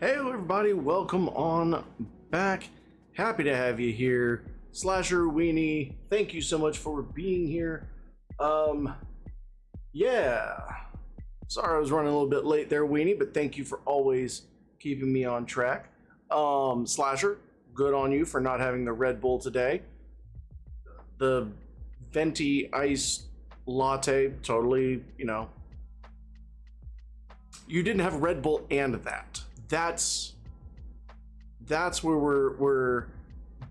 Hey everybody, welcome on back. Happy to have you here. Slasher Weenie, thank you so much for being here. Yeah. Sorry I was running a little bit late there, Weenie, but thank you for always keeping me on track. Slasher, good on you for not having the Red Bull today. The venti ice latte, totally, you know. You didn't have Red Bull and that. That's where we're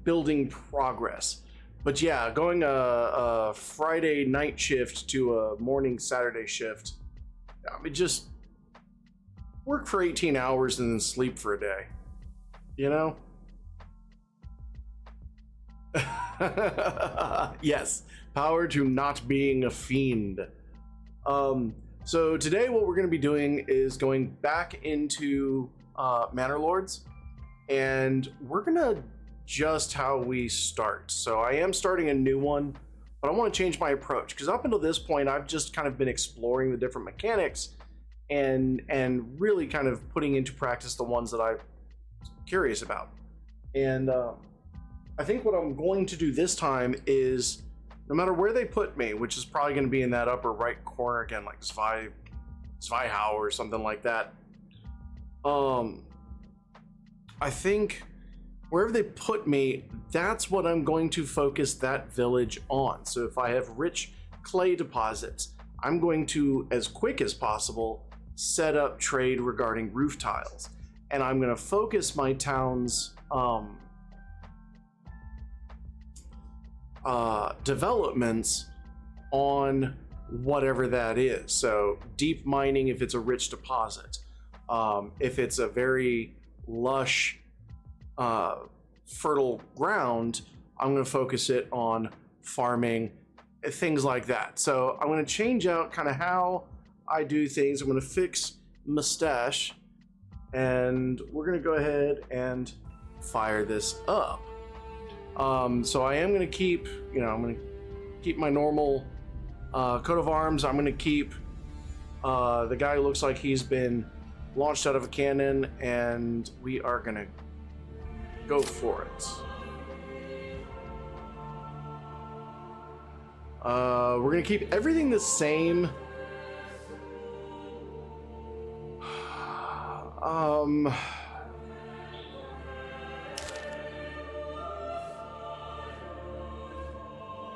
building progress. But yeah, going a Friday night shift to a morning Saturday shift, I mean, just work for 18 hours and then sleep for a day, you know? Yes, power to not being a fiend. So today what we're going to be doing is going back into Manor Lords, and we're going to adjust how we start. So I am starting a new one, but I want to change my approach, because up until this point I've just kind of been exploring the different mechanics and really kind of putting into practice the ones that I'm curious about. And I think what I'm going to do this time is, no matter where they put me, which is probably going to be in that upper right corner again, like Zweihau or something like that. I think wherever they put me, that's what I'm going to focus that village on. So if I have rich clay deposits, I'm going to, as quick as possible, set up trade regarding roof tiles. And I'm going to focus my town's developments on whatever that is. So deep mining if it's a rich deposit. If it's a very lush, fertile ground, I'm going to focus it on farming, things like that. So I'm going to change out kind of how I do things. I'm going to fix mustache, and we're going to go ahead and fire this up. So I am going to keep, I'm going to keep my normal coat of arms. I'm going to keep the guy who looks like he's been launched out of a cannon, and we are going to go for it. We're going to keep everything the same. I'm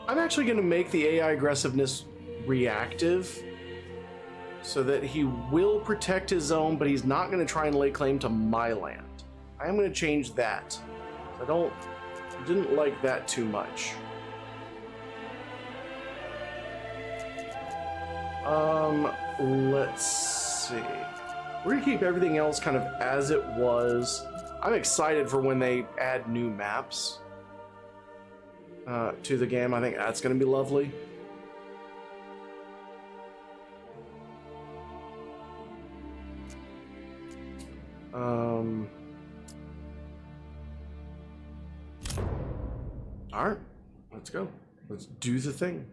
actually going to make the AI aggressiveness reactive so that he will protect his own, but he's not going to try and lay claim to my land. I am going to change that. I didn't like that too much. Let's see. We're going to keep everything else kind of as it was. I'm excited for when they add new maps to the game. I think that's going to be lovely. All right, let's go. Let's do the thing.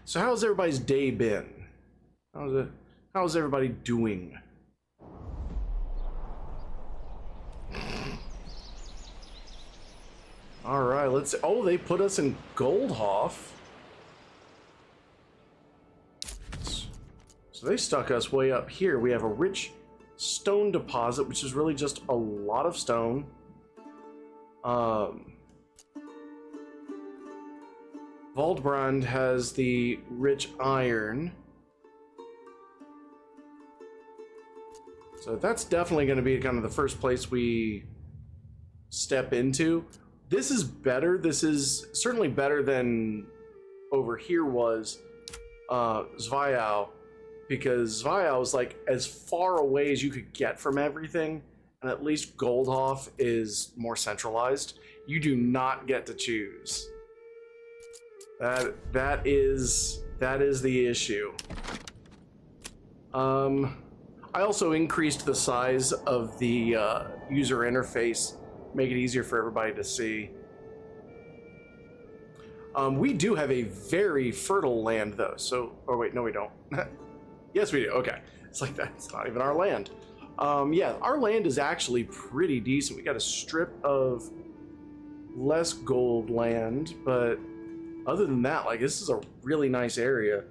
So how's everybody's day been? How's everybody doing? All right, let's see. Oh, they put us in Goldhof. So they stuck us way up here. We have a rich stone deposit, which is really just a lot of stone. Waldbrand has the rich iron. So that's definitely going to be kind of the first place we step into. This is better. This is certainly better than over here was Zweihau, because Zweihau is like as far away as you could get from everything, and at least Goldhof is more centralized. You do not get to choose. That is the issue. I also increased the size of the user interface, make it easier for everybody to see. We do have a very fertile land, though. So, oh wait, no, we don't. Yes, we do. Okay, it's like that. It's not even our land. Yeah, our land is actually pretty decent. We got a strip of less gold land, but other than that, like, this is a really nice area.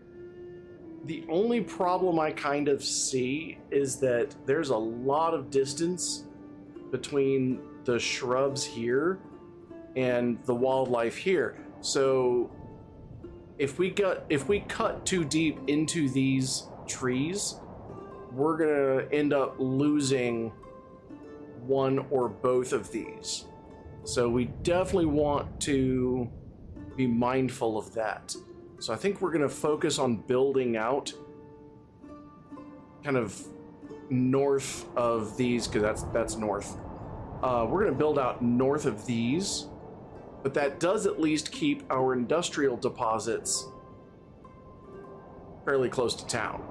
The only problem I kind of see is that there's a lot of distance between the shrubs here and the wildlife here. So if we cut too deep into these trees, we're gonna end up losing one or both of these. So we definitely want to be mindful of that. So I think we're gonna focus on building out kind of north of these, because that's north. We're gonna build out north of these, but that does at least keep our industrial deposits fairly close to town.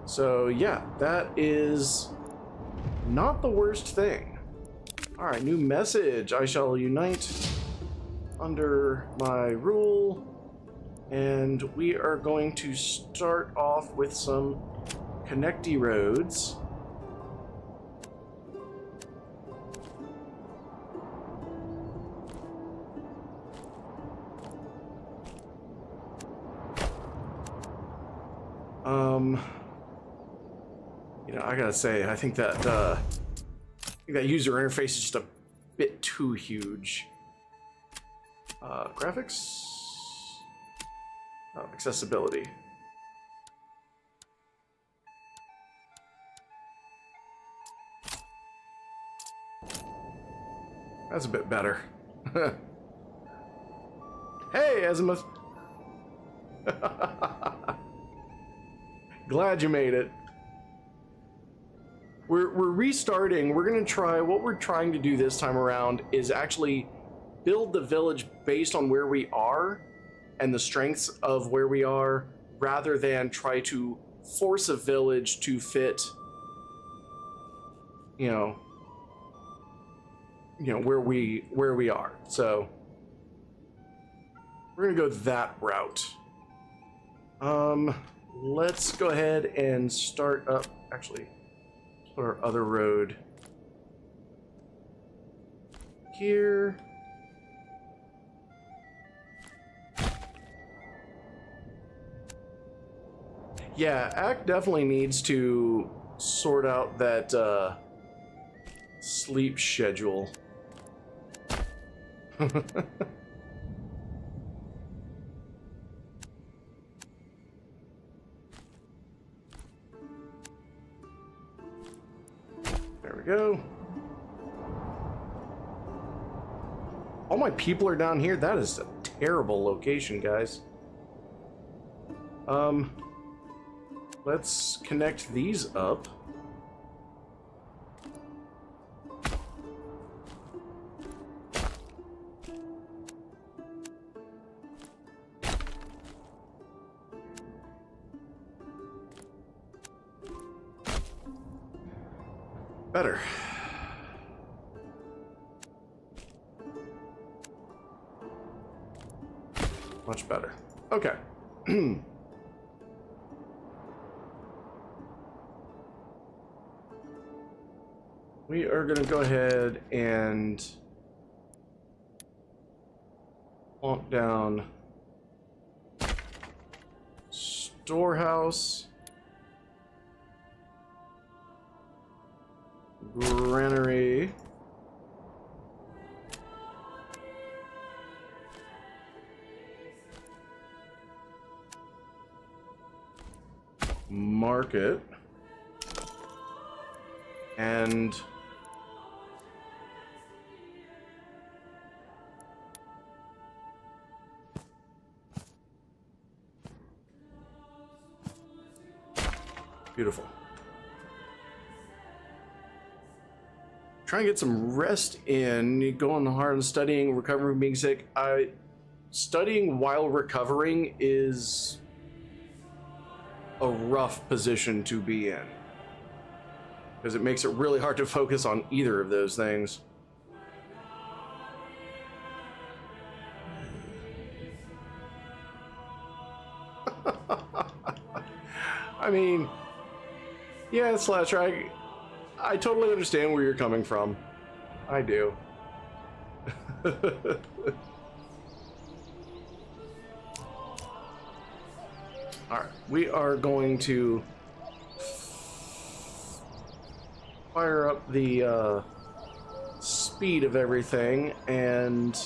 So yeah, that is not the worst thing. All right, new message. I shall unite under my rule, and we are going to start off with some connecty roads. You know, I gotta say, I think that user interface is just a bit too huge. Graphics, accessibility. That's a bit better. Hey, Azimuth. Glad you made it. We're restarting. We're gonna try, what we're trying to do this time around is actually build the village based on where we are and the strengths of where we are, rather than try to force a village to fit, you know, where we are. So we're gonna go that route. Let's go ahead and start up, actually, put our other road here. Yeah, Act definitely needs to sort out that sleep schedule. There we go. All my people are down here. That is a terrible location, guys. Let's connect these up. Better. Much better. Okay. We are going to go ahead and plonk down storehouse, granary, market, and beautiful. Try and get some rest in. You go on the hard on studying, recovering from being sick. Studying while recovering is a rough position to be in, because it makes it really hard to focus on either of those things. I mean, yeah, Slasher, I totally understand where you're coming from. I do. Alright, we are going to fire up the speed of everything, and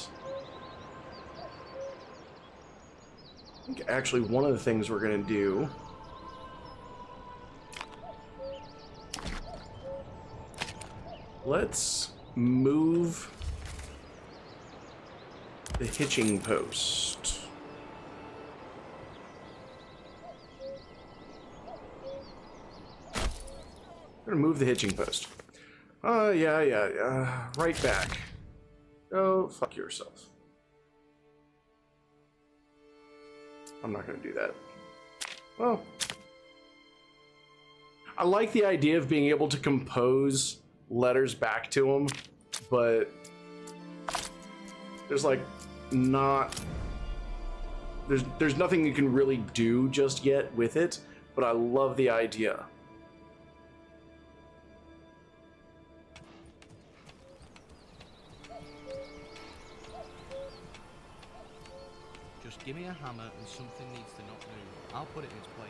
I think actually one of the things we're going to do let's move the hitching post. We're gonna move the hitching post. Yeah. Right back. Oh, fuck yourself. I'm not gonna do that. Well, I like the idea of being able to compose letters back to them, but there's like there's nothing you can really do just yet with it, but I love the idea. Just give me a hammer and something needs to not move. I'll put it in its place.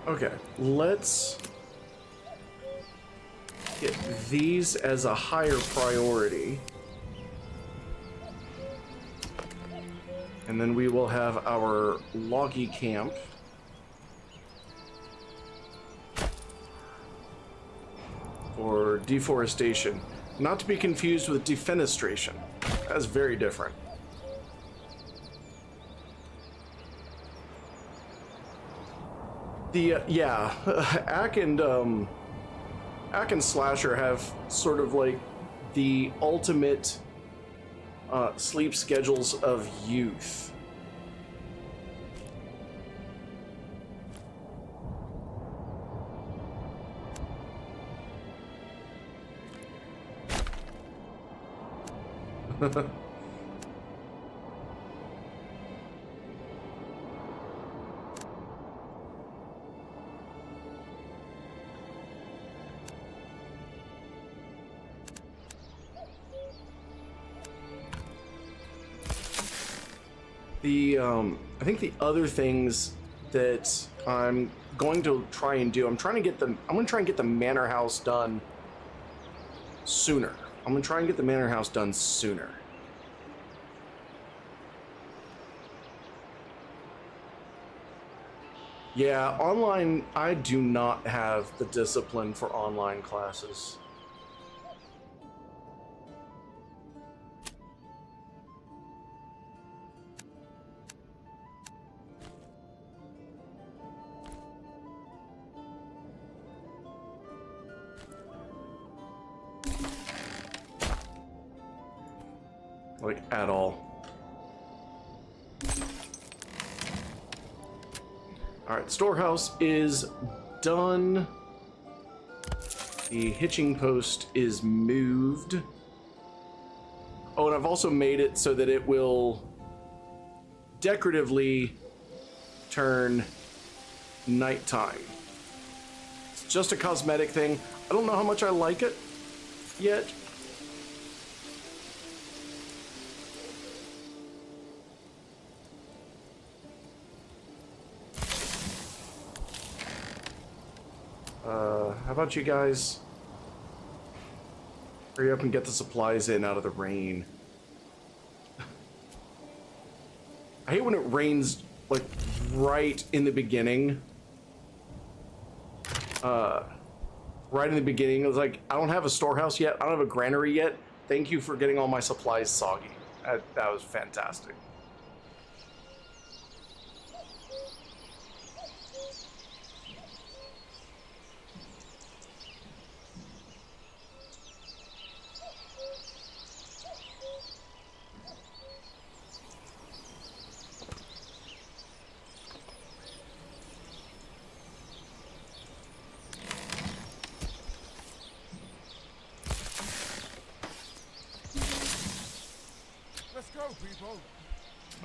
Okay, let's get these as a higher priority. And then we will have our loggy camp. For deforestation. Not to be confused with defenestration. That's very different. Yeah, Ack and Slasher have sort of like the ultimate sleep schedules of youth. I think the other things that I'm going to try and do, I'm going to try and get the manor house done sooner. I'm going to try and get the manor house done sooner. Yeah, online, I do not have the discipline for online classes. Like, at all. Alright, storehouse is done. The hitching post is moved. Oh, and I've also made it so that it will decoratively turn nighttime. It's just a cosmetic thing. I don't know how much I like it yet. How about you guys hurry up and get the supplies in out of the rain? I hate when it rains, like, right in the beginning. Right in the beginning, it was like, I don't have a storehouse yet, I don't have a granary yet. Thank you for getting all my supplies soggy. That was fantastic.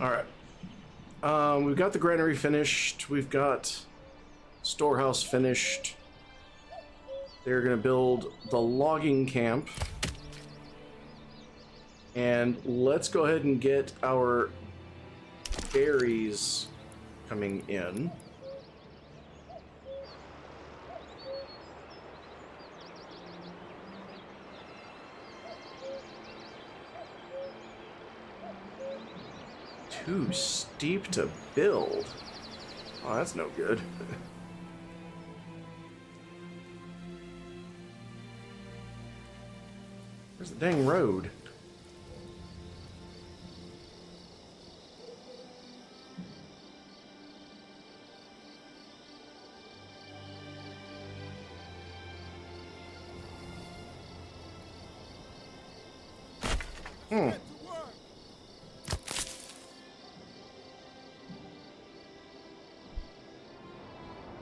All right. We've got the granary finished. We've got storehouse finished. They're gonna build the logging camp. And let's go ahead and get our berries coming in. Too steep to build. Oh, that's no good. Where's the dang road?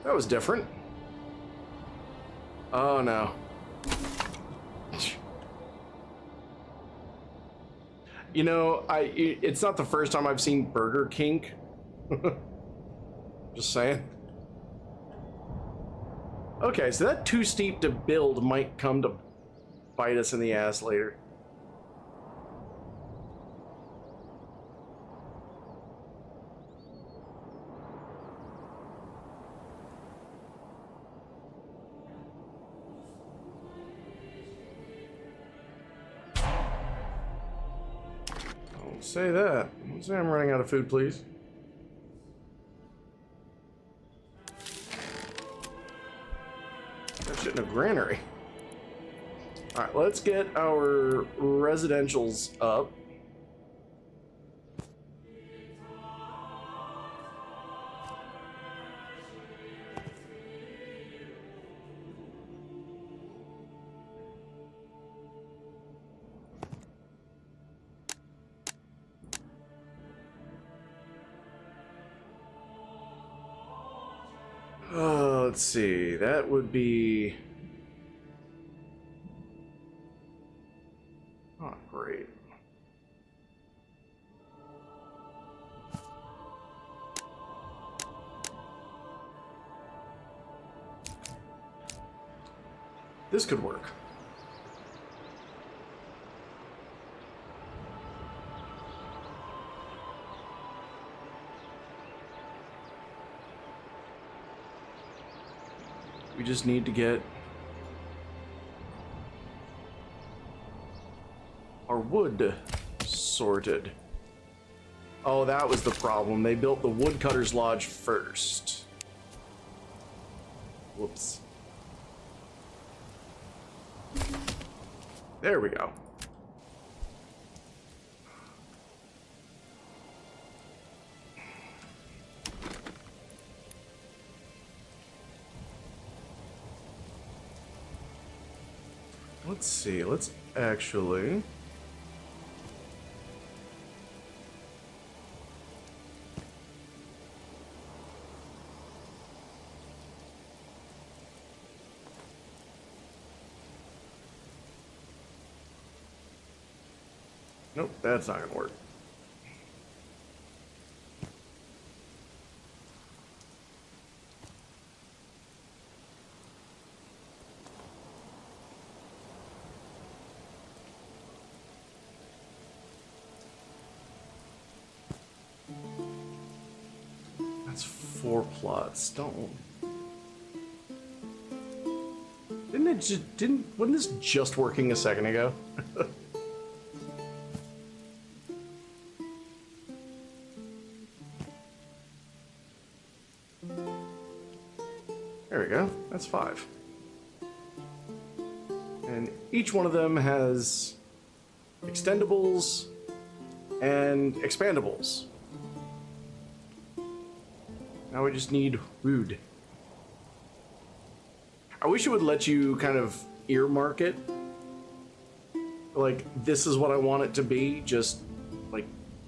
That was different. Oh no. You know, it's not the first time I've seen Burger Kink. Just saying. Okay, so that too steep to build might come to bite us in the ass later. Don't say that. Don't say I'm running out of food, please. That shit in a granary. Alright, let's get our residentials up. Let's see, that would be... Oh, great. This could work. We just need to get our wood sorted. Oh, that was the problem. They built the woodcutter's lodge first. Whoops. There we go. Let's see, let's actually... Nope, that's not gonna work. That's 4 plots. Don't. Wasn't this just working a second ago? There we go. That's 5. And each one of them has extendables and expandables. Now we just need wood. I wish it would let you kind of earmark it. Like, this is what I want it to be, just like,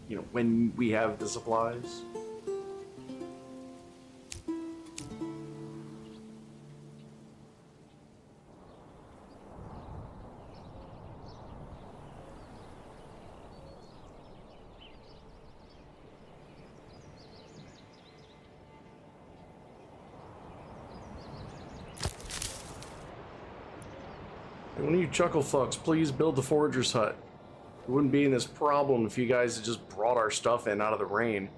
you know, when we have the supplies. One of you chuckle fucks, please build the forager's hut. We wouldn't be in this problem if you guys had just brought our stuff in out of the rain.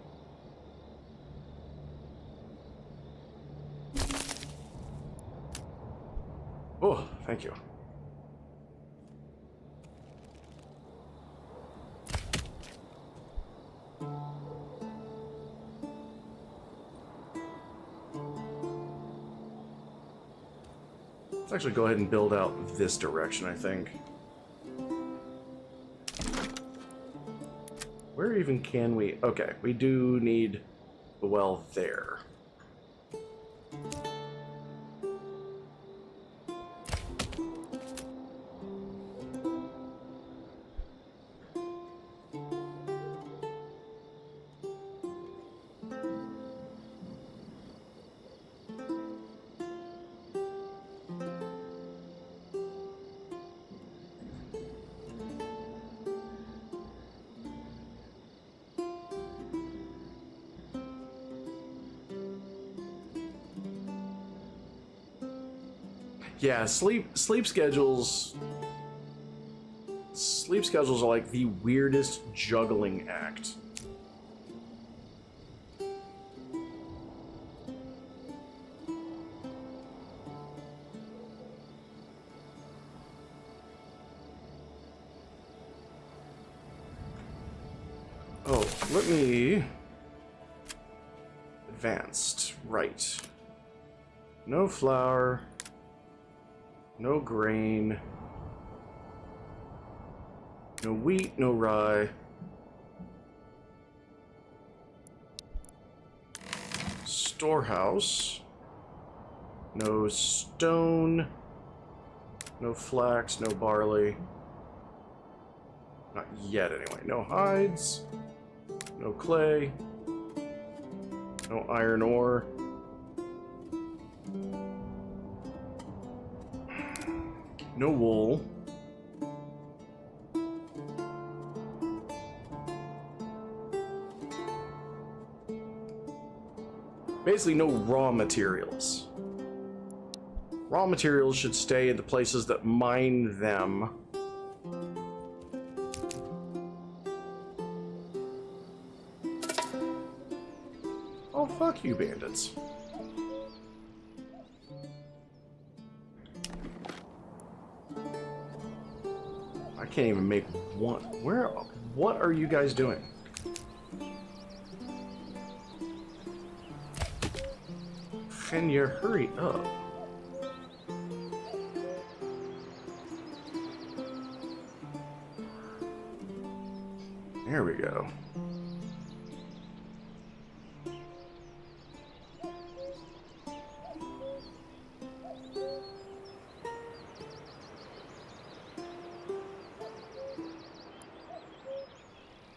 Oh, thank you. Let's actually go ahead and build out this direction, I think. Where even can we... Okay, we do need the well there. Yeah, sleep schedules are like the weirdest juggling act. Oh, let me... Advanced, right. No flour. No grain. No wheat, no rye. Storehouse. No stone. No flax, no barley. Not yet, anyway. No hides. No clay. No iron ore. No wool. Basically, no raw materials. Raw materials should stay in the places that mine them. Oh, fuck you, bandits. I can't even make one. What are you guys doing? Can you hurry up? There we go.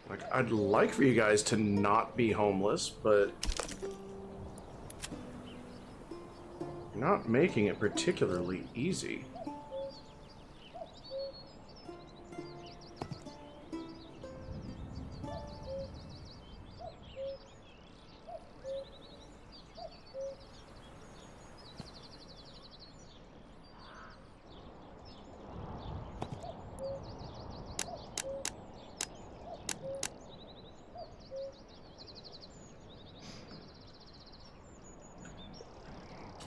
Like, I'd like for you guys to not be homeless, but you're not making it particularly easy.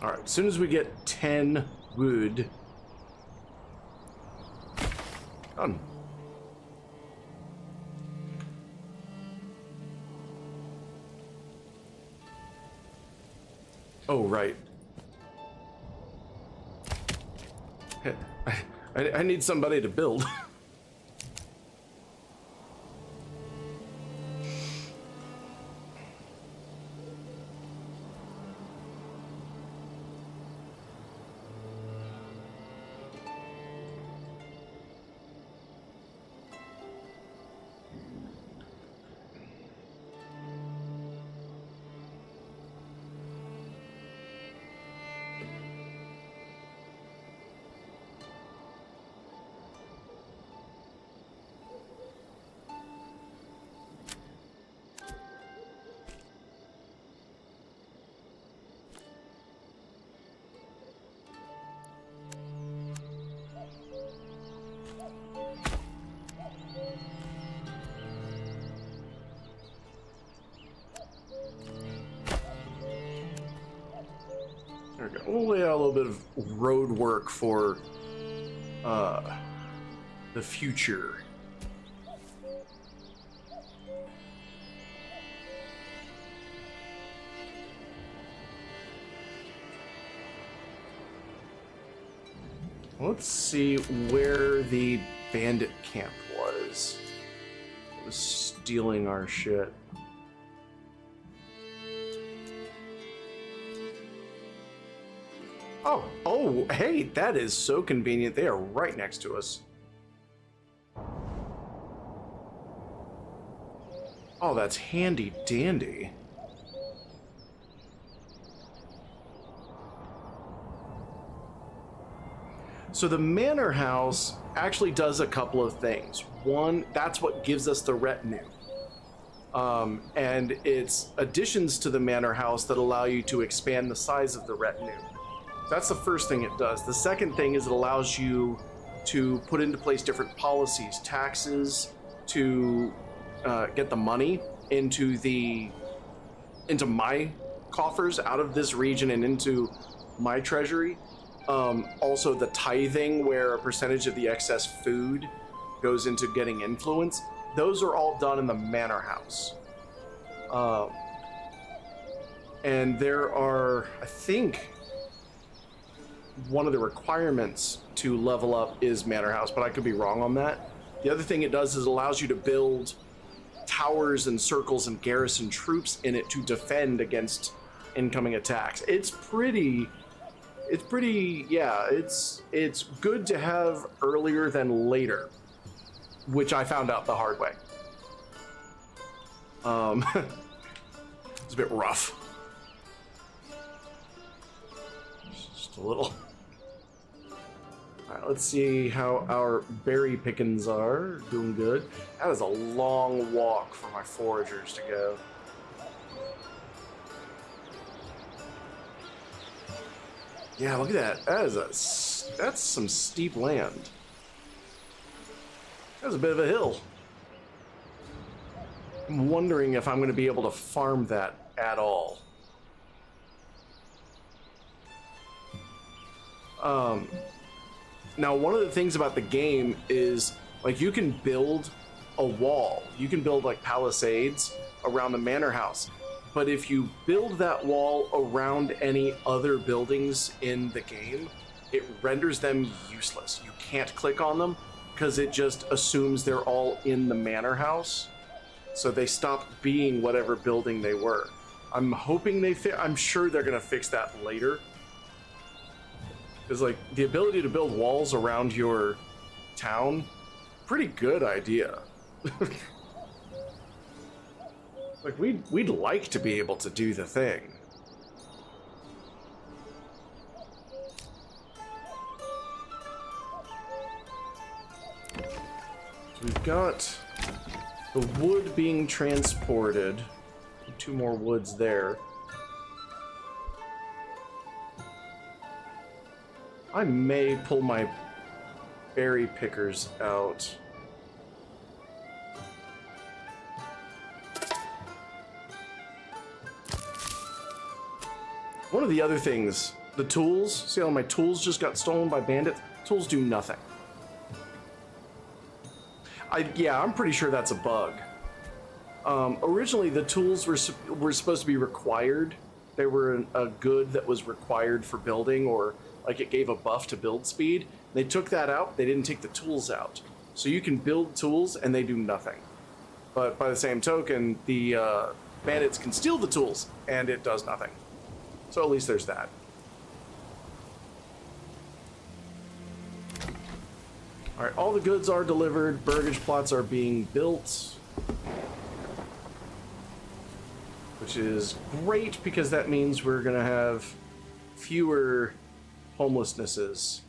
Alright, as soon as we get 10 wood... Done. Oh, right. I need somebody to build. little bit of road work for the future. Let's see where the bandit camp was. It was stealing our shit. Oh, hey, that is so convenient. They are right next to us. Oh, that's handy dandy. So the manor house actually does a couple of things. One, that's what gives us the retinue. And it's additions to the manor house that allow you to expand the size of the retinue. That's the first thing it does. The second thing is it allows you to put into place different policies, taxes, to get the money into my coffers out of this region and into my treasury. Also the tithing, where a percentage of the excess food goes into getting influence. Those are all done in the manor house. And there are, I think, one of the requirements to level up is manor house, but I could be wrong on that. The other thing it does is it allows you to build towers and circles and garrison troops in it to defend against incoming attacks. It's good to have earlier than later, which I found out the hard way. It's a bit rough. Just a little. All right, let's see how our berry pickings are. Doing good. That is a long walk for my foragers to go. Yeah, look at that. That's some steep land. That's a bit of a hill. I'm wondering if I'm going to be able to farm that at all. Now, one of the things about the game is, like, you can build a wall. You can build, like, palisades around the manor house. But if you build that wall around any other buildings in the game, it renders them useless. You can't click on them because it just assumes they're all in the manor house. So they stop being whatever building they were. I'm hoping I'm sure they're gonna fix that later. Because, like, the ability to build walls around your town, pretty good idea. Like, we'd like to be able to do the thing. So we've got the wood being transported. 2 more woods there. I may pull my berry pickers out. One of the other things, the tools, see how my tools just got stolen by bandits? Tools do nothing. I'm pretty sure that's a bug. Originally, the tools were supposed to be required. They were a good that was required for building, or like it gave a buff to build speed. They took that out. They didn't take the tools out. So you can build tools and they do nothing. But by the same token, the bandits can steal the tools and it does nothing. So at least there's that. All right, all the goods are delivered. Burgage plots are being built, which is great because that means we're gonna have fewer homelessnesses.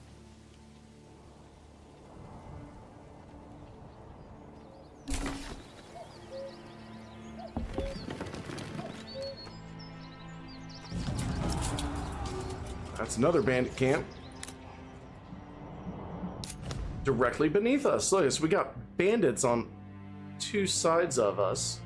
That's another bandit camp. Directly beneath us. Look, so we got bandits on 2 sides of us.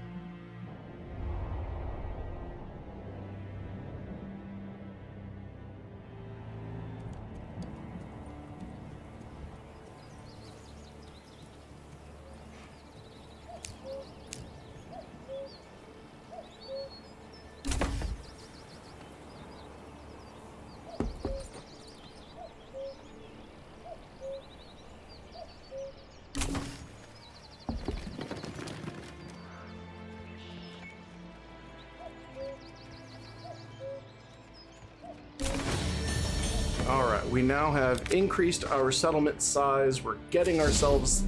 we now have increased our settlement size. We're getting ourselves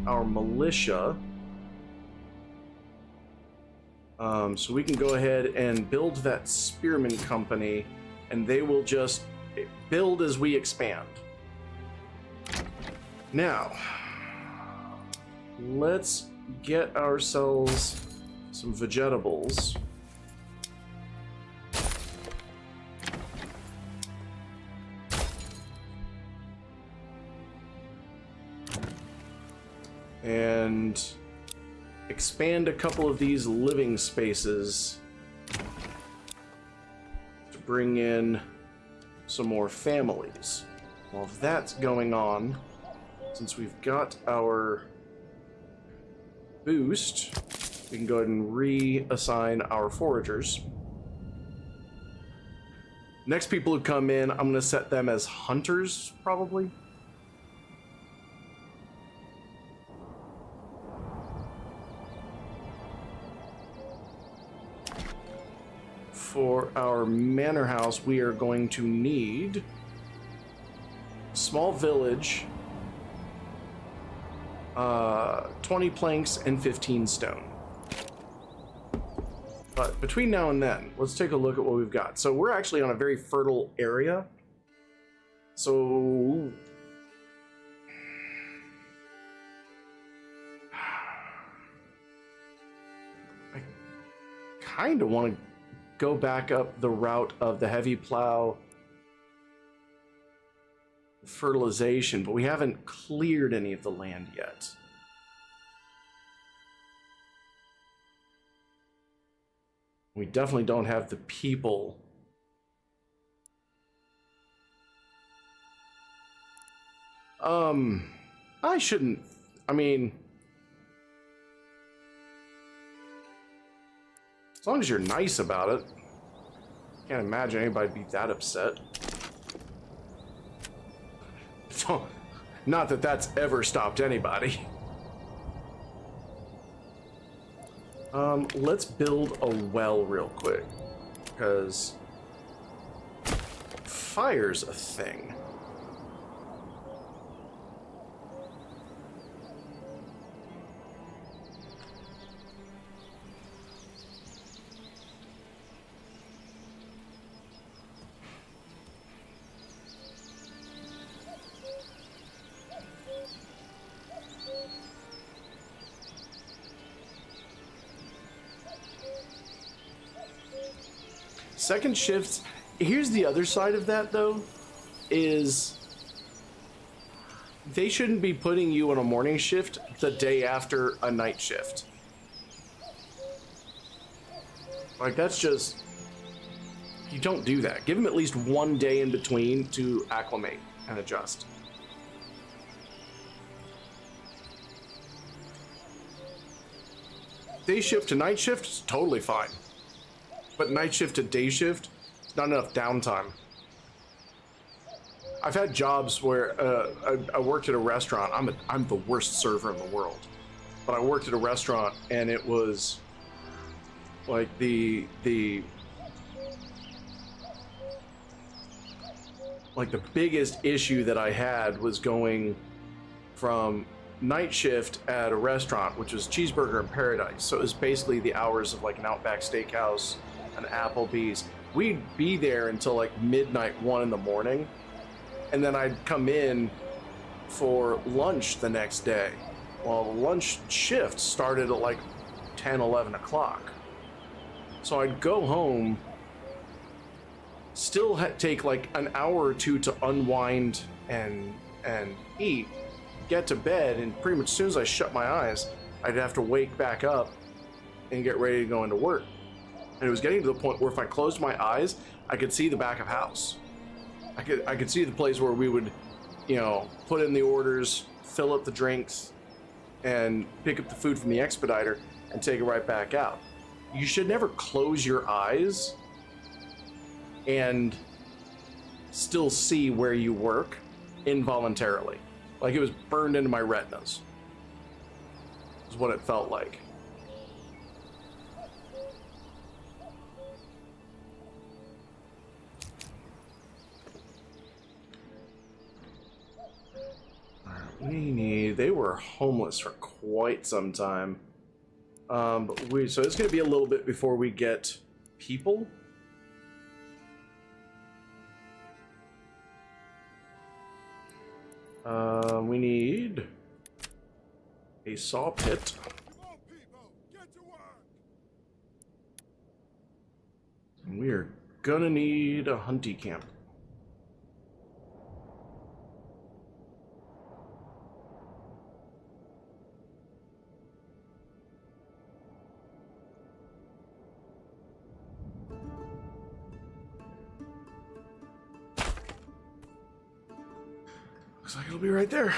our militia. So we can go ahead and build that spearman company, and they will just build as we expand. Now, let's get ourselves some vegetables. And expand a couple of these living spaces to bring in some more families. While that's going on, since we've got our boost, we can go ahead and reassign our foragers. Next people who come in, I'm going to set them as hunters, probably. For our manor house, we are going to need a small village, 20 planks, and 15 stone. But between now and then, let's take a look at what we've got. So we're actually on a very fertile area. So I kind of want to go back up the route of the heavy plow fertilization, but we haven't cleared any of the land yet. We definitely don't have the people. I shouldn't, I mean, as long as you're nice about it. Can't imagine anybody'd be that upset. So, not that that's ever stopped anybody. Let's build a well real quick, because fire's a thing. Second shifts, here's the other side of that though, is they shouldn't be putting you on a morning shift the day after a night shift. Like, that's just, you don't do that. Give them at least one day in between to acclimate and adjust. Day shift to night shift is totally fine. But night shift to day shift, not enough downtime. I've had jobs where I worked at a restaurant. I'm the worst server in the world, but I worked at a restaurant and it was like the biggest issue that I had was going from night shift at a restaurant, which was Cheeseburger in Paradise. So it was basically the hours of like an Outback Steakhouse, an Applebee's. We'd be there until like midnight, 1 in the morning, and then I'd come in for lunch the next day. Well, the lunch shift started at like 10, 11 o'clock. So I'd go home, still take like an hour or two to unwind and eat, get to bed, and pretty much as soon as I shut my eyes, I'd have to wake back up and get ready to go into work. And it was getting to the point where if I closed my eyes, I could see the back of house. I could see the place where we would, you know, put in the orders, fill up the drinks, and pick up the food from the expediter and take it right back out. You should never close your eyes and still see where you work involuntarily. Like it was burned into my retinas. Is what it felt like. They were homeless for quite some time. So it's going to be a little bit before we get people. We need a saw pit. And we are gonna need a hunting camp. Looks like it'll be right there.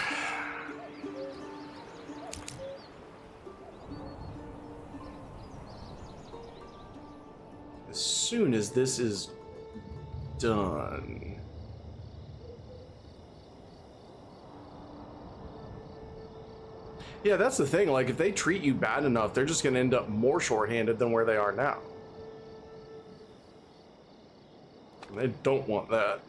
As soon as this is done. Yeah, that's the thing. Like, if they treat you bad enough, they're just going to end up more shorthanded than where they are now. And they don't want that.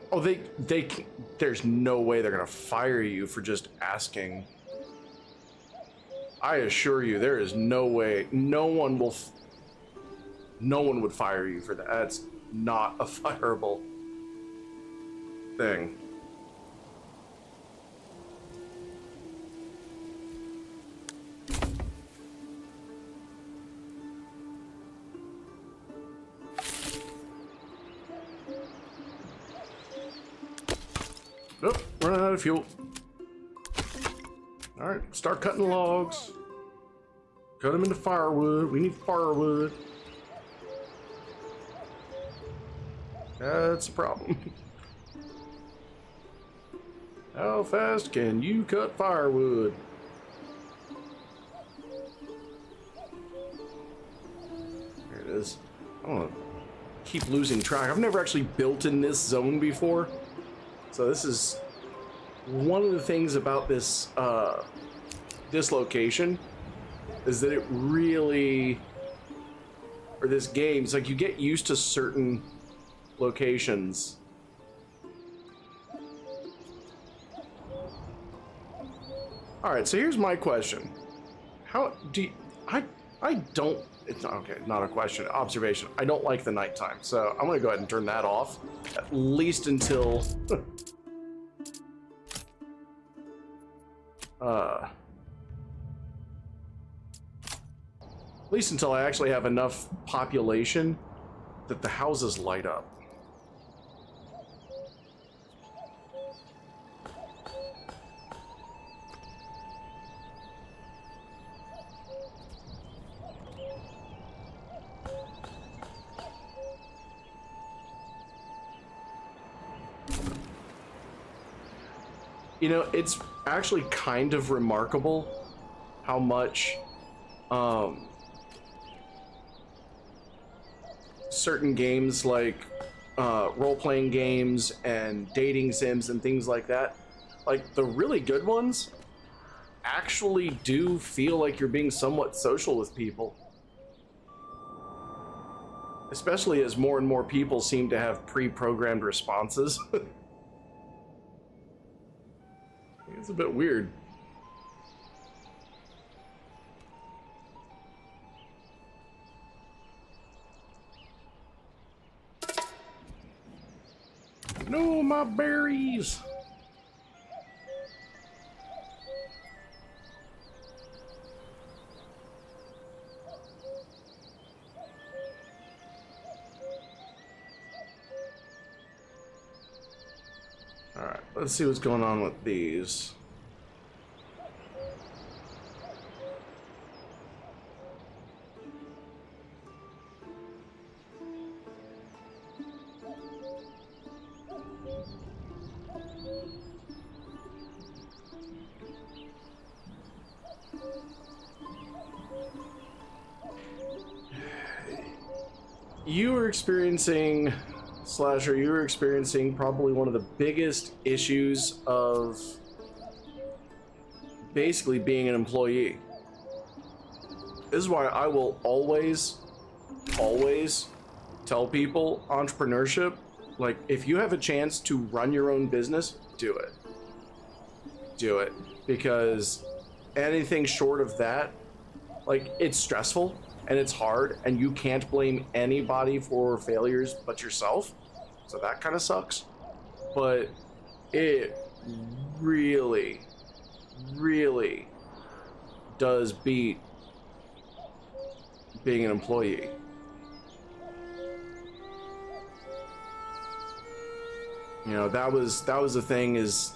Oh, there's no way they're gonna fire you for just asking. I assure you, there is no way. No one would fire you for that. That's not a fireable thing. Nope, running out of fuel. Alright, start cutting the logs. Cut them into firewood. We need firewood. That's a problem. How fast can you cut firewood? There it is. I don't want to keep losing track. I've never actually built in this zone before. So this is one of the things about this this location is that it really, or this game, it's like you get used to certain locations. All right, so here's my question: how do you, I don't? It's not, okay, not a question, observation. I don't like the nighttime, so I'm gonna go ahead and turn that off, at least until at least until I actually have enough population that the houses light up. You know, it's actually kind of remarkable how much certain games like role-playing games and dating sims and things like that, like the really good ones, actually do feel like you're being somewhat social with people. Especially as more and more people seem to have pre-programmed responses. It's a bit weird. No, my berries. All right, let's see what's going on with these. You are experiencing Slasher, you're experiencing probably one of the biggest issues of basically being an employee. This is why I will always tell people entrepreneurship, like, if you have a chance to run your own business, do it. Do it. Because anything short of that, like, it's stressful and it's hard and you can't blame anybody for failures but yourself. So that kind of sucks. But it really, really does beat being an employee. You know, that was the thing is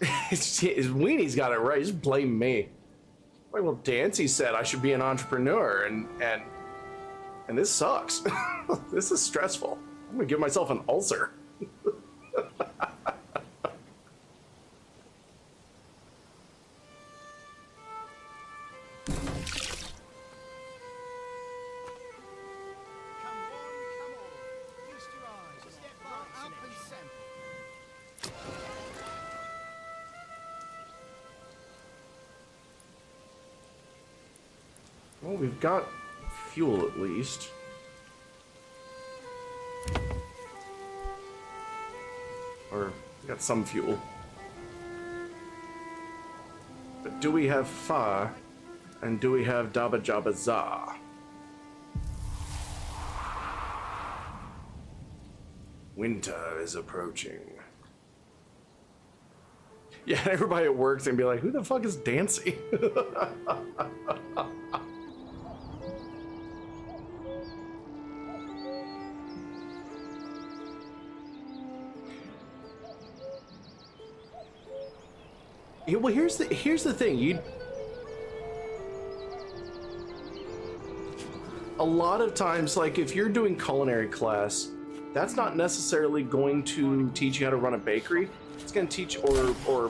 Weenie's got it right. Just blame me. Like, well, Dancy said I should be an entrepreneur, and this sucks. This is stressful. I'm gonna give myself an ulcer. Well, we've got fuel at least. Or, we got some fuel. But do we have Fa? And do we have Dabba Jabba Za? Winter is approaching. Yeah, everybody at work's gonna be like, who the fuck is Dancy? Yeah, well, here's the thing. A lot of times, like, if you're doing culinary class, that's not necessarily going to teach you how to run a bakery. It's going to teach, or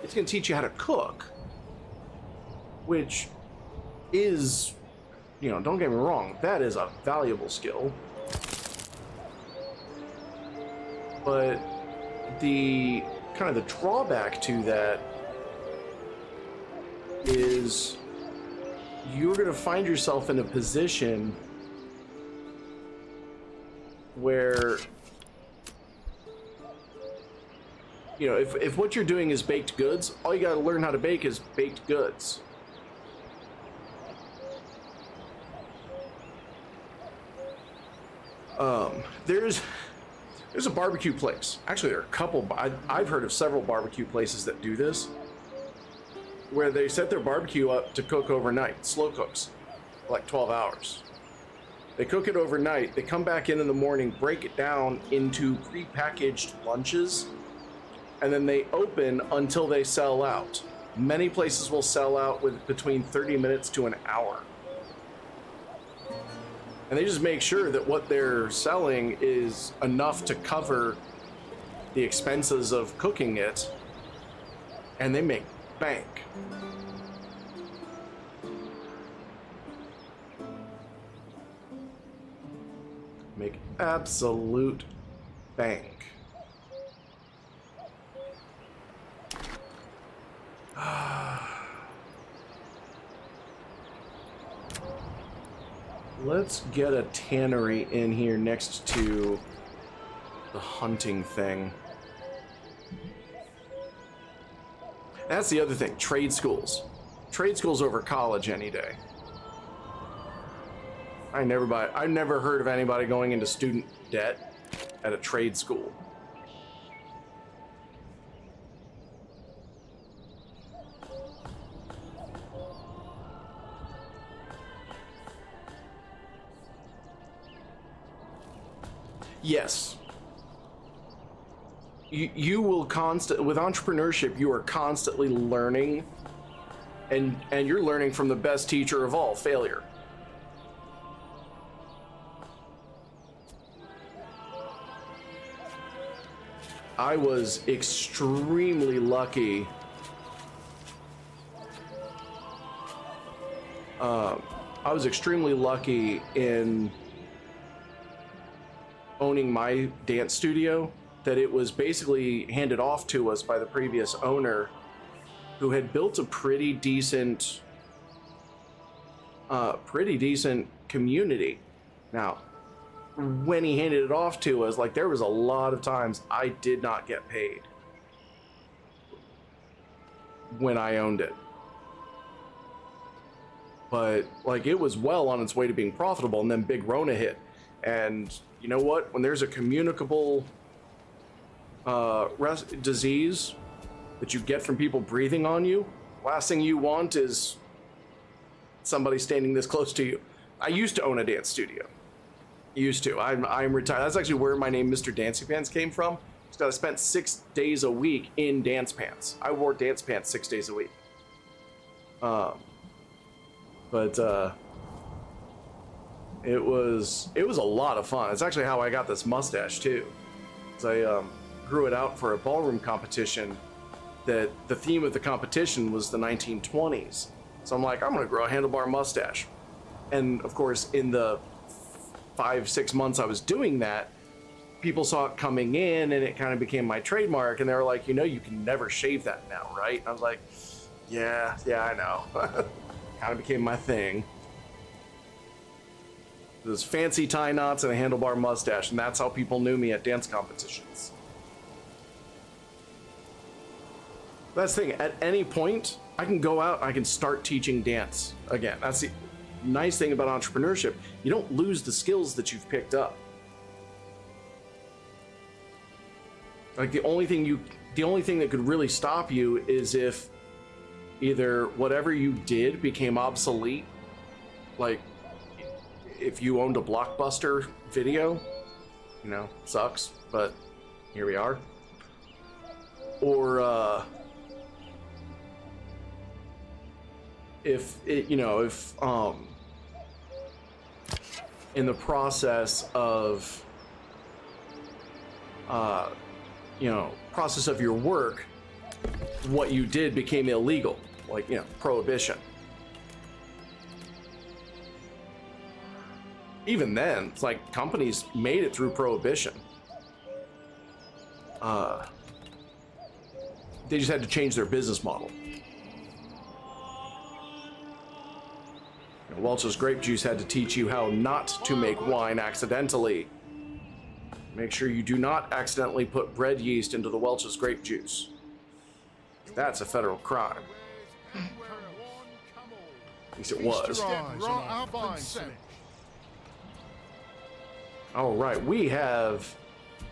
it's going to teach you how to cook, which is, you know, don't get me wrong, that is a valuable skill. But the kind of the drawback to that is you're going to find yourself in a position where, you know, if what you're doing is baked goods, all you got to learn how to bake is baked goods. There's a barbecue place. Actually, there are a couple. I've heard of several barbecue places that do this, where they set their barbecue up to cook overnight. Slow cooks, like 12 hours. They cook it overnight. They come back in the morning, break it down into pre-packaged lunches, and then they open until they sell out. Many places will sell out with between 30 minutes to an hour. And they just make sure that what they're selling is enough to cover the expenses of cooking it, and they make bank. Make absolute bank. Let's get a tannery in here next to the hunting thing. That's the other thing, trade schools. Trade schools over college any day. I've never heard of anybody going into student debt at a trade school. Yes. You will with entrepreneurship, you are constantly learning, and you're learning from the best teacher of all, failure. I was extremely lucky. I was extremely lucky in owning my dance studio, that it was basically handed off to us by the previous owner, who had built a pretty decent community. Now, when he handed it off to us, like, there was a lot of times I did not get paid when I owned it. But like, it was well on its way to being profitable, and then Big Rona hit. And you know what? When there's a communicable disease that you get from people breathing on you, last thing you want is somebody standing this close to you. I used to own a dance studio. Used to. I'm retired. That's actually where my name mrdancypants came from. Because I spent 6 days a week in dance pants. I wore dance pants 6 days a week. It was a lot of fun. It's actually how I got this mustache too. I grew it out for a ballroom competition. That the theme of the competition was the 1920s. So I'm like, I'm gonna grow a handlebar mustache. And of course, in the 5-6 months I was doing that, people saw it coming in, and it kind of became my trademark. And they were like, you know, you can never shave that now, right? And I was like, yeah, I know. Kind of became my thing. Those fancy tie knots and a handlebar mustache, and that's how people knew me at dance competitions. That's the thing, at any point, I can go out, I can start teaching dance again. That's the nice thing about entrepreneurship. You don't lose the skills that you've picked up. Like, the only thing that could really stop you is if either whatever you did became obsolete, like if you owned a Blockbuster video, you know, sucks, but here we are. Or if in the process of process of your work, what you did became illegal, like, you know, prohibition. Even then, it's like companies made it through prohibition. They just had to change their business model. You know, Welch's grape juice had to teach you how not to make wine accidentally. Make sure you do not accidentally put bread yeast into the Welch's grape juice. That's a federal crime. At least it was. All right, we have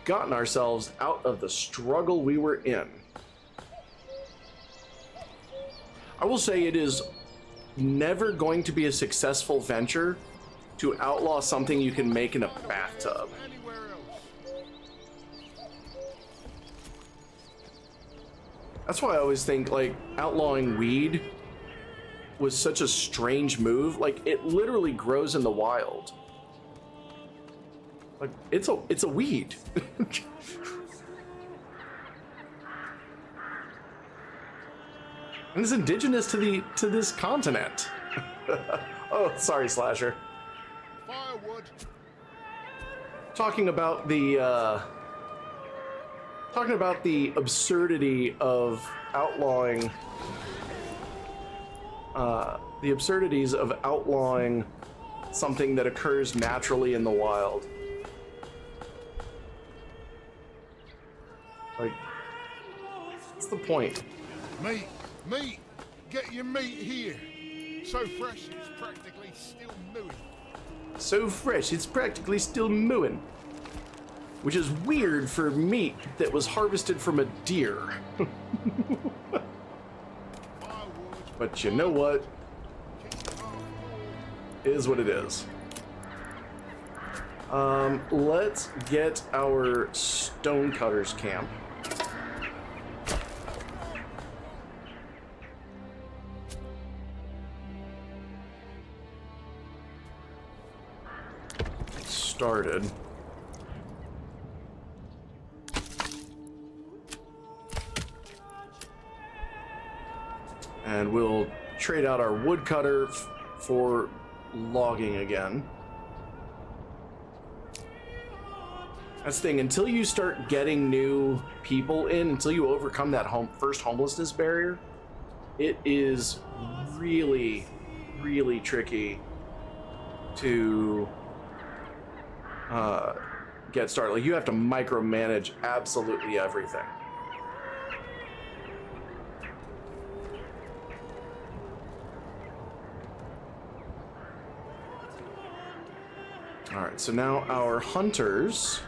gotten ourselves out of the struggle we were in. I will say it is never going to be a successful venture to outlaw something you can make in a bathtub. That's why I always think, like, outlawing weed was such a strange move. Like, it literally grows in the wild. Like, it's a weed. And it's indigenous to this continent. Oh, sorry, Slasher. Firewood. Talking about the absurdity of outlawing the absurdities of outlawing something that occurs naturally in the wild. Like, what's the point? Meat! Get your meat here! So fresh, it's practically still mooing. So fresh, it's practically still mooing. Which is weird for meat that was harvested from a deer. But you know what? It is what it is. Let's get our stonecutters camp. Started. And we'll trade out our woodcutter for logging again. That's the thing, until you start getting new people in, until you overcome that first homelessness barrier, it is really, really tricky to get started. Like, you have to micromanage absolutely everything. All right, so now our hunters.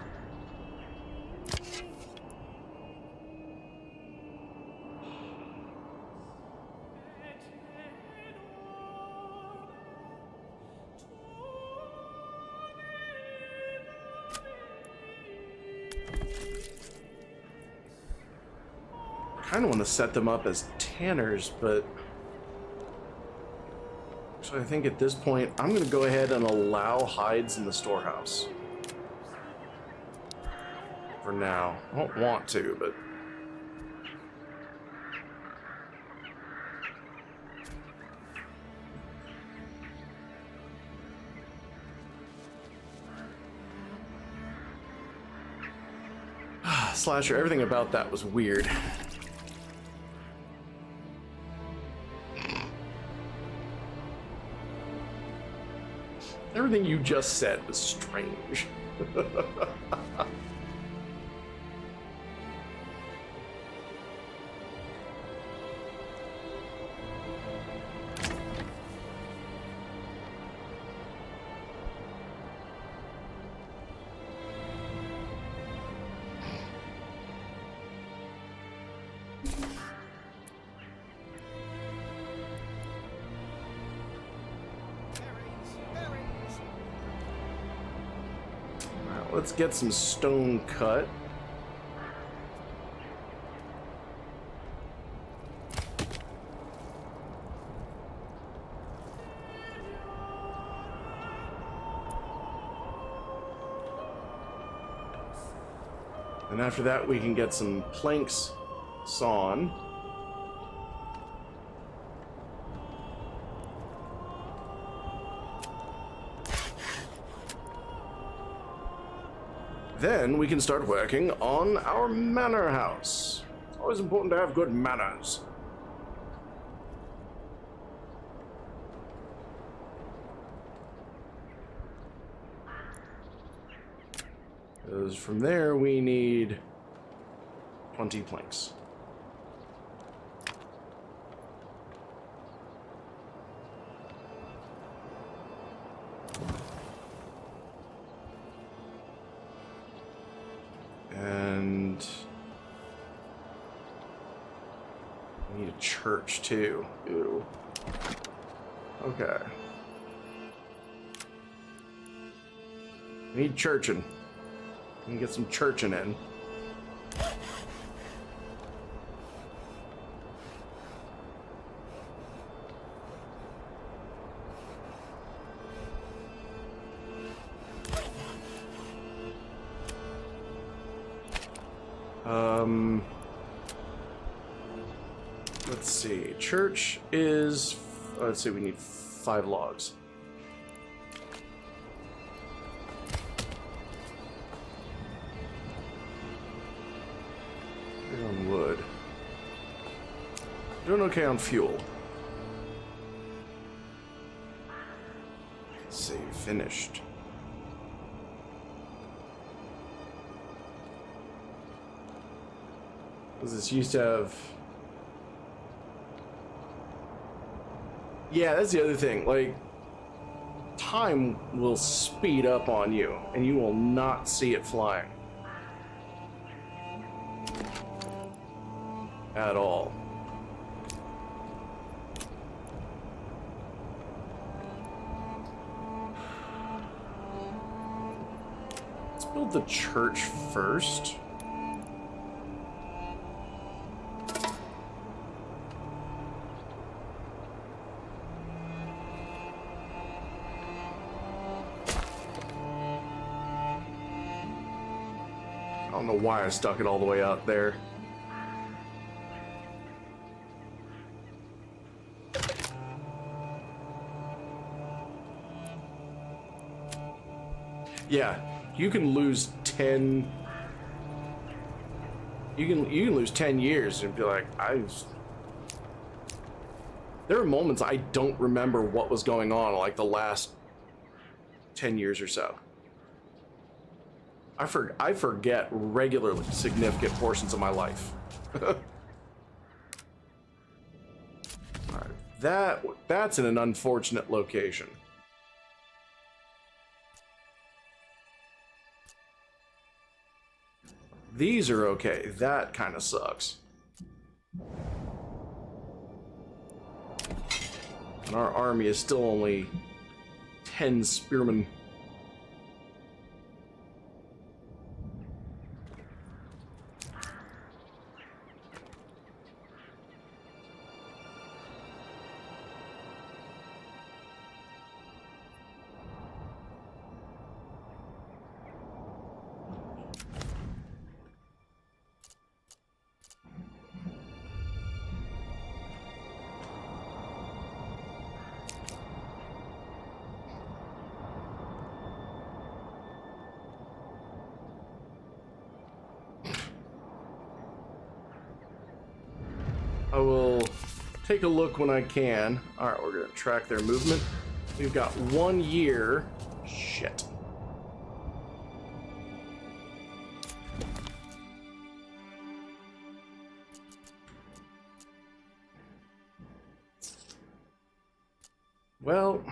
I kind of want to set them up as tanners, but so I think at this point I'm going to go ahead and allow hides in the storehouse for now. I don't want to, but Slasher, everything about that was weird. Everything you just said was strange. Let's get some stone cut. And after that, we can get some planks sawn. Then we can start working on our manor house. It's always important to have good manners. Because from there we need 20 planks. And we need a church too. Ew. Okay. We need churching. We can get some churching in. Let's see. Church is. Let's see. We need 5 logs. We're on wood. Doing okay on fuel. Let's see. Finished. Because this used to have. Yeah, that's the other thing. Like, time will speed up on you, and you will not see it flying. At all. Let's build the church first. I don't know why I stuck it all the way out there. Yeah, you can lose 10. You can lose 10 years and be like, there are moments I don't remember what was going on like the last 10 years or so. I forget regularly significant portions of my life. Alright, that's in an unfortunate location. These are okay. That kind of sucks. And our army is still only 10 spearmen. I will take a look when I can. Alright, we're gonna track their movement. We've got 1 year. Shit. Well,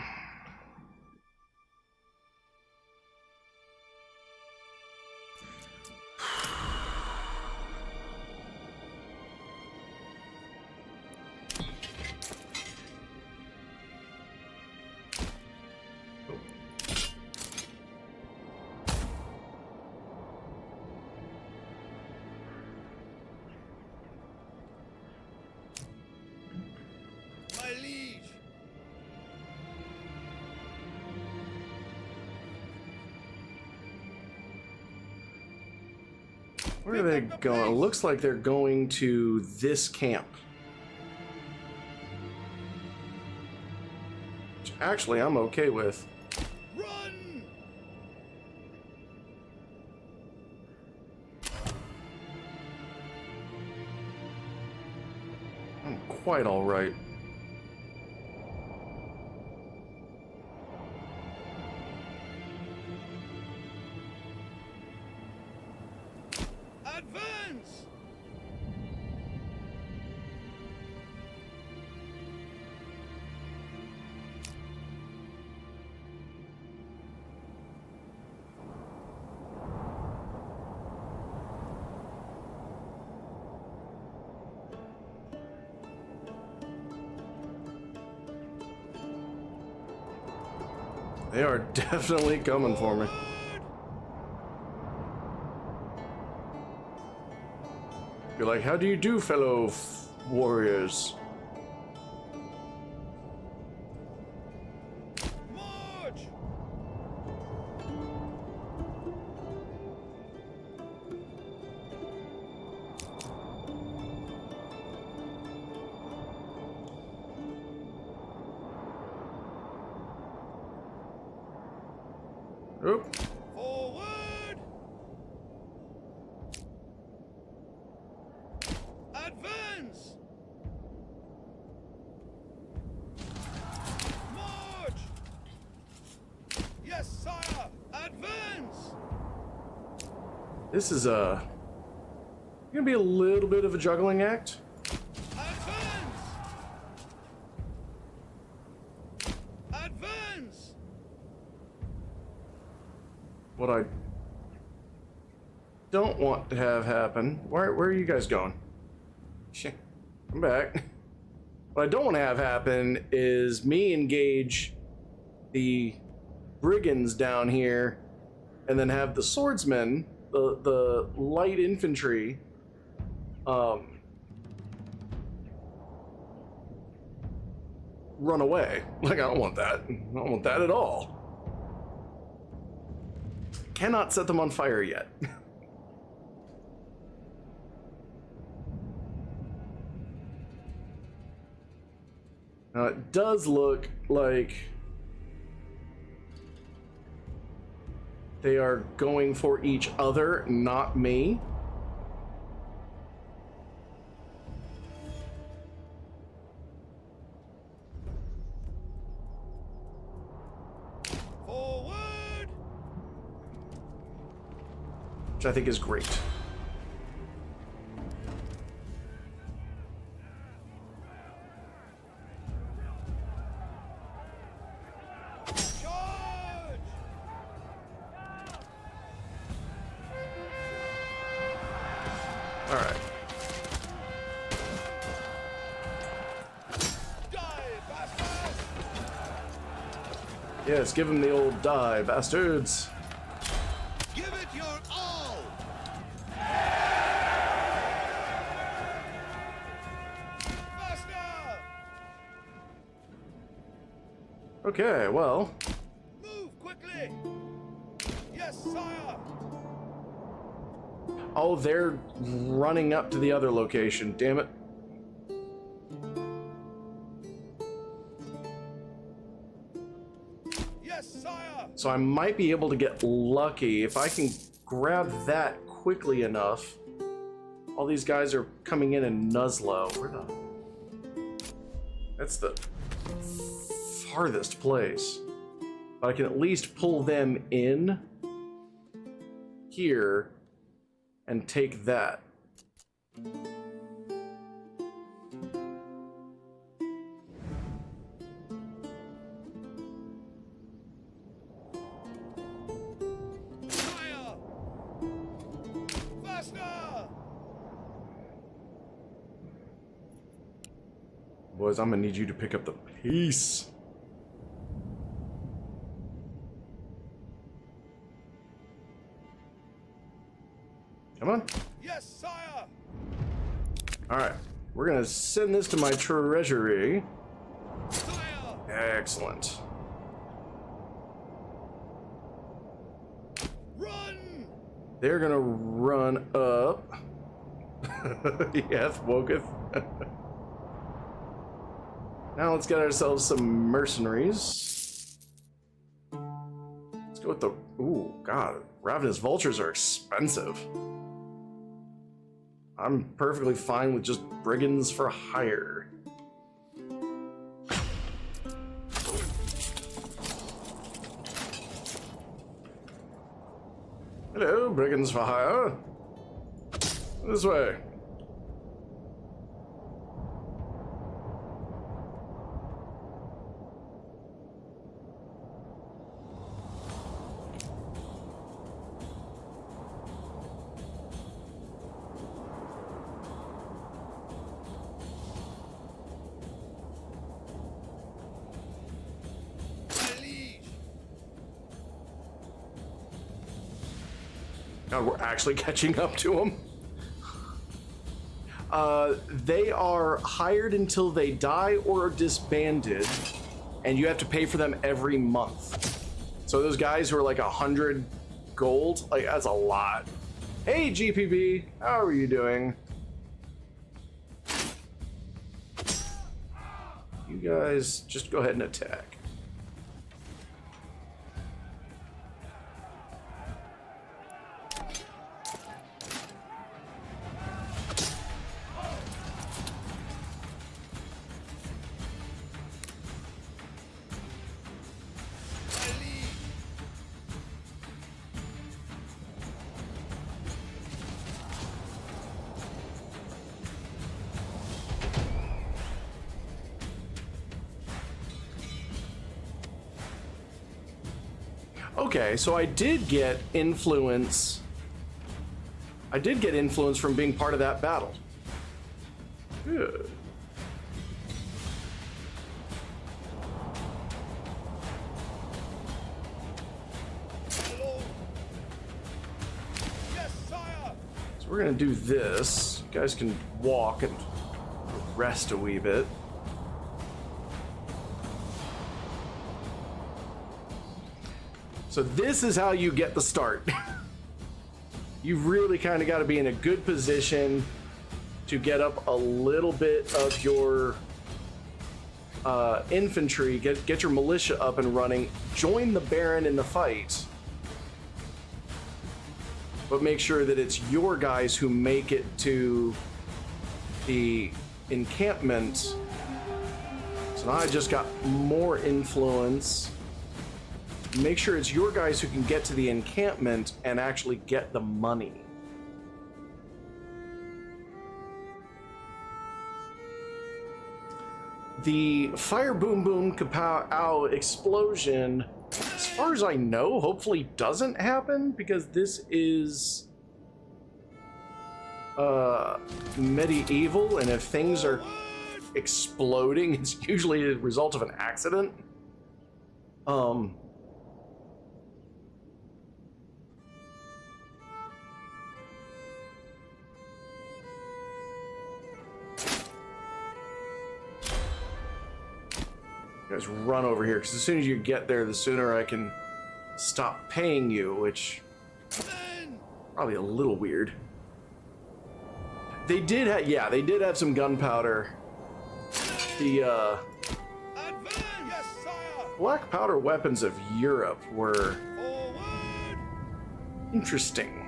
My liege. where are they going? It looks like they're going to this camp. Which actually, I'm okay with. Run! I'm quite all right. Advance! They are definitely coming for me. You're like, how do you do, fellow warriors? March! Oop. Forward! Advance! March! Yes, sire! Advance! This is gonna be a little bit of a juggling act. Advance! Advance! What I don't want to have happen. Where are you guys going? Shit, I'm back. What I don't want to have happen is me engage the brigands down here, and then have the swordsmen, the light infantry, run away. Like, I don't want that. I don't want that at all. Cannot set them on fire yet. Now it does look like They are going for each other, not me. Forward! Which I think is great. Yes, give him the old die, bastards. Give it your all. Faster! Okay, well. Move quickly. Yes, sire. Oh, they're running up to the other location. Damn it. So I might be able to get lucky if I can grab that quickly enough. All these guys are coming in Nuzlocke. Where the... That's the farthest place. But I can at least pull them in here and take that. Boys, I'm gonna need you to pick up the pace. Come on. Yes, sire. All right, we're gonna send this to my treasury. Sire. Excellent. Run. They're gonna run up. Yes, woketh. Now let's get ourselves some mercenaries. Let's go with the... Ooh, God. Ravenous vultures are expensive. I'm perfectly fine with just brigands for hire. Hello, brigands for hire. This way. God, we're actually catching up to them. They are hired until they die or are disbanded, and you have to pay for them every month. So those guys who are like 100 gold, like that's a lot. Hey GPB, how are you doing? You guys just go ahead and attack. Okay, so I did get influence. I did get influence from being part of that battle. Good. Yes, sire. So we're gonna do this. You guys can walk and rest a wee bit. So this is how you get the start. You've really kind of got to be in a good position to get up a little bit of your infantry, get your militia up and running, join the Baron in the fight, but make sure that it's your guys who make it to the encampment. So now I just got more influence. Make sure it's your guys who can get to the encampment and actually get the money. The fire boom boom kapow ow explosion, as far as I know, hopefully doesn't happen, because this is medieval, and if things are exploding, it's usually a result of an accident. You guys run over here, because as soon as you get there, the sooner I can stop paying you, which probably a little weird. They did have, yeah, they did have some gunpowder. The black powder weapons of Europe were interesting.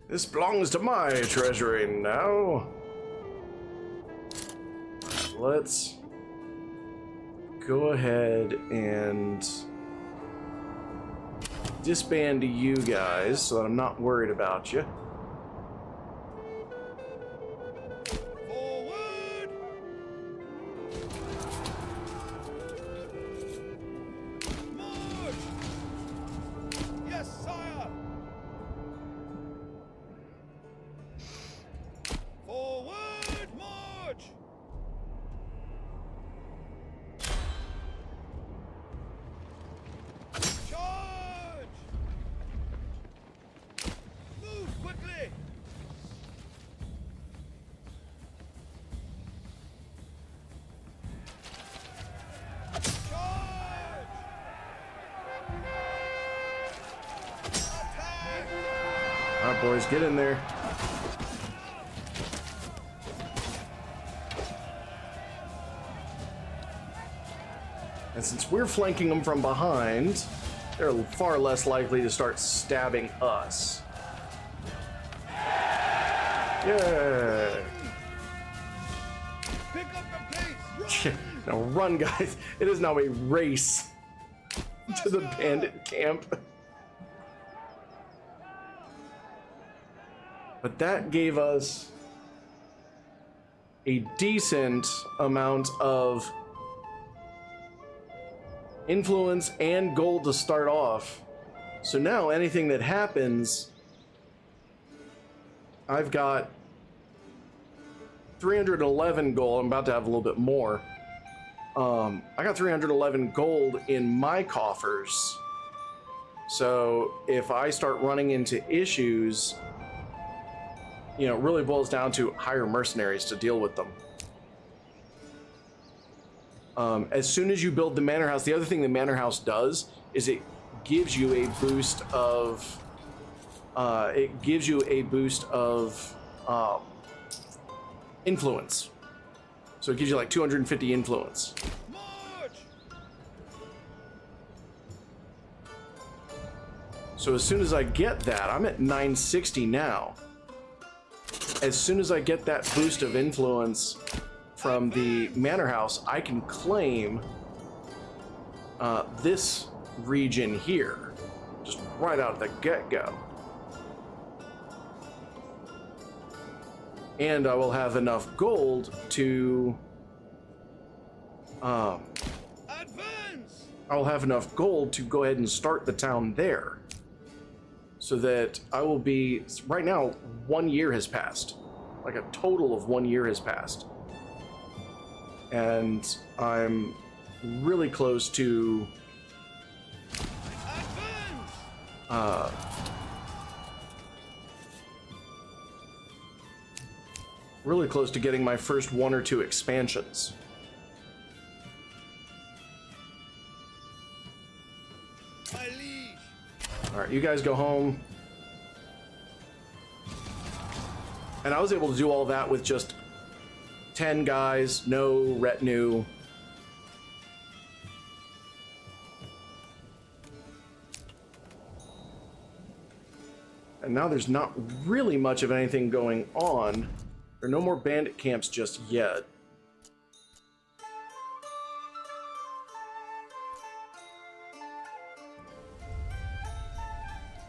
This belongs to my treasury now. Let's go ahead and disband you guys so that I'm not worried about you. Forward! March! Yes, sire! Forward, march! Charge! Move quickly! Charge! Attack! All right, boys, get in there. And since we're flanking them from behind, they're far less likely to start stabbing us. Yeah. Pick up the pace! Now run, guys. It is now a race to the bandit camp. But that gave us a decent amount of influence and gold to start off. So now anything that happens, I've got 311 gold. I'm about to have a little bit more. I got 311 gold in my coffers. So if I start running into issues, you know, it really boils down to hire mercenaries to deal with them. As soon as you build the manor house, the other thing the manor house does is it gives you a boost of influence. So it gives you like 250 influence. March! So as soon as I get that, I'm at 960 now. As soon as I get that boost of influence from the manor house, I can claim this region here, just right out of the get-go. And I will have enough gold to Advance! I will have enough gold to go ahead and start the town there. So that I will be, right now, 1 year has passed. Like a total of 1 year has passed. And I'm really close to really close to getting my first 1 or 2 expansions. My liege! All right, you guys go home. And I was able to do all that with just 10 guys, no retinue. And now there's not really much of anything going on. There are no more bandit camps just yet.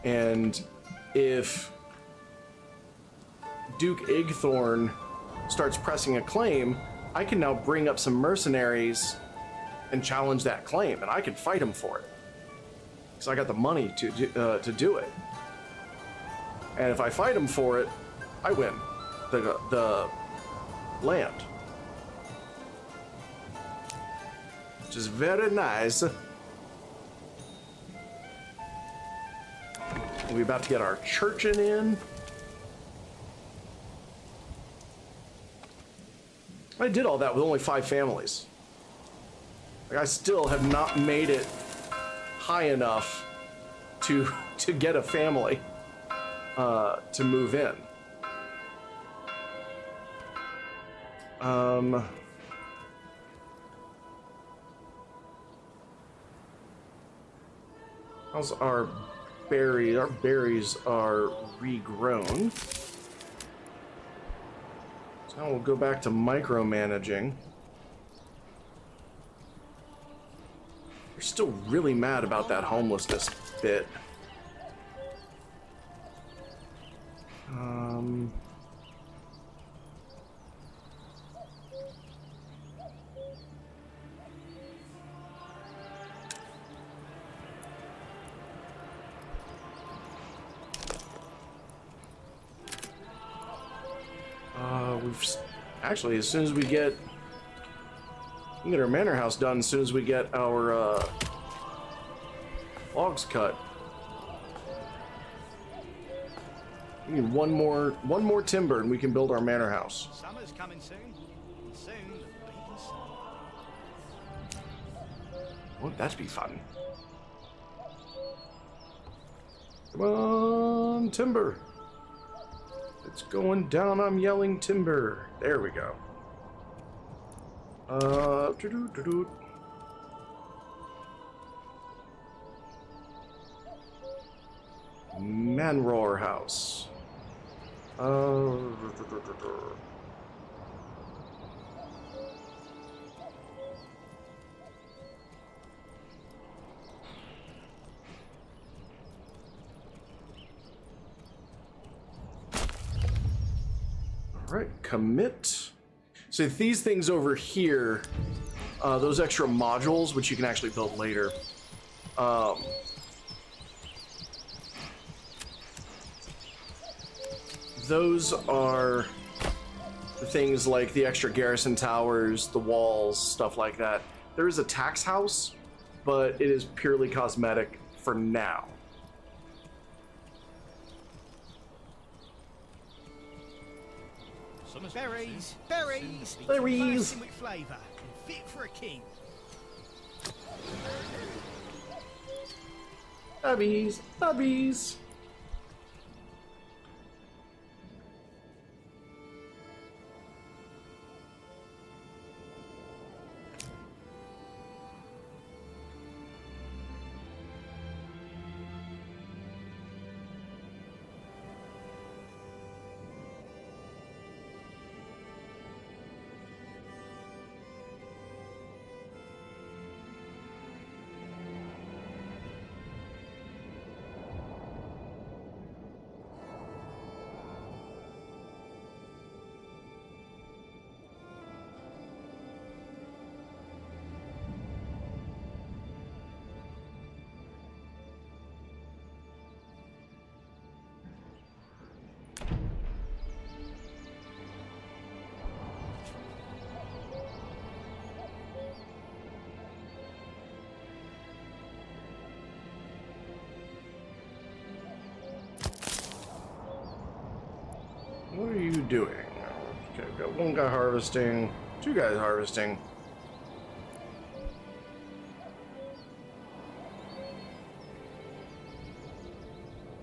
And if Duke Igthorn starts pressing a claim, I can now bring up some mercenaries and challenge that claim, and I can fight him for it. Because I got the money to do it. And if I fight him for it, I win the land. Which is very nice. We're about to get our churching in. I did all that with only 5 families. Like, I still have not made it high enough to get a family to move in. How's our berries? Our berries are regrown. So now we'll go back to micromanaging. We're still really mad about that homelessness bit. Actually, as soon as we can get our manor house done, as soon as we get our logs cut. We need one more timber, and we can build our manor house. Summer's coming soon. And soon the bees. Wouldn't that be fun? Come on, timber. It's going down. I'm yelling timber. There we go. Manor house. Alright, commit. So these things over here, those extra modules, which you can actually build later, those are the things like the extra garrison towers, the walls, stuff like that. There is a tax house, but it is purely cosmetic for now. Berries, berries, Berries. bursting with flavour, fit for a king. Bubbies, bubbies. What are you doing? Okay, I've got one guy harvesting, 2 guys harvesting.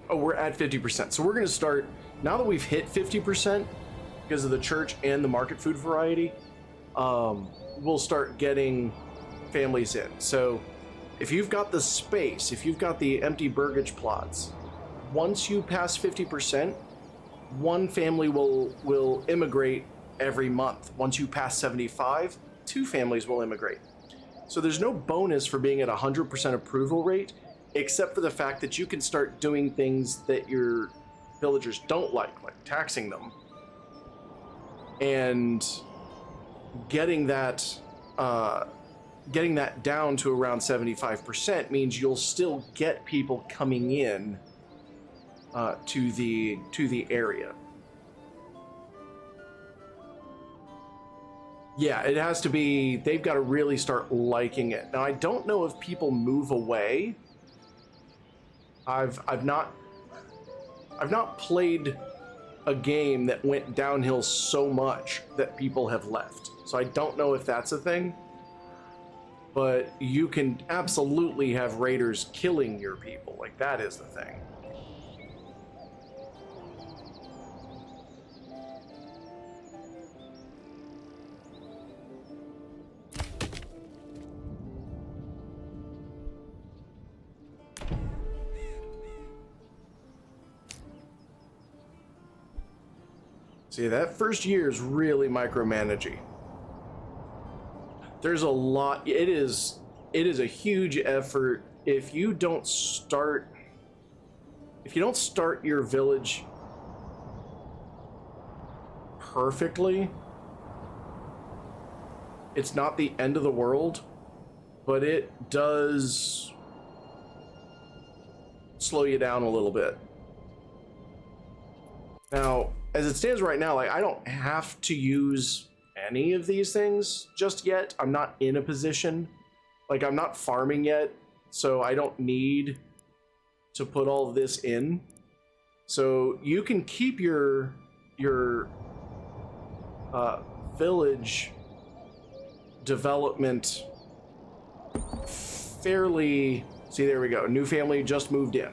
Oh, we're at 50%. So we're going to start, now that we've hit 50%, because of the church and the market food variety, we'll start getting families in. So if you've got the space, if you've got the empty burgage plots, once you pass 50%, one family will immigrate every month. Once you pass 75, 2 families will immigrate. So there's no bonus for being at 100% approval rate, except for the fact that you can start doing things that your villagers don't like taxing them. And getting that down to around 75% means you'll still get people coming in to the area. Yeah, it has to be, they've got to really start liking it. Now, I don't know if people move away. I've not played a game that went downhill so much that people have left. So I don't know if that's a thing. But you can absolutely have raiders killing your people. Like, that is the thing. See, that first year is really micromanaging. There's a lot. It is a huge effort. If you don't start your village perfectly, it's not the end of the world, but it does slow you down a little bit. Now, as it stands right now, like, I don't have to use any of these things just yet. I'm not in a position, like, I'm not farming yet, so I don't need to put all of this in. So you can keep your village development fairly. See, there we go. New family just moved in.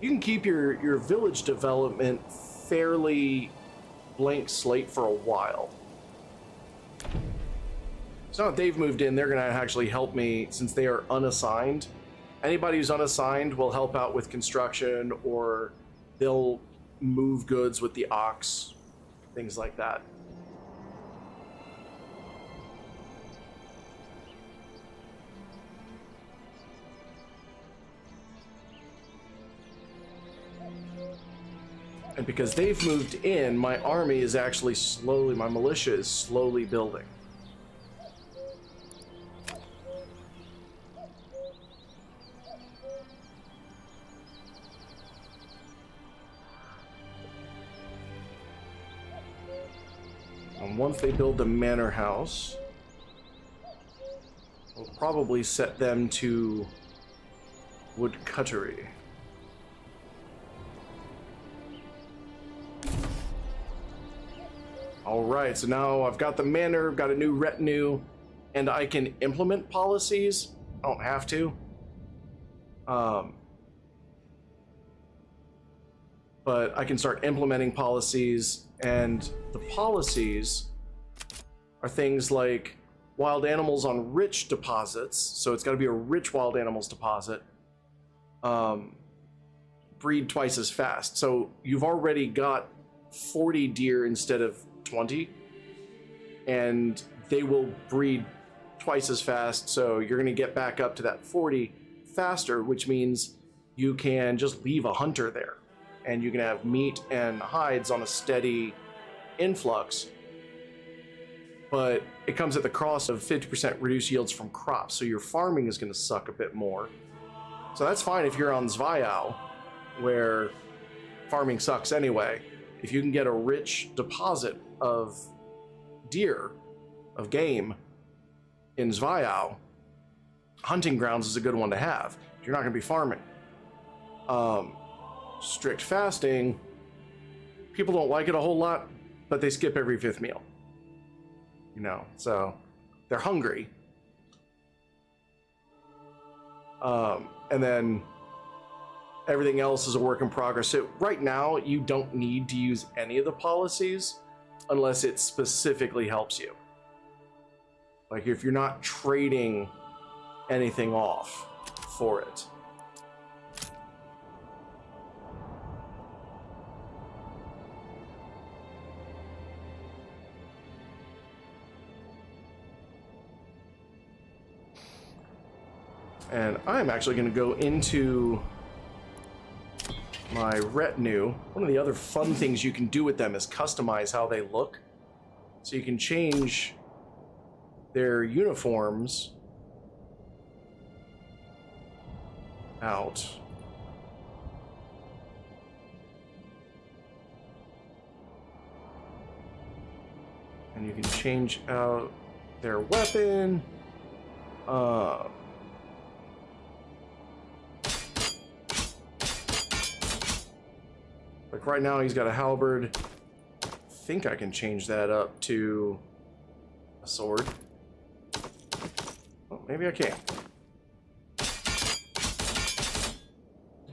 You can keep your village development fairly blank slate for a while. So now that they've moved in, they're going to actually help me since they are unassigned. Anybody who's unassigned will help out with construction, or they'll move goods with the ox, things like that. And because they've moved in, my army is actually slowly, my militia is slowly building. And once they build the manor house, we'll probably set them to woodcuttery. All right, so now I've got the manor, got a new retinue, and I can implement policies. I don't have to. But I can start implementing policies, and the policies are things like wild animals on rich deposits. So it's got to be a rich wild animals deposit. Breed twice as fast. So you've already got 40 deer instead of 20, and they will breed twice as fast, so you're going to get back up to that 40 faster, which means you can just leave a hunter there and you can have meat and hides on a steady influx, but it comes at the cost of 50% reduced yields from crops, so your farming is going to suck a bit more. So that's fine if you're on Zvayao, where farming sucks anyway. If you can get a rich deposit of deer, of game in Zvayao, hunting grounds is a good one to have. You're not going to be farming. Strict fasting, people don't like it a whole lot, but they skip every 5th meal. You know, so they're hungry. And then everything else is a work in progress. So right now, you don't need to use any of the policies. unless it specifically helps you. Like if you're not trading anything off for it. And I'm actually going to go into my retinue. One of the other fun things you can do with them is customize how they look. So you can change their uniforms out. And you can change out their weapon. Like right now he's got a halberd. I think I can change that up to a sword. Oh, maybe I can.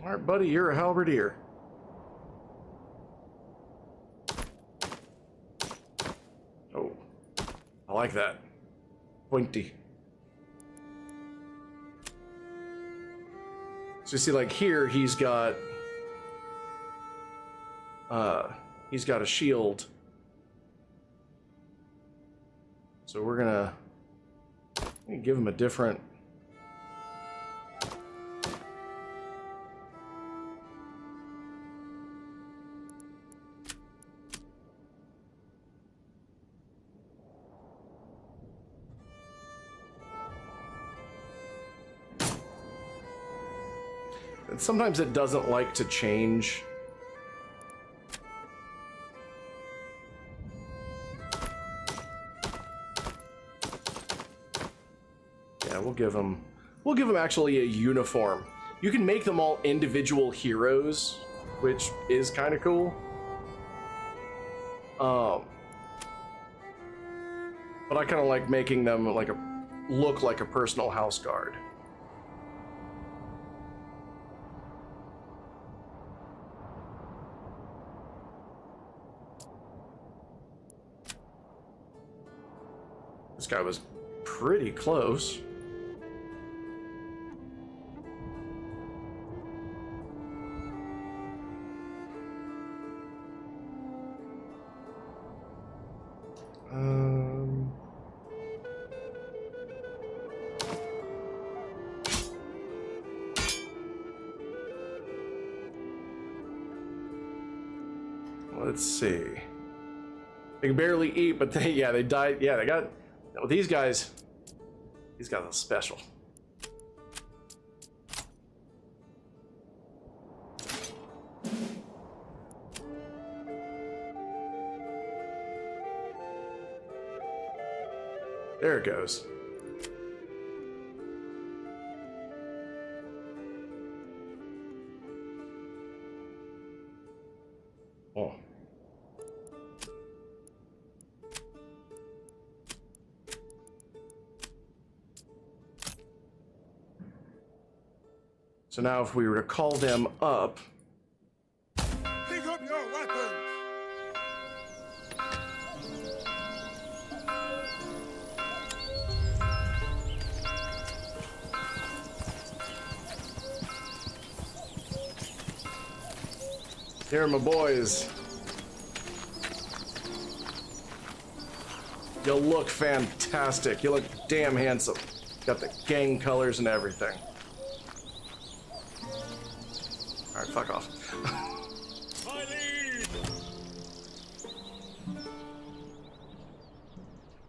Alright, buddy, you're a halberdier. Oh, I like that. Pointy. So you see, like here, he's got a shield. So we're gonna give him a different. And sometimes it doesn't like to change. We'll give him actually a uniform. You can make them all individual heroes, which is kind of cool. But I kind of like making them like look like a personal house guard. This guy was pretty close. Let's see. They can barely eat, but they died. Yeah, they got. With these guys are special. There it goes. Oh. So now if we were to call them up. Pick up your weapons! Here are my boys. You look fantastic. You look damn handsome. Got the gang colors and everything. Alright, fuck off.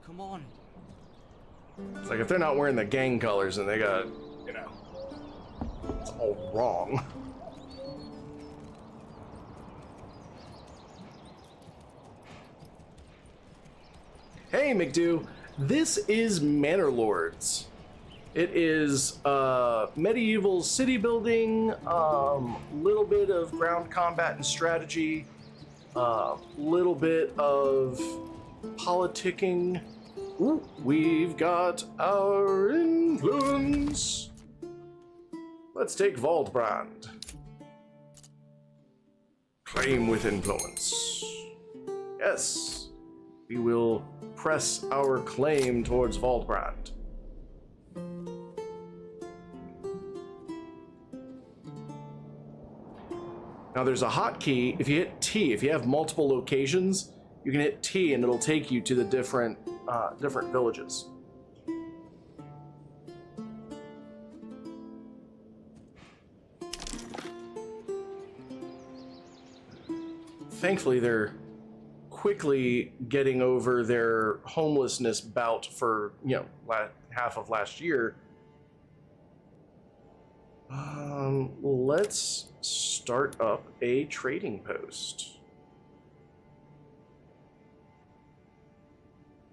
Come on. It's like if they're not wearing the gang colors and they got, it's all wrong. Hey, McDo. This is Manor Lords. It is medieval city building, little bit of ground combat and strategy, little bit of politicking. Ooh, we've got our influence. Let's take Waldbrand. Claim with influence. Yes. we will press our claim towards Waldbrand. Now there's a hotkey. If you hit T, if you have multiple locations, you can hit T and it'll take you to the different villages. Thankfully, they're quickly getting over their homelessness bout for, half of last year. Let's start up a trading post.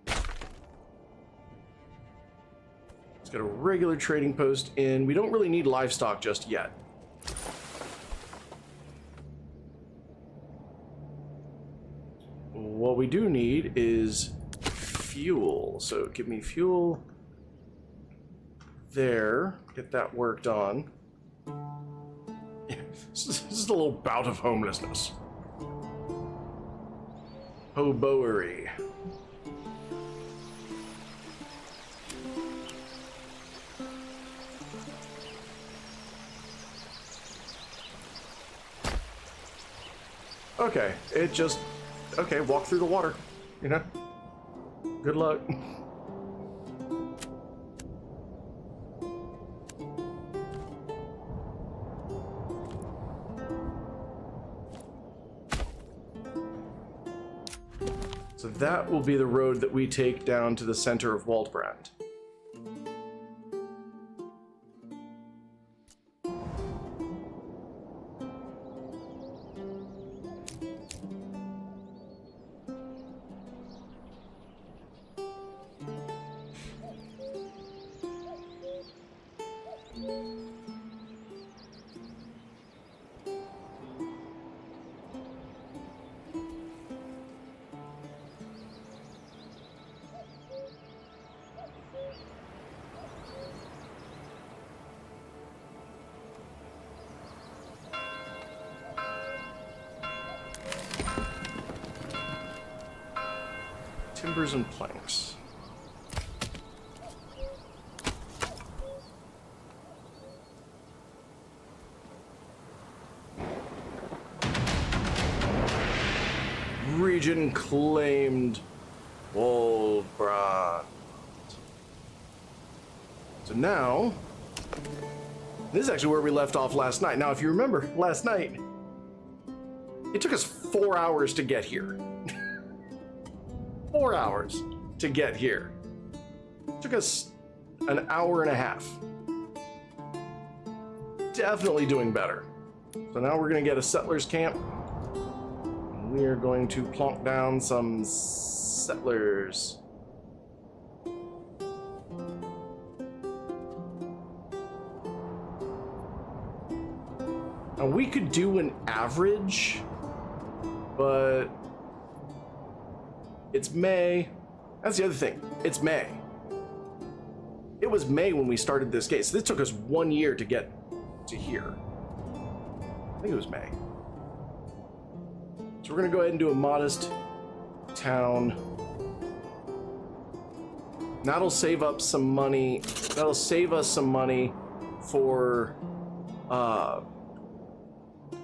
Let's get a regular trading post in. We don't really need livestock just yet. What we do need is fuel. So give me fuel there. Get that worked on. This is a little bout of homelessness. Hoboery. Okay, okay, walk through the water, Good luck. So that will be the road that we take down to the center of Waldbrand. Timbers and planks. Region claimed. Waldbrand. So now, this is actually where we left off last night. Now, if you remember, last night, it took us 4 hours to get here. 4 hours to get here. It took us an hour and a half. Definitely doing better. So now we're going to get a settlers camp. And we are going to plonk down some settlers. Now we could do an average, but it's May. That's the other thing. It's May. It was May when we started this case. This took us 1 year to get to here. I think it was May. So we're going to go ahead and do a modest town. That'll save up some money. That'll save us some money for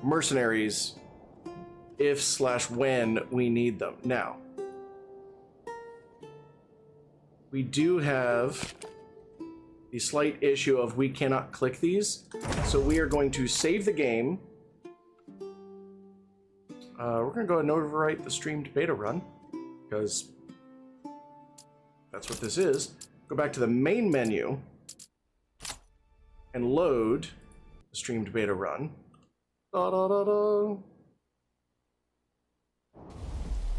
mercenaries if/when we need them. Now, we do have the slight issue of we cannot click these, so we are going to save the game. We're going to go ahead and overwrite the streamed beta run, because that's what this is. Go back to the main menu and load the streamed beta run. Da, da, da, da.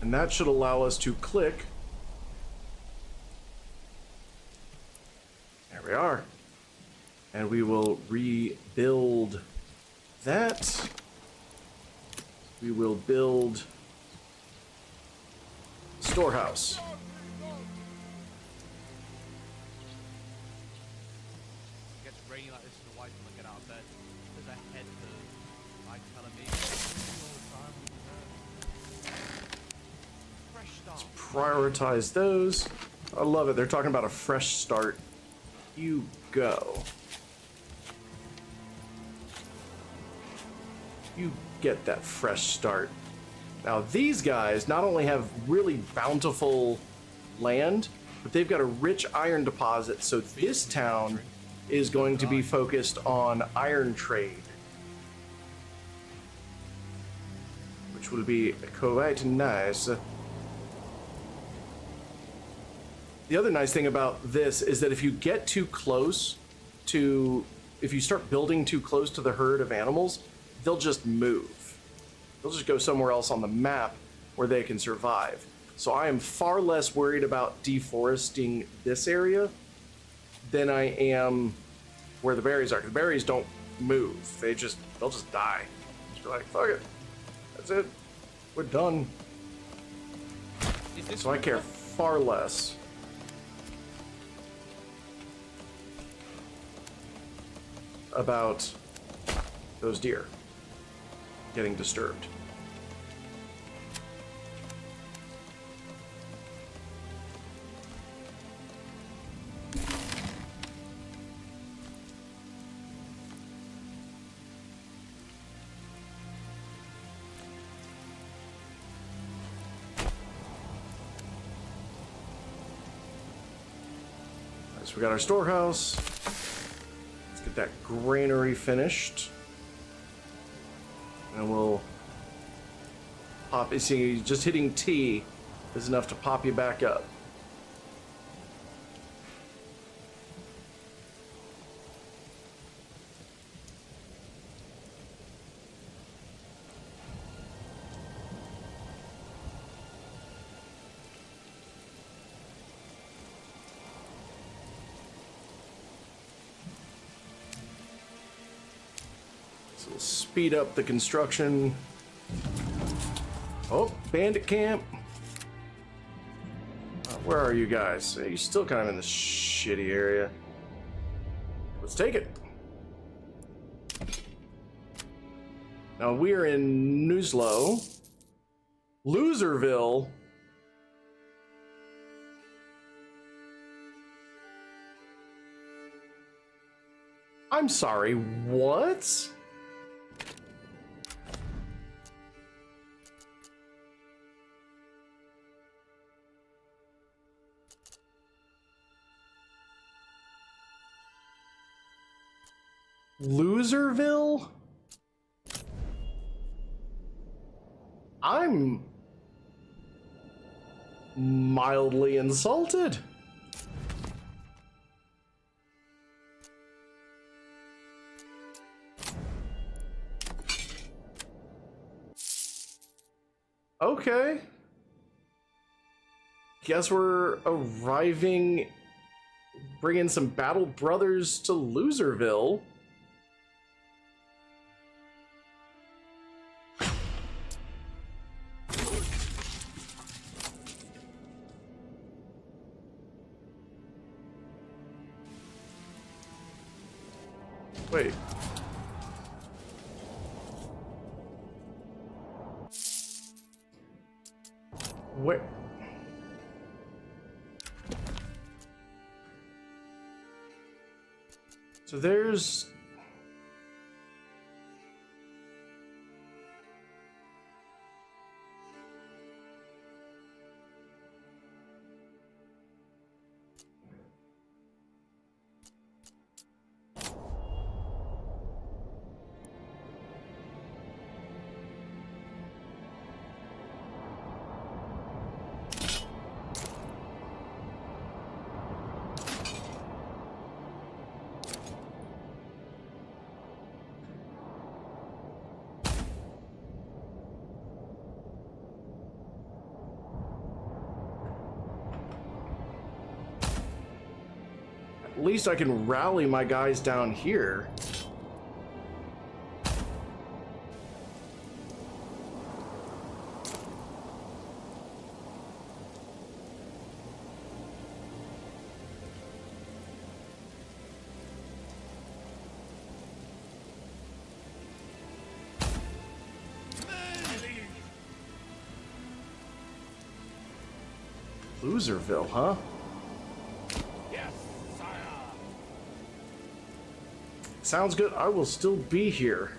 And that should allow us to click. There we are. And we will rebuild that. We will build storehouse. It gets rainy like this is the wife when I get out of bed. There's a head like telling me all the time. Fresh start. Prioritize those. I love it. They're talking about a fresh start. You go. You get that fresh start. Now these guys not only have really bountiful land, but they've got a rich iron deposit, so this town is going to be focused on iron trade, which will be quite nice. The other nice thing about this is that if you get too close to, if you start building too close to the herd of animals, they'll just move. They'll just go somewhere else on the map where they can survive. So I am far less worried about deforesting this area than I am where the berries are. The berries don't move. They'll just die. Just be like, fuck it. That's it. We're done. So I care far less about those deer getting disturbed. So we got our storehouse. Let's get that granary finished. And we'll pop. See, just hitting T is enough to pop you back up. So we'll speed up the construction. Oh, bandit camp. Where are you guys? You're still kind of in this shitty area. Let's take it. Now we're in Newslow. Loserville. I'm sorry, what? Loserville? I'm mildly insulted. Okay. Guess we're arriving, bringing some battle brothers to Loserville. Wait. Where? So there's... At least I can rally my guys down here. Loserville, huh? Yes, sire. Sounds good. I will still be here.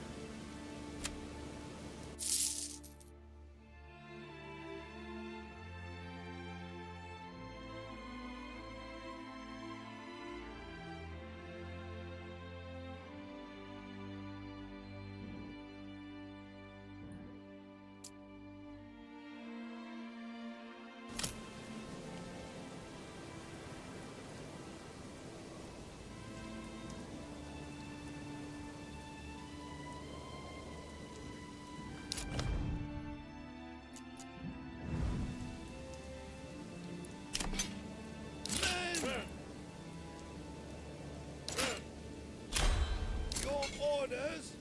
Your orders.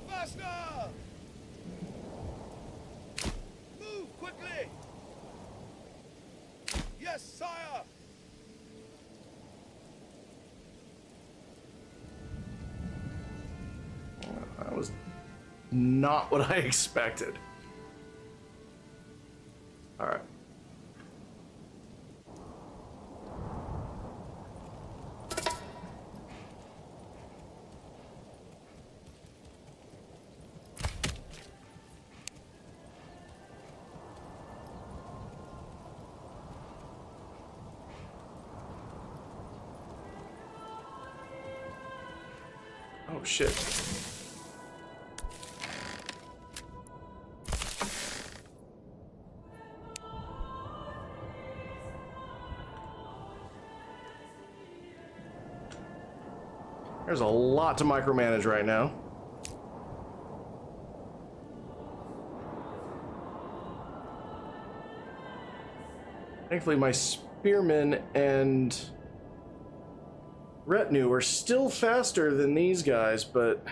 Faster! Move quickly! Yes, sire! That was not what I expected. All right. Oh shit. There's a lot to micromanage right now. Thankfully, my spearmen and retinue are still faster than these guys, but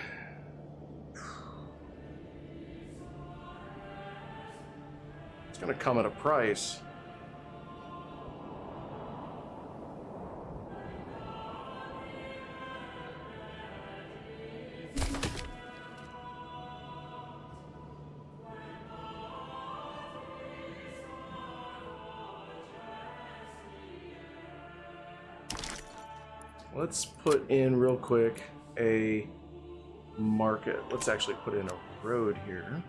it's gonna come at a price. Let's put in real quick a market. Let's actually put in a road here.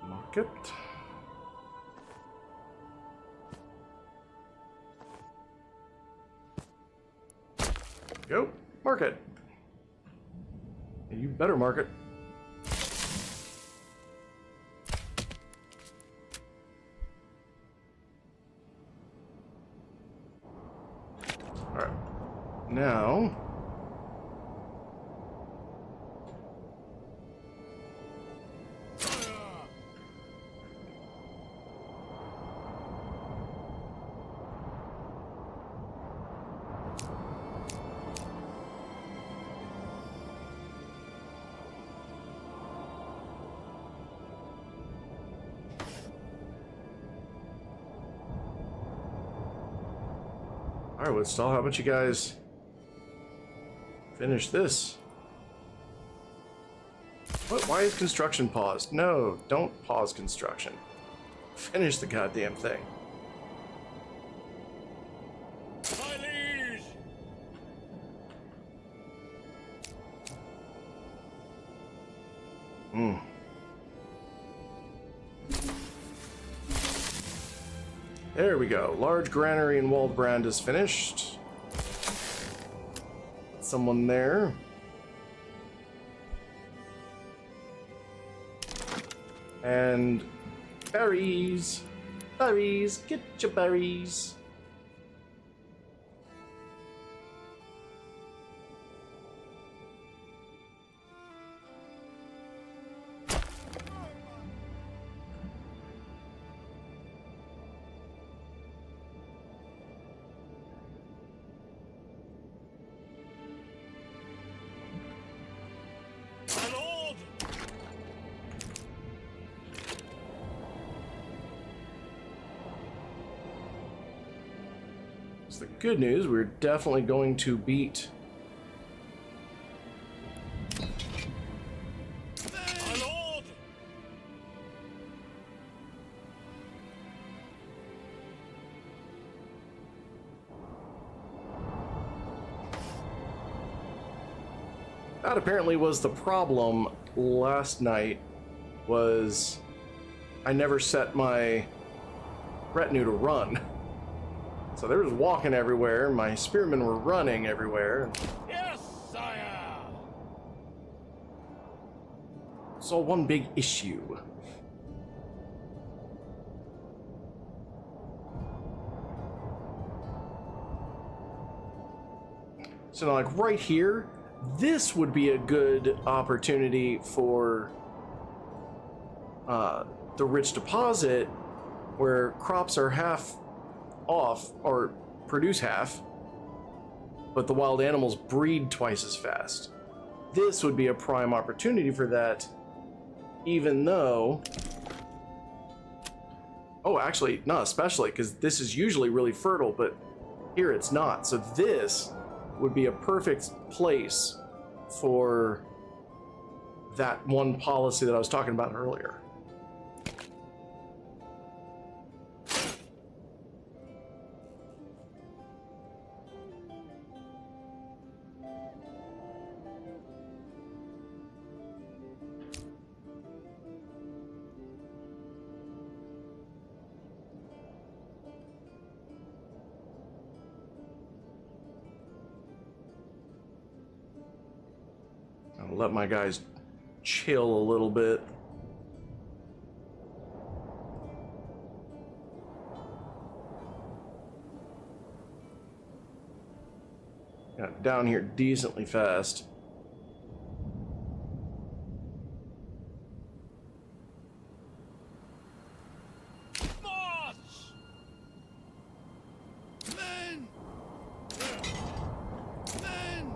Market. Go, market. You better market. All right, now all right, Woodstall, how about you guys finish this? What? Why is construction paused? No, don't pause construction. Finish the goddamn thing. My liege! There we go. Large granary in Waldbrand is finished. Someone there. And berries. Berries. Get your berries. So the good news, we're definitely going to beat My lord! that apparently was the problem last night, was I never set my retinue to run. So they were just walking everywhere, my spearmen were running everywhere. Yes, sire! It's all one big issue. So now, like right here, this would be a good opportunity for the rich deposit, where crops are half off or produce half, but the wild animals breed twice as fast. This would be a prime opportunity for that, even though, oh, actually not especially, because this is usually really fertile, but here it's not. So this would be a perfect place for that one policy that I was talking about earlier. I'll let my guys chill a little bit. Got down here decently fast. March! Men! Men!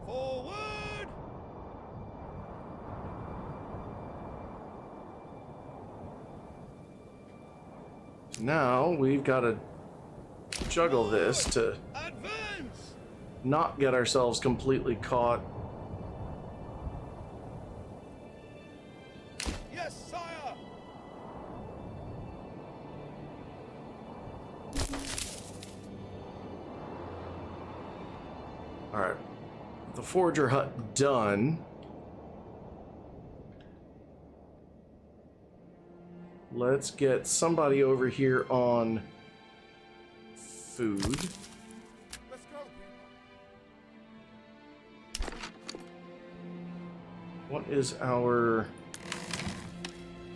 Forward! Now we've got to juggle this to Advance! not get ourselves completely caught. Yes, sire! All right, the forger hut done. Let's get somebody over here on food. Let's go, people. What is our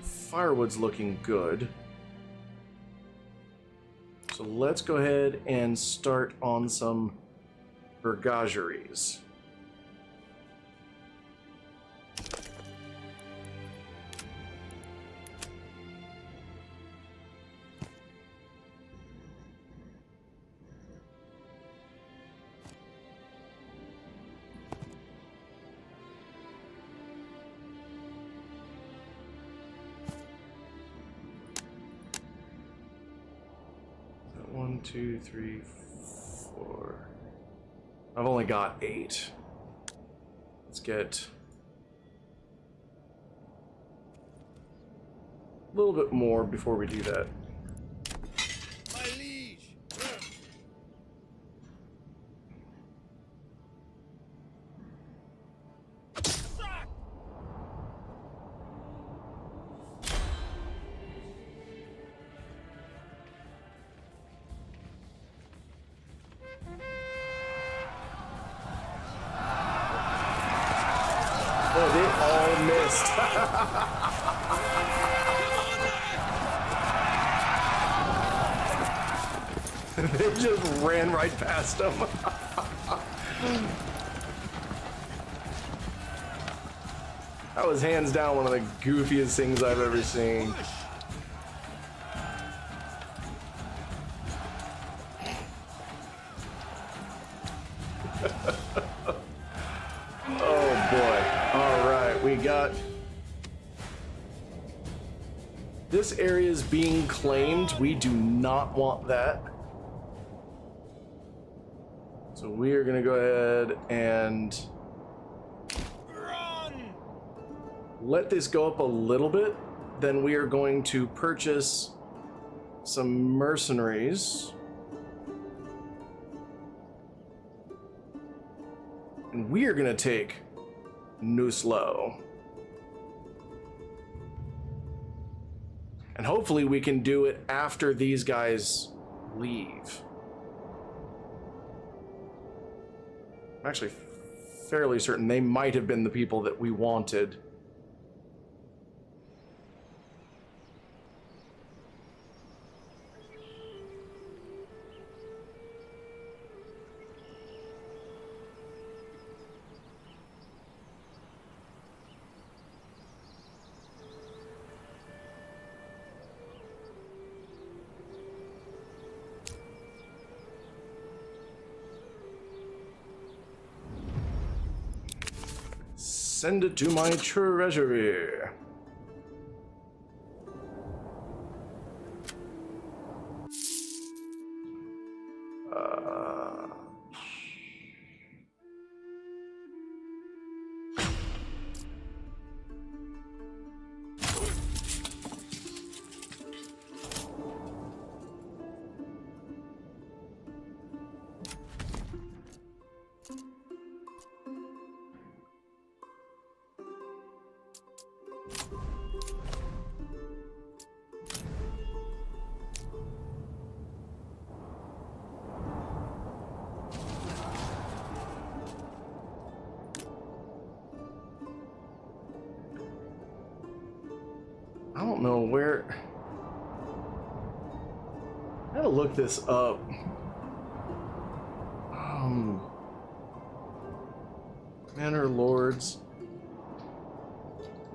firewood's looking good. So let's go ahead and start on some bergageries. One, two, three, four. I've only got 8. Let's get a little bit more before we do that. My liege! Sack! Oh, they all missed. They just ran right past him. That was hands down one of the goofiest things I've ever seen. Push! Oh boy. got... This area is being claimed. We do not want that. So we are going to go ahead and let this go up a little bit. Then we are going to purchase some mercenaries. And we are going to take Nuslo. And hopefully we can do it after these guys leave. I'm actually fairly certain they might have been the people that we wanted. Send it to my treasury. I don't know where. I gotta look this up. Manor Lords,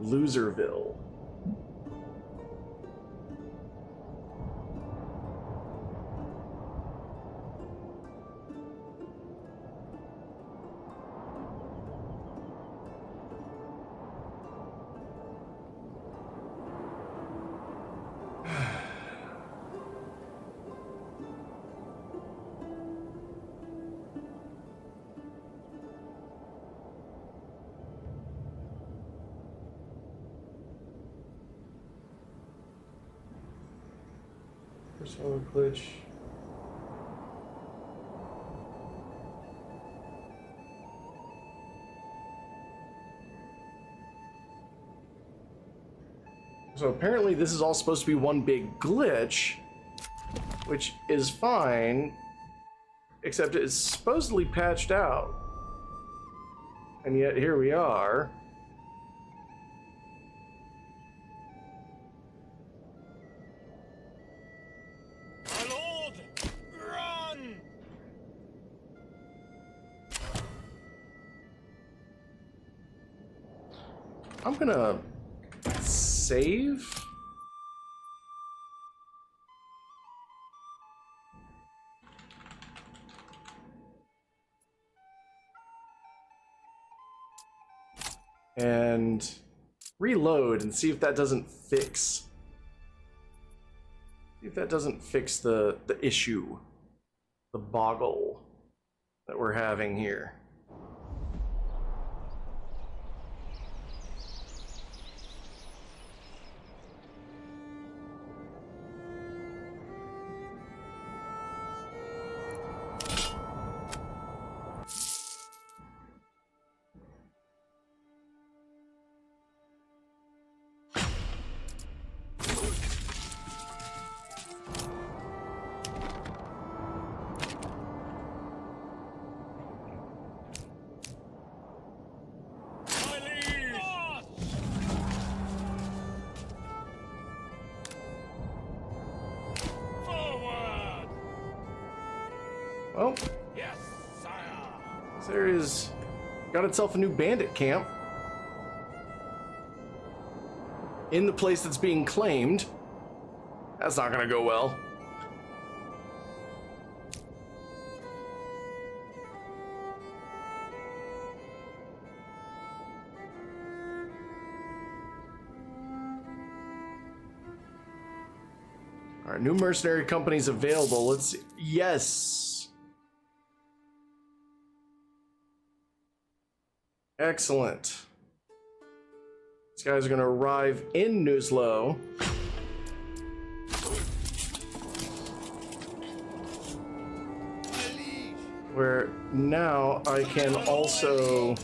Loserville. Personal glitch. So apparently this is all supposed to be one big glitch, which is fine, except it's supposedly patched out. And yet here we are. I'm gonna save. And reload and see if that doesn't fix. See if that doesn't fix the issue, the boggle that we're having here. Well, Yes, sire. this area's got itself a new bandit camp in the place that's being claimed. That's not gonna go well. Alright, new mercenary companies available. Let's see. Yes! Excellent. These guys are going to arrive in Nuzlo. Where now I can also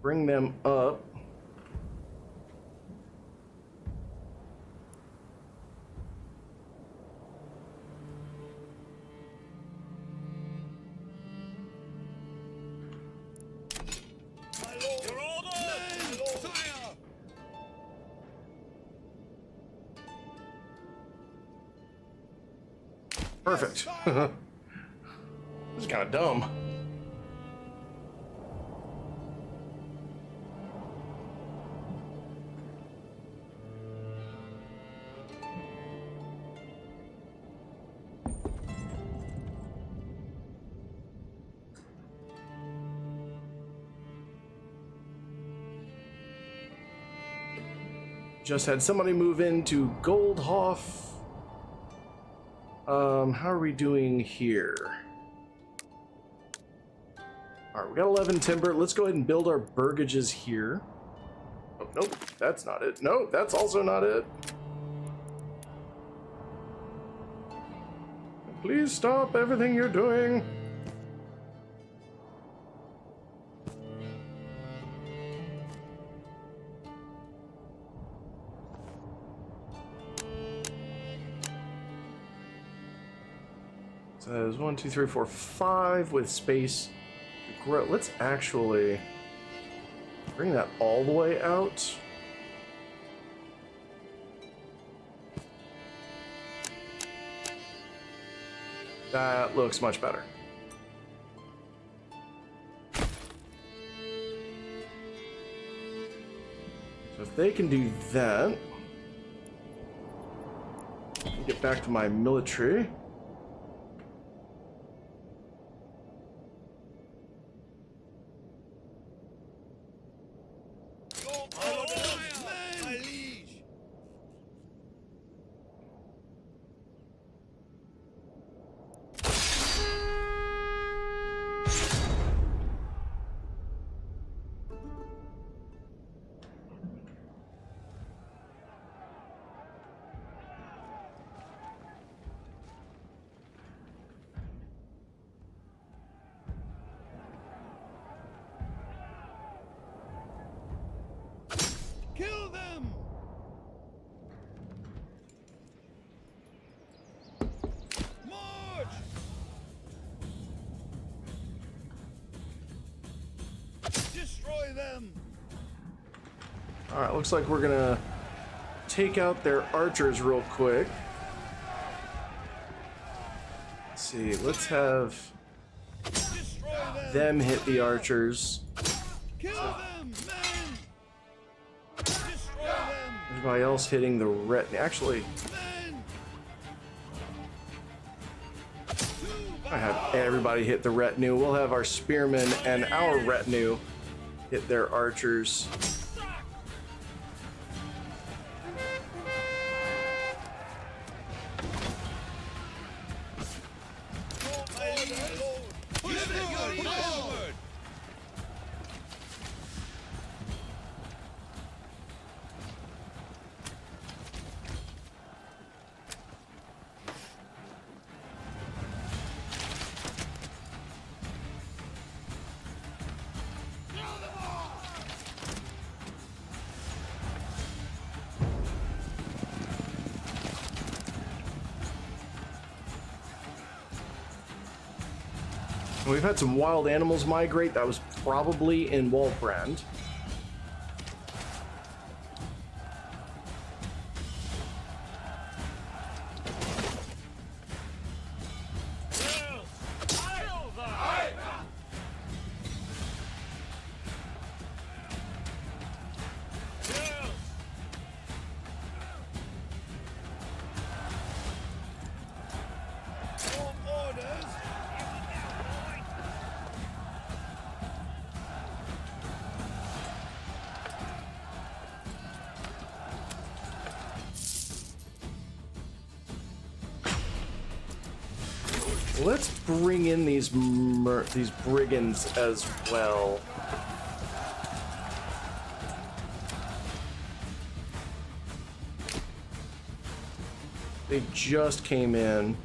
bring them up. Perfect. This is kind of dumb. Just had somebody move into Goldhoff. How are we doing here? Alright, we got 11 timber. Let's go ahead and build our burgages here. Oh, nope, that's not it. Nope, that's also not it. Please stop everything you're doing. Says 1, 2, 3, 4, 5 with space to grow. Let's actually bring that all the way out. That looks much better. So if they can do that, get back to my military. Kill them! March! Destroy them! Alright, looks like we're gonna take out their archers real quick. Let's see, let's have them hit the archers. Kill them, men! Destroy them! Everybody else hitting the retinue. Actually, Men! I have everybody hit the retinue. We'll have our spearmen and our retinue hit their archers. We've had some wild animals migrate. That was probably in Waldbrand. Let's bring in these brigands as well. They just came in.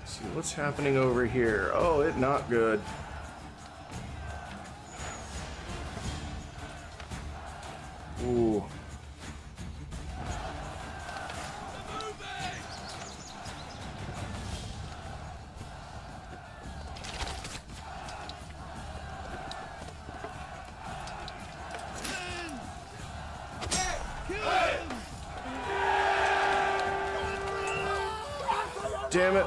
See what's happening over here. Oh, it's not good. Ooh. Damn it.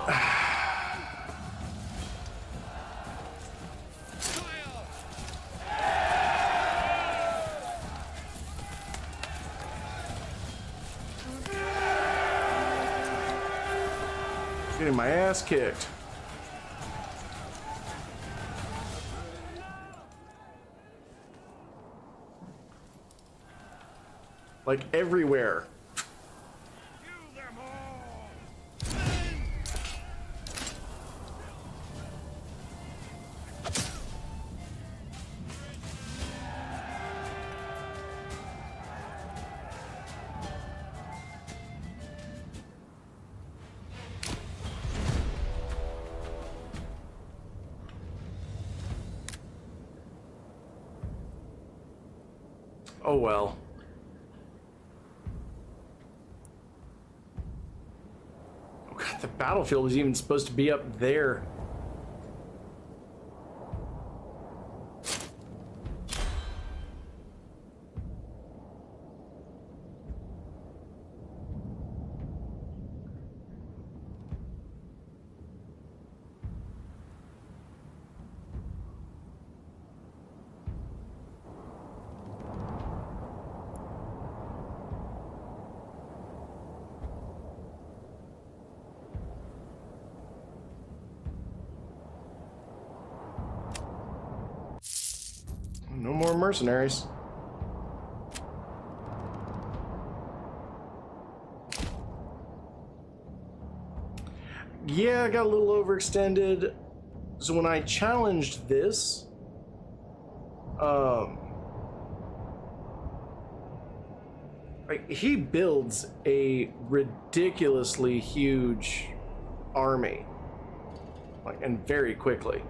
Getting my ass kicked. Like everywhere. Oh well. Oh God, the battlefield was even supposed to be up there. No more mercenaries. Yeah, I got a little overextended. So when I challenged this, he builds a ridiculously huge army, like, and very quickly.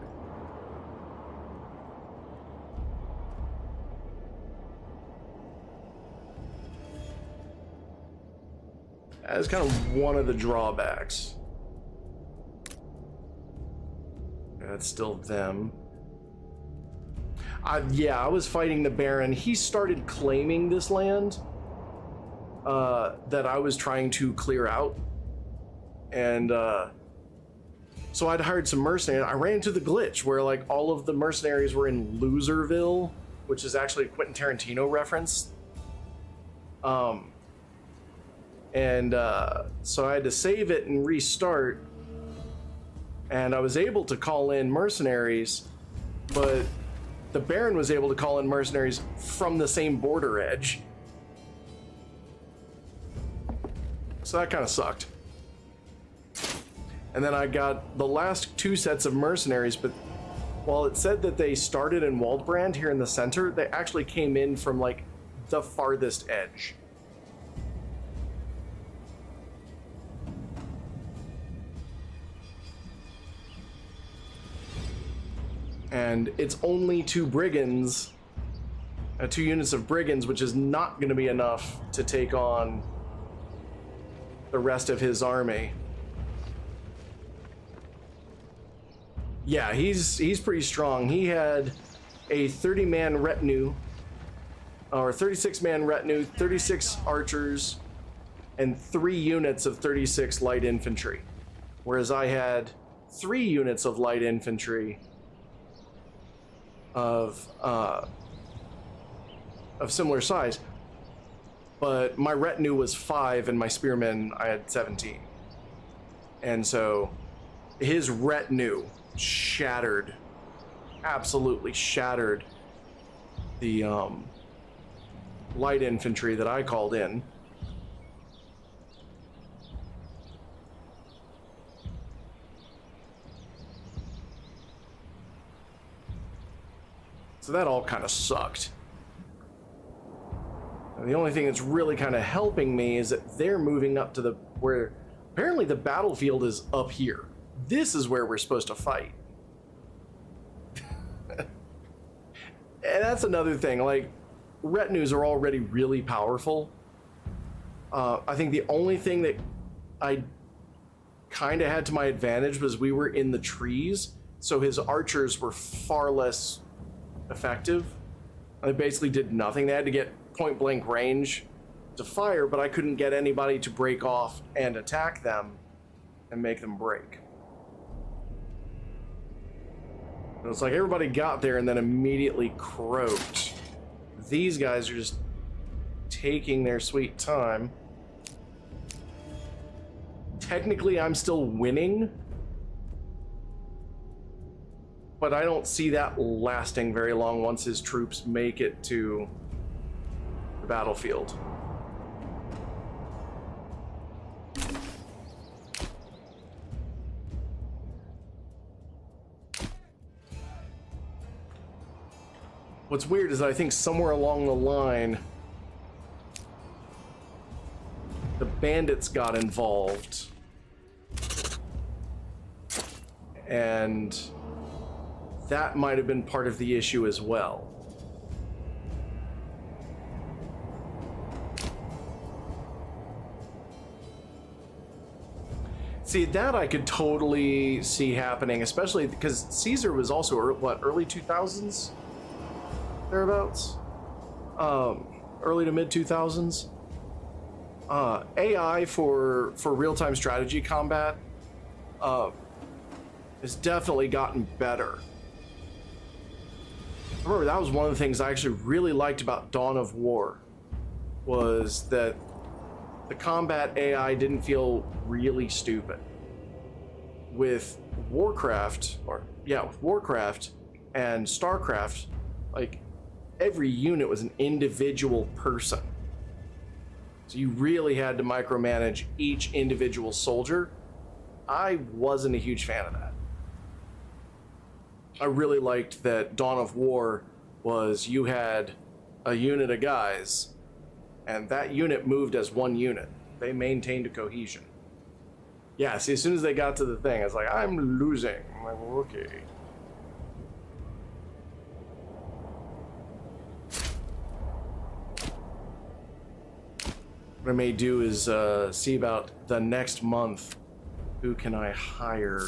That's kind of one of the drawbacks. That's still them. Yeah, I was fighting the Baron. He started claiming this land that I was trying to clear out. And so I'd hired some mercenaries. I ran into the glitch where like all of the mercenaries were in Loserville, which is actually a Quentin Tarantino reference. So I had to save it and restart, and I was able to call in mercenaries, but the Baron was able to call in mercenaries from the same border edge. So that kind of sucked. And then I got the last two sets of mercenaries, but while it said that they started in Waldbrand here in the center, they actually came in from like the farthest edge. And it's only two brigands, 2 units of brigands, which is not going to be enough to take on the rest of his army. Yeah, he's pretty strong. He had a 30-man retinue, or 36-man retinue, 36 archers, and 3 units of 36 light infantry, whereas I had 3 units of light infantry of similar size, but my retinue was 5 and my spearmen I had 17, and so his retinue shattered absolutely shattered the light infantry that I called in. So that all kind of sucked. And the only thing that's really kind of helping me is that they're moving up to the where apparently the battlefield is up here. This is where we're supposed to fight. And that's another thing, like, retinues are already really powerful. I think the only thing that I kind of had to my advantage was we were in the trees, so his archers were far less effective. They basically did nothing. They had to get point blank range to fire, but I couldn't get anybody to break off and attack them and make them break. And it's like everybody got there and then immediately croaked. These guys are just taking their sweet time. Technically, I'm still winning, but I don't see that lasting very long once his troops make it to the battlefield. What's weird is I think somewhere along the line, the bandits got involved. And that might have been part of the issue as well. See, that I could totally see happening, especially because Caesar was also, early 2000s? Thereabouts? Early to mid 2000s? AI for real-time strategy combat has definitely gotten better. I remember that was one of the things I actually really liked about Dawn of War, was that the combat AI didn't feel really stupid. With Warcraft and StarCraft, like, every unit was an individual person. So you really had to micromanage each individual soldier. I wasn't a huge fan of that. I really liked that Dawn of War was you had a unit of guys, and that unit moved as one unit. They maintained a cohesion. Yeah, see, as soon as they got to the thing, it's like, I'm losing. I'm like, okay. What I may do is see about the next month, who can I hire?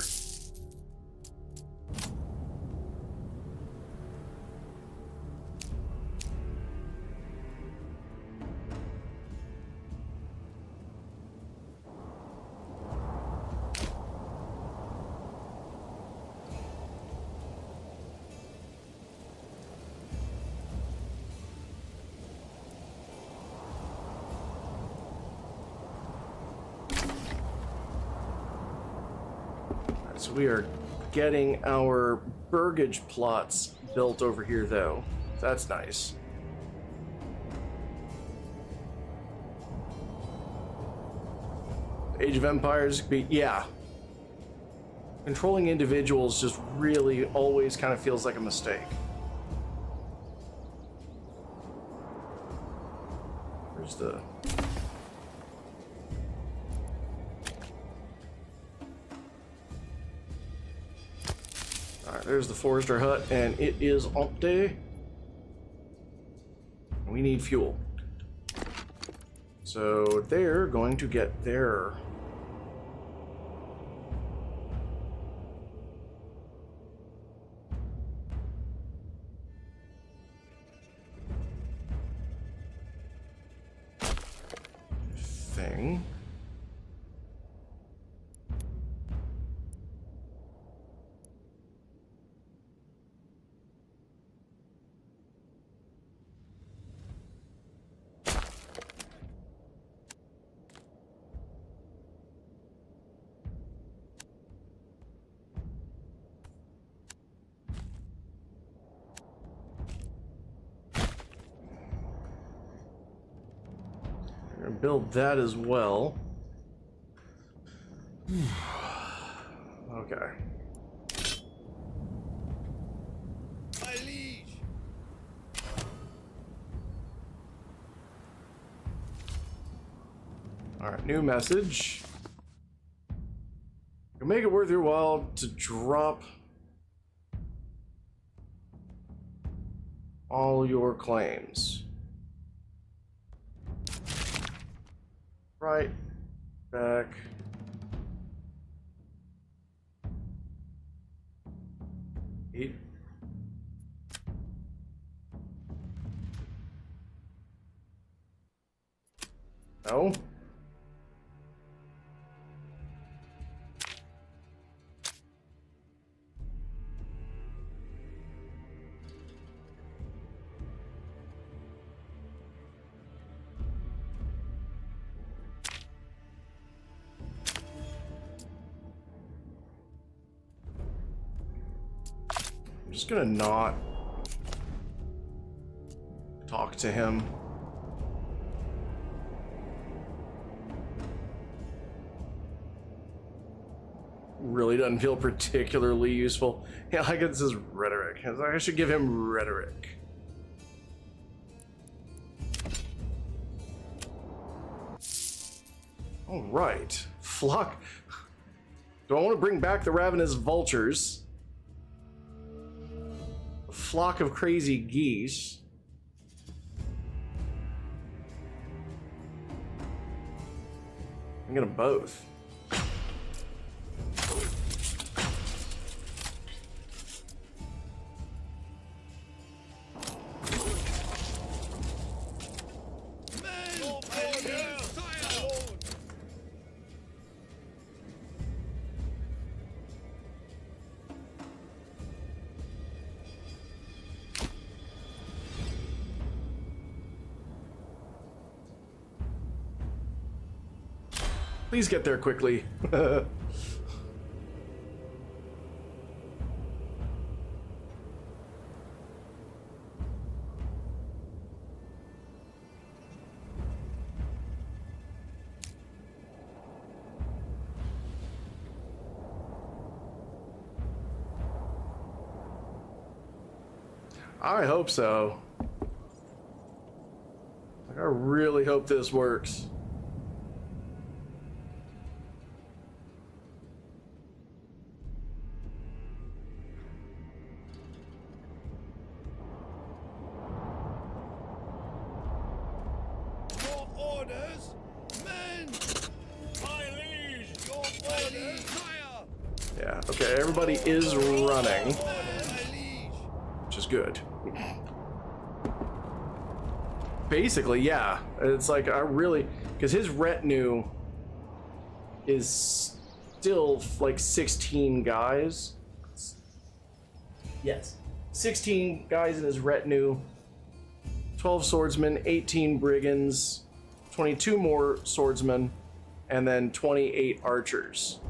So we are getting our burgage plots built over here, though. That's nice. Age of Empires, yeah. Controlling individuals just really always kind of feels like a mistake. Where's the... Alright, there's the forester hut, and it is empty. We need fuel. So they're going to get their... thing. can build that as well. Okay. My liege. Alright, new message. You'll make it worth your while to drop all your claims. Right back. Eight. No. I'm just gonna not talk to him. Really doesn't feel particularly useful. Yeah, I guess this is rhetoric. I should give him rhetoric. All right, flock. Do I want to bring back the ravenous vultures? A flock of crazy geese. I'm gonna both. Please get there quickly. I hope so. Like, I really hope this works. Yeah, okay, everybody is running, which is good. Basically, yeah, it's like I really, because his retinue is still like 16 guys. Yes, 16 guys in his retinue, 12 swordsmen, 18 brigands, 22 more swordsmen, and then 28 archers.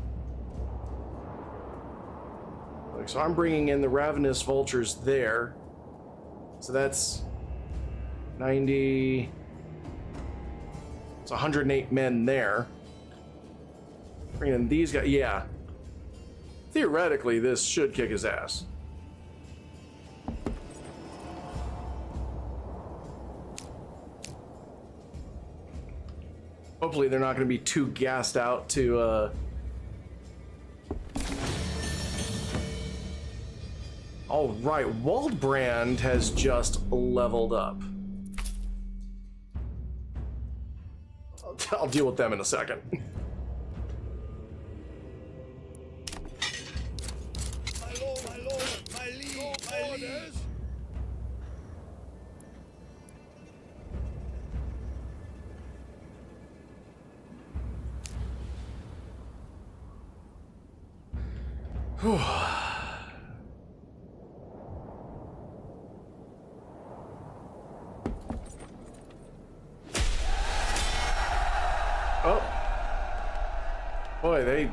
So I'm bringing in the ravenous vultures there. So that's 90. It's 108 men there. Bringing in these guys. Yeah. Theoretically, this should kick his ass. Hopefully they're not going to be too gassed out to all right, Waldbrand has just leveled up. I'll deal with them in a second. My lord, my liege, my orders. Oh. Boy, they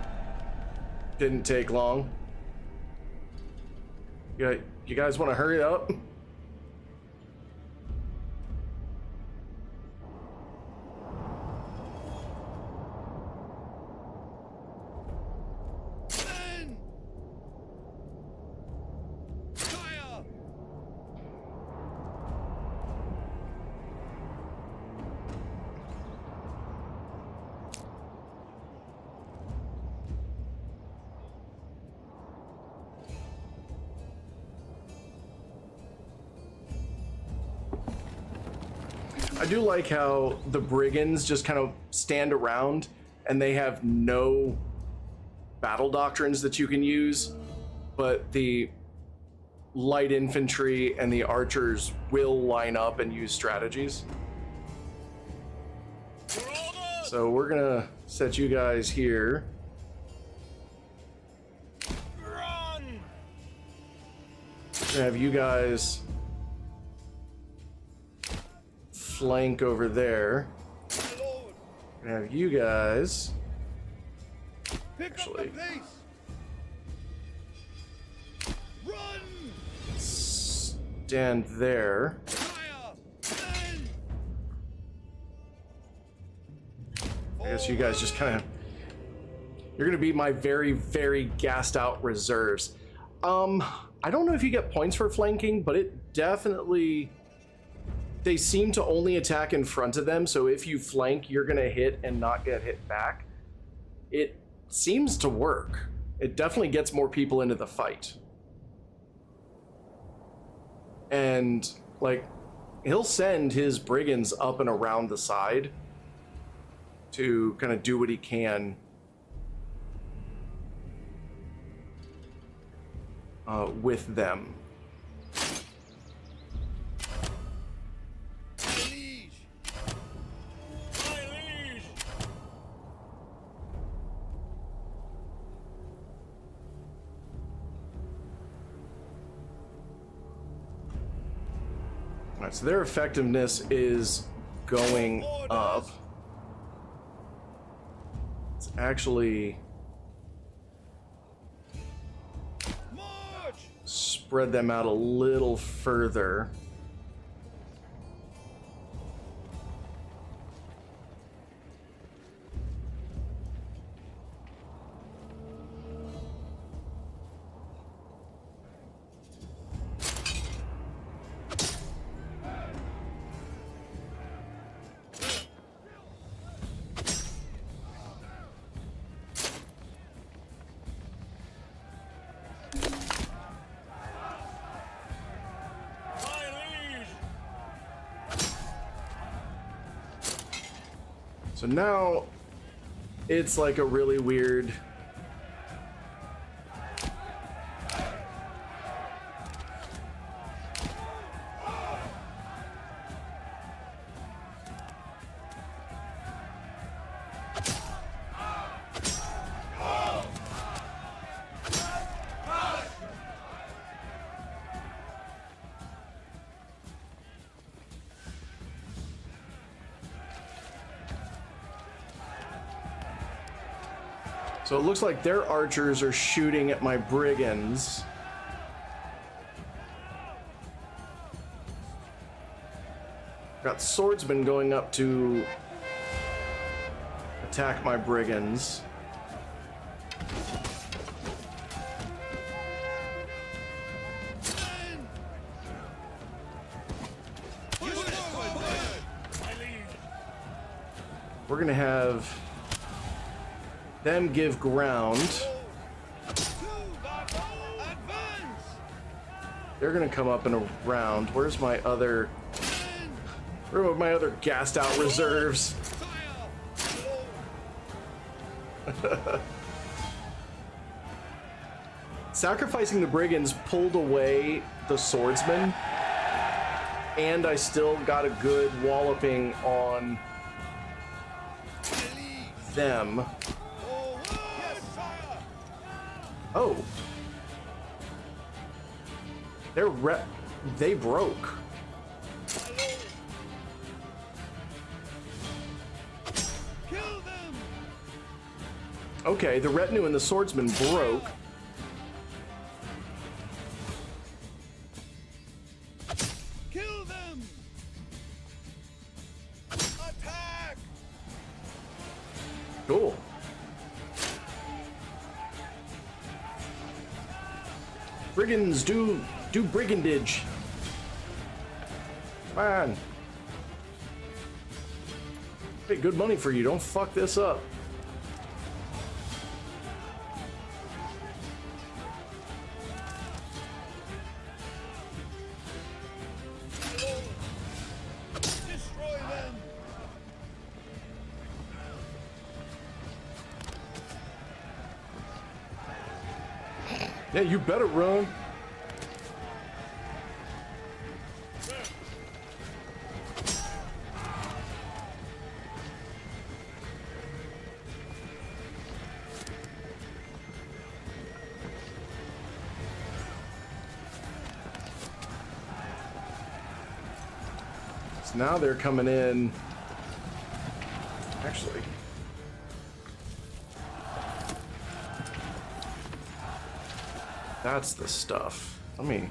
didn't take long. You guys want to hurry up? do like how the brigands just kind of stand around and they have no battle doctrines that you can use, but the light infantry and the archers will line up and use strategies. So we're gonna set you guys here. Run! Gonna have you guys flank over there. Gonna have you guys actually stand there. I guess you guys just kind of, you're gonna be my very, very gassed out reserves. I don't know if you get points for flanking, but it definitely, they seem to only attack in front of them, so if you flank, you're gonna hit and not get hit back. It seems to work. It definitely gets more people into the fight. And, like, he'll send his brigands up and around the side to kind of do what he can with them. Alright, so their effectiveness is going up. It's actually spread them out a little further. So now it's like a really weird So it looks like their archers are shooting at my brigands. Got swordsmen going up to attack my brigands. We're gonna have them give ground. They're gonna come up and around. Where's my other gassed out reserves? Sacrificing the brigands pulled away the swordsmen, and I still got a good walloping on them. Oh. They broke. Kill them. Okay, the retinue and the swordsman broke. Kill them. Attack. Cool. Brigands, do brigandage. Come on. Pay good money for you. Don't fuck this up. Destroy them. Yeah, you better run. So now they're coming in. Actually. That's the stuff. Let me...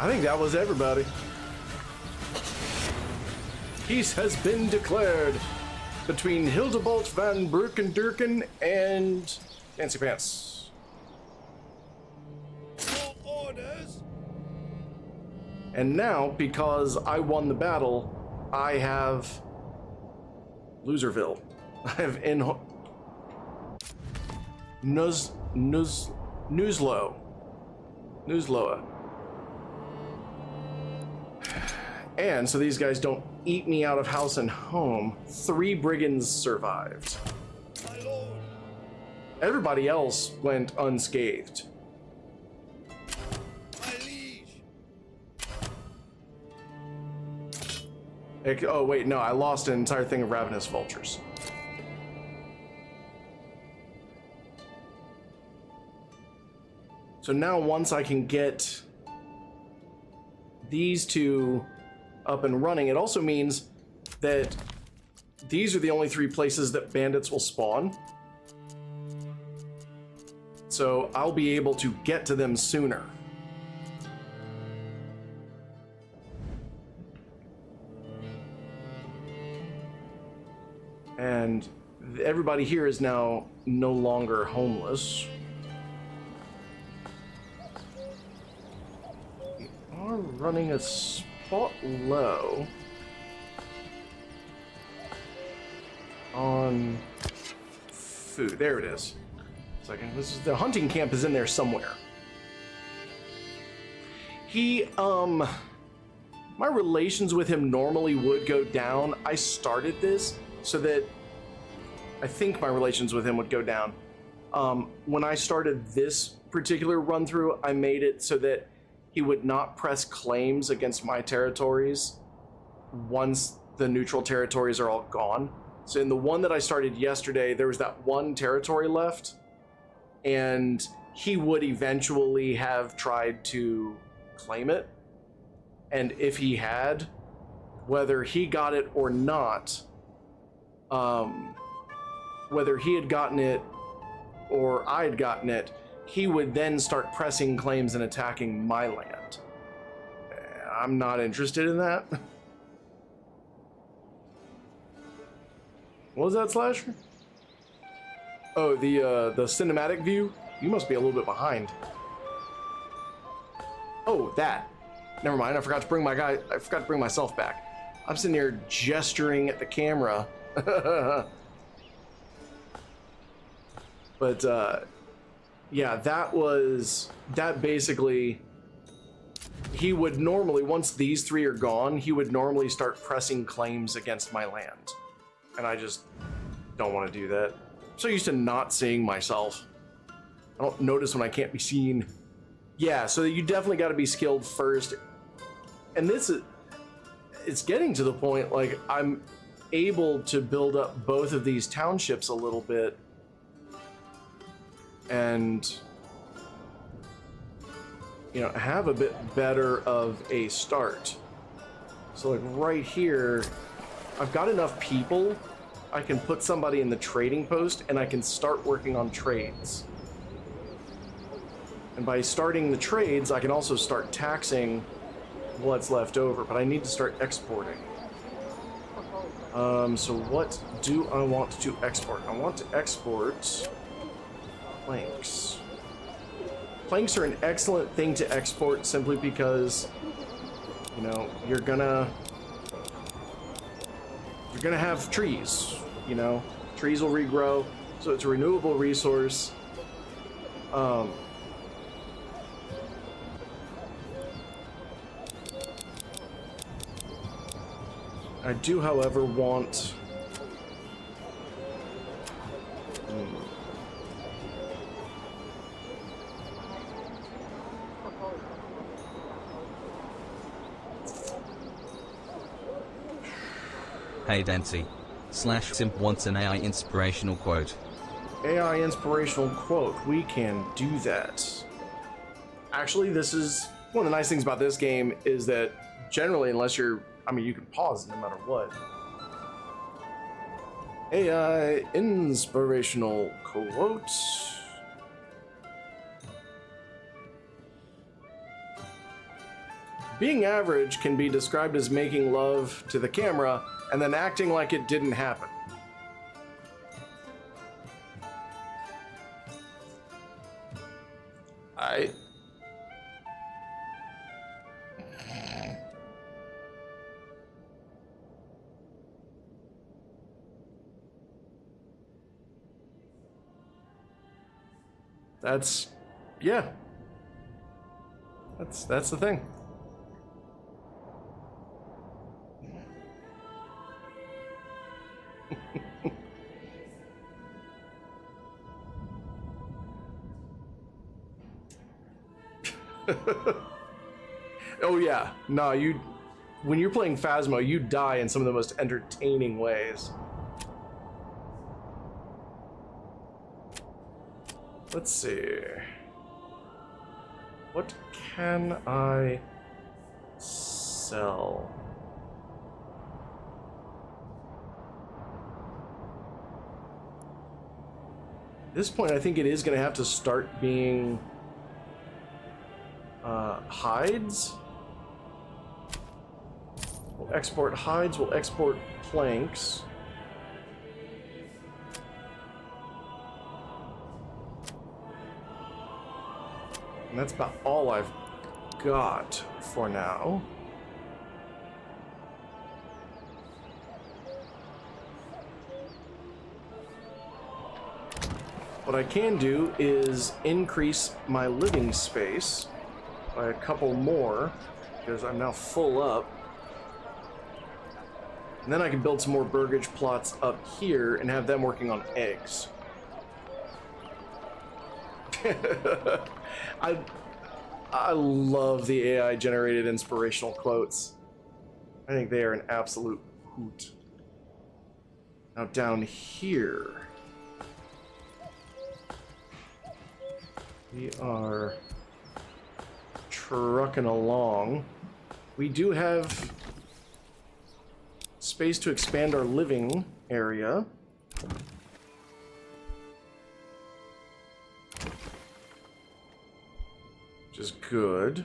I think that was everybody. Peace has been declared between Hildebolt van Berkendurken and Nancy Pants. Orders. And now, because I won the battle, I have Loserville. I have Nuzloa. And so these guys don't eat me out of house and home. 3 brigands survived. My lord. Everybody else went unscathed. My liege. Oh wait, no, I lost an entire thing of ravenous vultures. So now once I can get these two up and running, it also means that these are the only 3 places that bandits will spawn. So I'll be able to get to them sooner. And everybody here is now no longer homeless. We are running a spot low on food. There it is. Second, this is the hunting camp is in there somewhere. My relations with him normally would go down. I started this so that I think my relations with him would go down. When I started this particular run through, I made it so that he would not press claims against my territories once the neutral territories are all gone. So in the one that I started yesterday, there was that one territory left, and he would eventually have tried to claim it. And if he had, whether he got it or not, whether he had gotten it or I had gotten it, he would then start pressing claims and attacking my land. I'm not interested in that. What was that, Slasher? Oh, the cinematic view? You must be a little bit behind. Oh, that. Never mind, I forgot to bring myself back. I'm sitting here gesturing at the camera. But, yeah, that basically, he would normally, once these 3 are gone, he would normally start pressing claims against my land. And I just don't want to do that. I'm so used to not seeing myself. I don't notice when I can't be seen. Yeah, so you definitely got to be skilled first. And it's getting to the point, like, I'm able to build up both of these townships a little bit. And, you know, have a bit better of a start. So, like, right here, I've got enough people, I can put somebody in the trading post, and I can start working on trades. And by starting the trades, I can also start taxing what's left over, but I need to start exporting. So what do I want to export? I want to export planks. Planks are an excellent thing to export simply because, you know, you're gonna have trees, you know, trees will regrow, so it's a renewable resource. I do, however, want... Hey Dancy. /simp wants an AI inspirational quote. AI inspirational quote. We can do that. Actually, this is... one of the nice things about this game is that generally, unless you're... I mean, you can pause no matter what. AI inspirational quote. Being average can be described as making love to the camera and then acting like it didn't happen. That's, yeah. That's the thing. Oh yeah, no, when you're playing Phasmo, you die in some of the most entertaining ways. Let's see. What can I sell? At this point, I think it is going to have to start being hides. We'll export hides, we'll export planks. And that's about all I've got for now. What I can do is increase my living space by a couple more, because I'm now full up. And then I can build some more burgage plots up here and have them working on eggs. I love the AI generated inspirational quotes. I think they are an absolute hoot. Now down here, we are trucking along. We do have space to expand our living area. Which is good.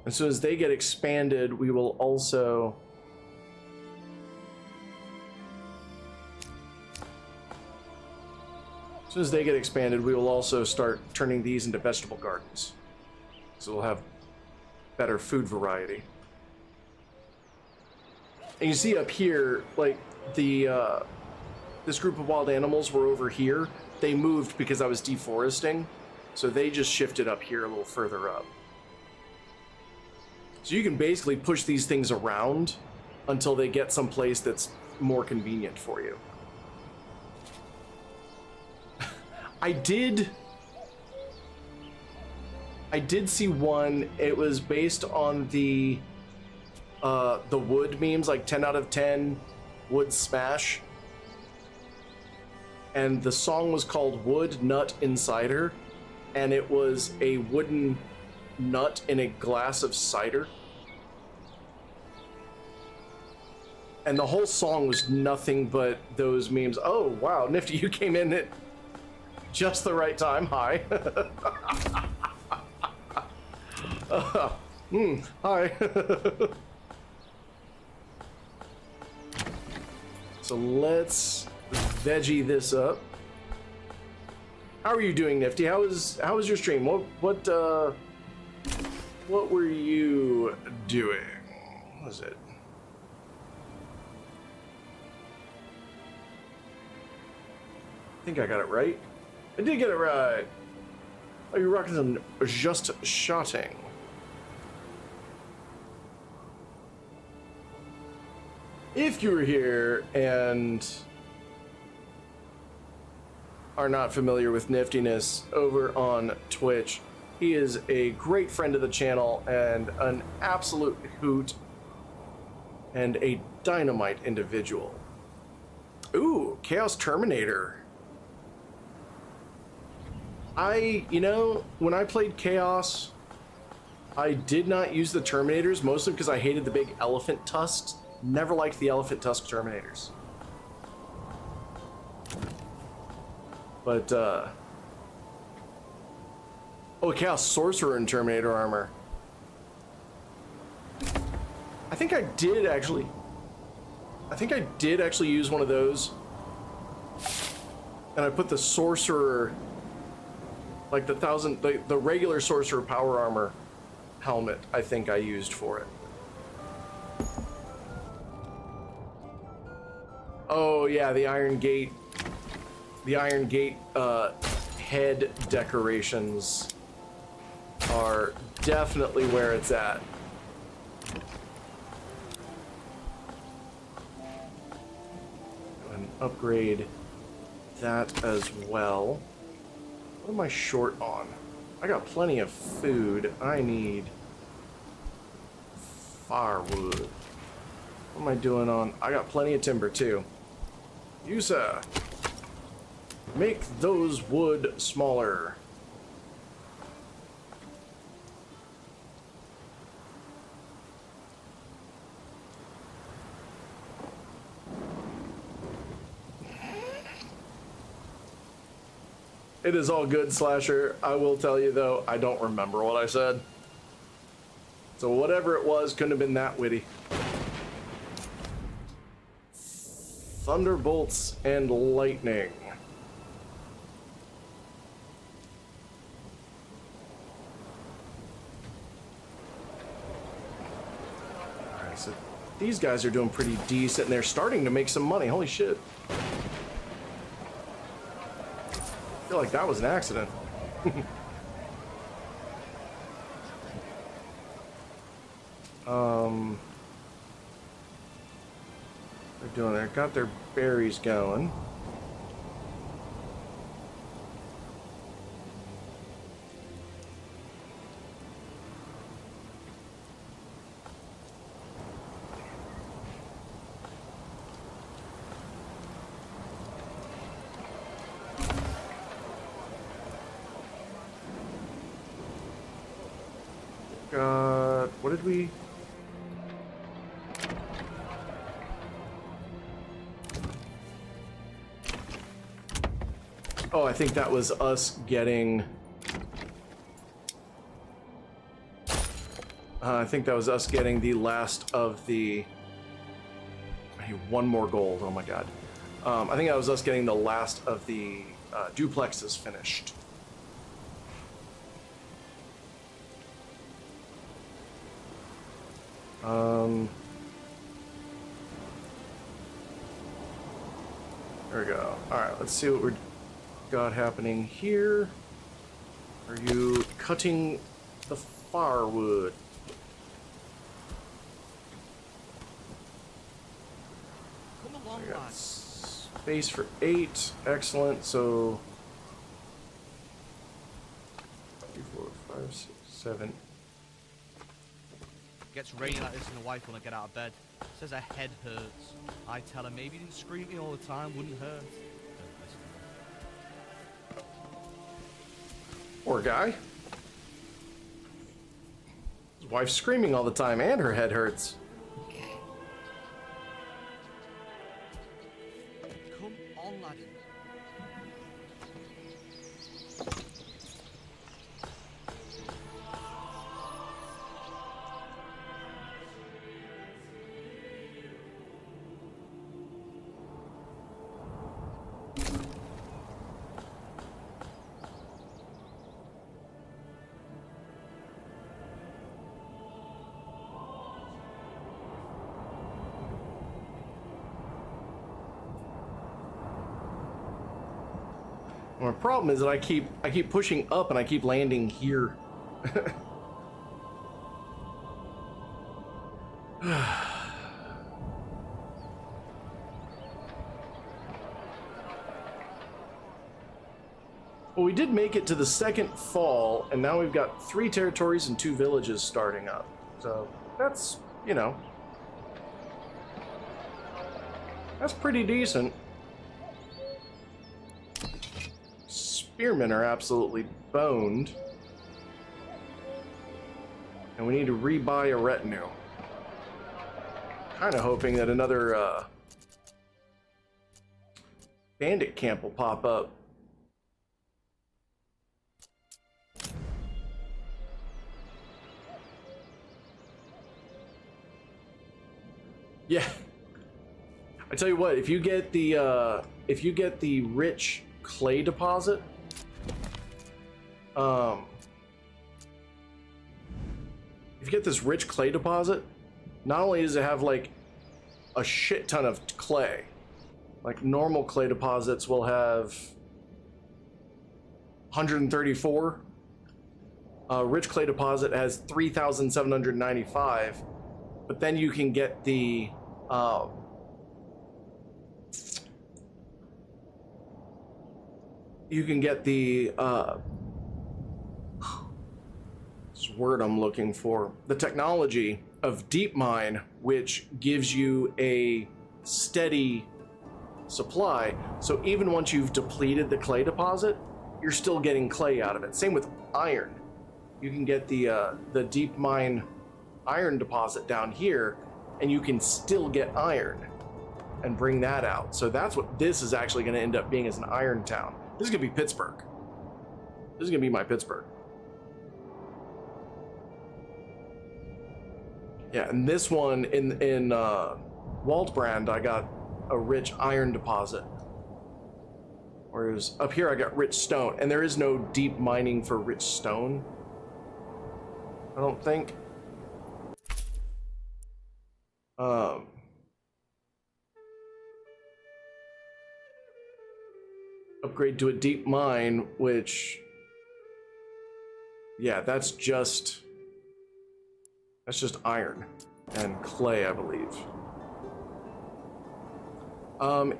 And so as they get expanded, we will also... As soon as they get expanded, we will also start turning these into vegetable gardens. So we'll have better food variety. And you see up here, like, the, this group of wild animals were over here. They moved because I was deforesting. So they just shifted up here a little further up. So you can basically push these things around until they get someplace that's more convenient for you. I did see one. It was based on the wood memes, like 10 out of 10 wood smash. And the song was called Wood Nut Insider, and it was a wooden nut in a glass of cider. And the whole song was nothing but those memes. Oh, wow, Nifty, you came in at just the right time. Hi. Hi. So let's veggie this up. How are you doing, Nifty? How was your stream? What were you doing? What was it? I think I got it right. I did get it right. Oh, you're rocking some just shotting. If you were here and are not familiar with Niftiness over on Twitch, he is a great friend of the channel and an absolute hoot and a dynamite individual. Ooh, Chaos Terminator. When I played Chaos, I did not use the Terminators, mostly because I hated the big elephant tusks. Never liked the elephant tusk Terminators. But, oh, Chaos Sorcerer and Terminator armor. I think I did actually use one of those. And I put the Sorcerer, like the regular Sorcerer power armor helmet, I think I used for it. Oh yeah, the Iron Gate head decorations are definitely where it's at. And upgrade that as well. What am I short on? I got plenty of food. I need firewood. What am I doing on? I got plenty of timber too. You, sir. Make those wood smaller. It is all good, Slasher. I will tell you though, I don't remember what I said. So whatever it was, couldn't have been that witty. Thunderbolts and lightning. Alright, so these guys are doing pretty decent and they're starting to make some money. Holy shit. I feel like that was an accident. They got their berries going. What did we? Oh, I think that was us getting... I think that was us getting the last of the... I need one more gold, oh my god. I think that was us getting the last of the duplexes finished. There we go. Alright, let's see what we're got happening here. Are you cutting the firewood? Come along, We got lads. space for 8. Excellent. So 3, 4, 5, 6, 7. Gets rainy like this and the wife won't get out of bed. Says her head hurts. I tell her maybe you didn't scream at me all the time, wouldn't hurt. Poor guy. His wife's screaming all the time and her head hurts. Come on, laddie. My problem is that I keep pushing up and I keep landing here. Well, we did make it to the second fall, and now we've got 3 territories and 2 villages starting up. So that's, you know, that's pretty decent. Spearmen are absolutely boned. And we need to rebuy a retinue. Kind of hoping that another bandit camp will pop up. Yeah. I tell you what, if you get the rich clay deposit, if you get this rich clay deposit, not only does it have like a shit ton of clay, like normal clay deposits will have 134. Rich clay deposit has 3,795, but then you can get the this word I'm looking for, the technology of deep mine, which gives you a steady supply. So even once you've depleted the clay deposit, you're still getting clay out of it. Same with iron. You can get the deep mine iron deposit down here, and you can still get iron and bring that out. So that's what this is actually going to end up being, as an iron town. This is going to be Pittsburgh. This is going to be my Pittsburgh. Yeah, and this one in Waldbrand, I got a rich iron deposit. Whereas up here I got rich stone, and there is no deep mining for rich stone, I don't think. Upgrade to a deep mine, which, yeah, that's just iron and clay, I believe.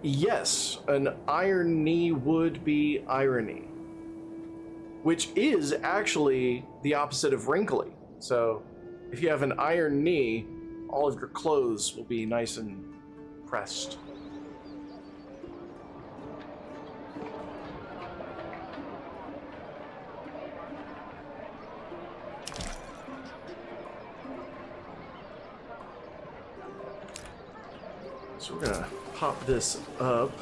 Yes, an iron knee would be irony, which is actually the opposite of wrinkly. So if you have an iron knee, all of your clothes will be nice and pressed. So we're gonna pop this up.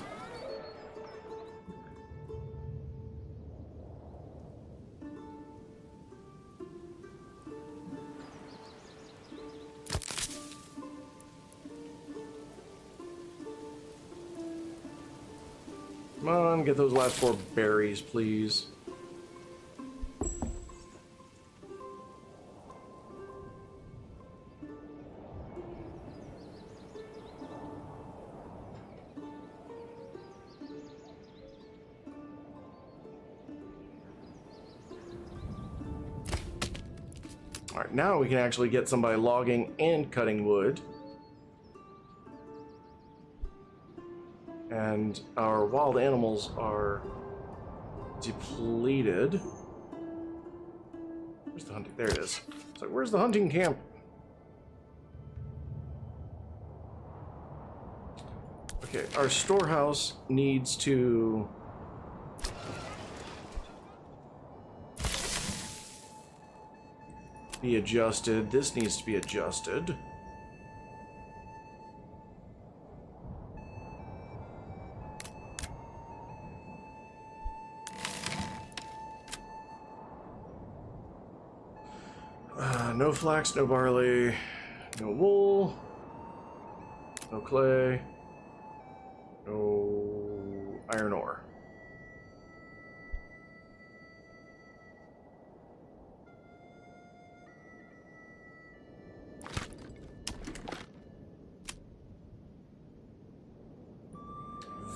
Come on, get those last 4 berries, please. Alright, now we can actually get somebody logging and cutting wood. And our wild animals are depleted. Where's the hunting? There it is. It's like, where's the hunting camp? Okay, our storehouse needs to be adjusted. This needs to be adjusted. No flax, no barley, no wool, no clay, no iron ore.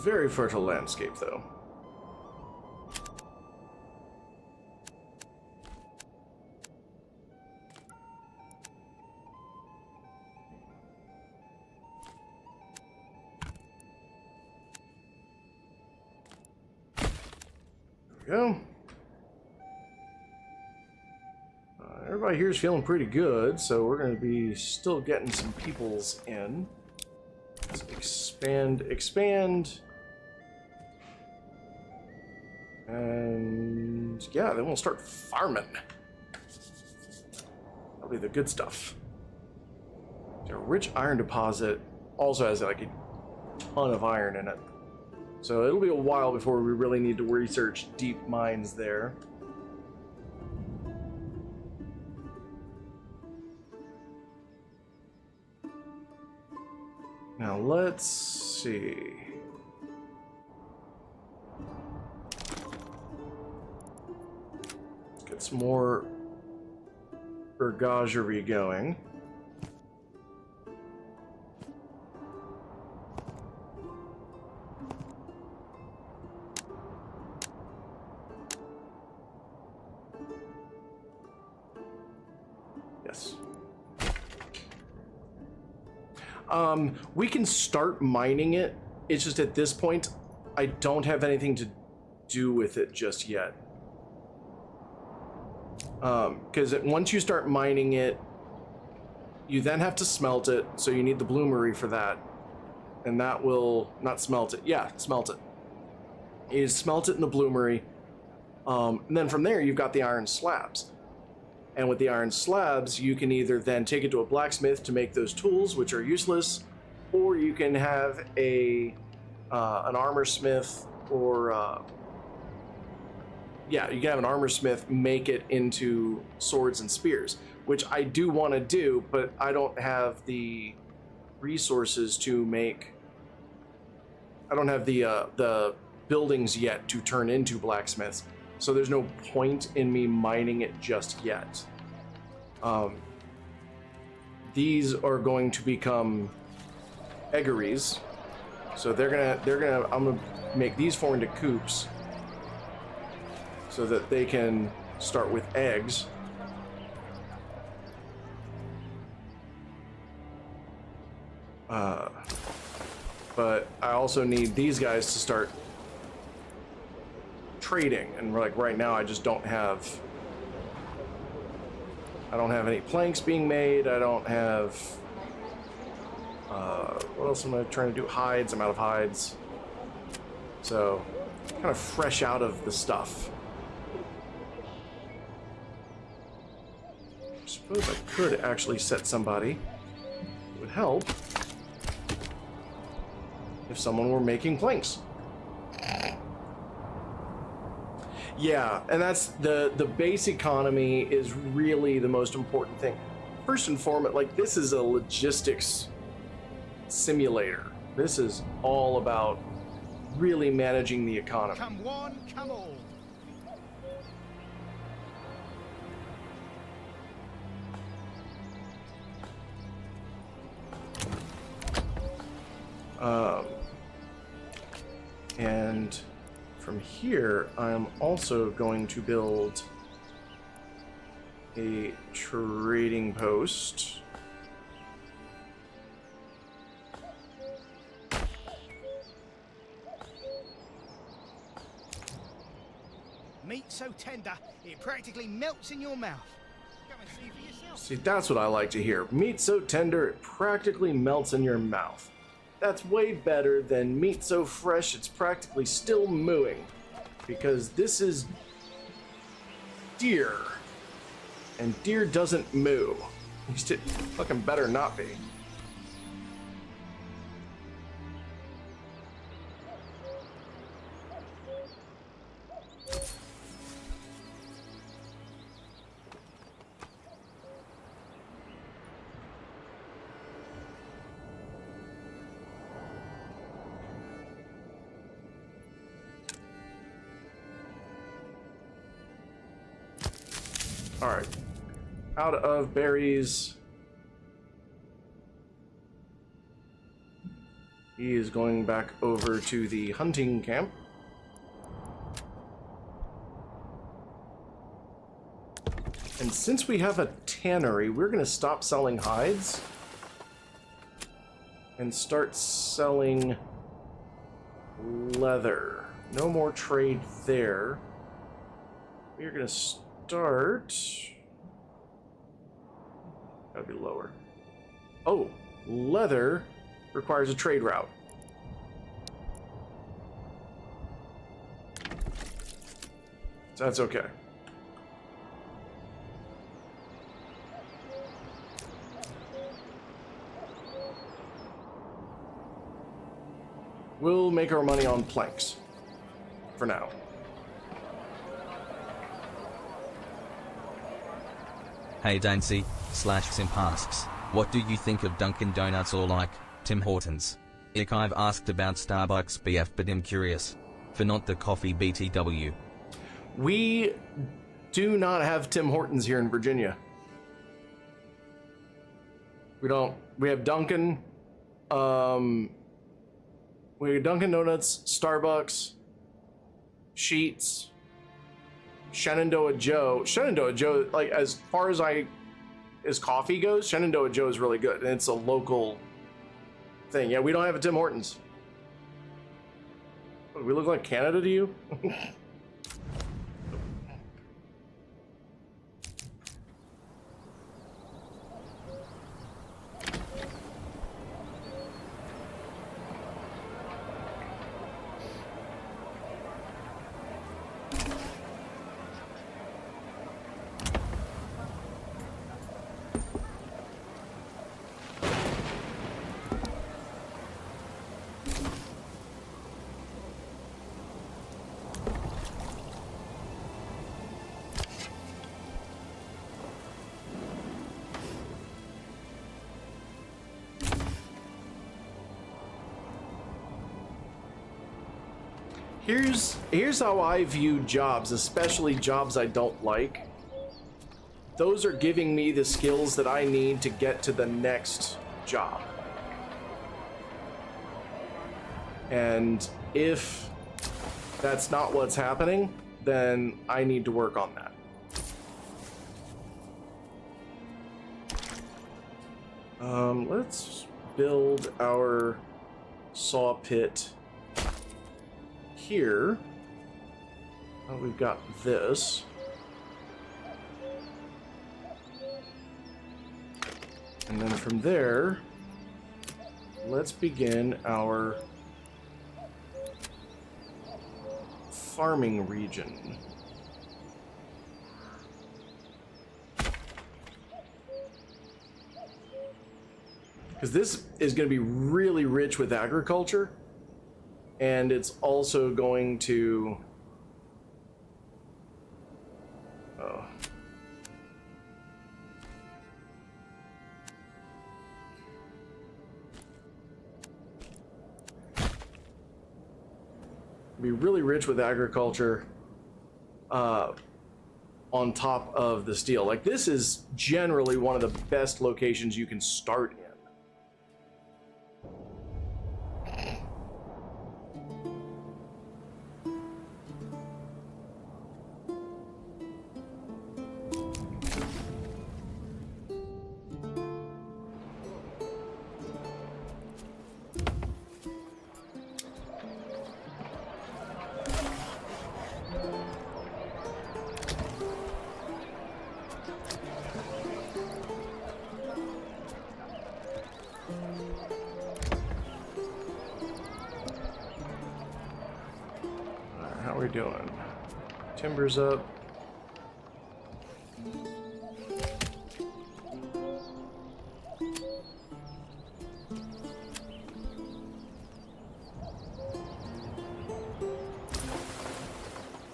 Very fertile landscape, though. we go. Everybody here is feeling pretty good, so we're going to be still getting some peoples in. Let's expand. And yeah, then we'll start farming. That'll be the good stuff. A rich iron deposit also has like a ton of iron in it. So it'll be a while before we really need to research deep mines there. Now let's see. Let's get some more ergogery going. Yes. We can start mining it. It's just at this point, I don't have anything to do with it just yet. Because once you start mining it, you then have to smelt it. So you need the bloomery for that. And that will not smelt it. Yeah, smelt it. You smelt it in the bloomery. And then from there, you've got the iron slabs. And with the iron slabs, you can either then take it to a blacksmith to make those tools, which are useless, or you can have an armor smith, or yeah, you can have an armor smith make it into swords and spears, which I do want to do, but I don't have the resources to make. I don't have the buildings yet to turn into blacksmiths. So there's no point in me mining it just yet. These are going to become eggeries. So I'm gonna make these 4 into coops so that they can start with eggs. But I also need these guys to start trading, and like right now I just don't have any planks being made. I don't have what else am I trying to do? Hides. I'm out of hides, so kind of fresh out of the stuff. I suppose I could actually set somebody. It would help if someone were making planks. Yeah, and that's the base economy is really the most important thing. First and foremost, like, this is a logistics simulator. This is all about really managing the economy. Come one, come all. And from here, I'm also going to build a trading post. Meat so tender, it practically melts in your mouth. Come and see for yourself. See, that's what I like to hear. Meat so tender, it practically melts in your mouth. That's way better than meat so fresh, it's practically still mooing. Because this is deer. And deer doesn't moo. At least it fucking better not be. Alright. Out of berries. He is going back over to the hunting camp. And since we have a tannery, we're going to stop selling hides and start selling leather. No more trade there. we're gonna start. Gotta be lower. Oh, leather requires a trade route. So that's okay. We'll make our money on planks for now. Hey Dancy/Simp asks, what do you think of Dunkin' Donuts or like Tim Hortons? I've asked about Starbucks BF, but I'm curious. For not the coffee BTW. We do not have Tim Hortons here in Virginia. We don't. We have Dunkin'. We have Dunkin' Donuts, Starbucks, Sheetz, Shenandoah Joe. Shenandoah Joe, like as far as coffee goes, Shenandoah Joe is really good, and it's a local thing. Yeah, we don't have a Tim Hortons. What, do we look like Canada to you? Here's how I view jobs, especially jobs I don't like. Those are giving me the skills that I need to get to the next job. And if that's not what's happening, then I need to work on that. Let's build our saw pit here. Oh, we've got this. And then from there, let's begin our farming region. Because this is going to be really rich with agriculture, and it's also going to be really rich with agriculture on top of the steel. Like, this is generally one of the best locations you can start in. How are we doing? Timber's up.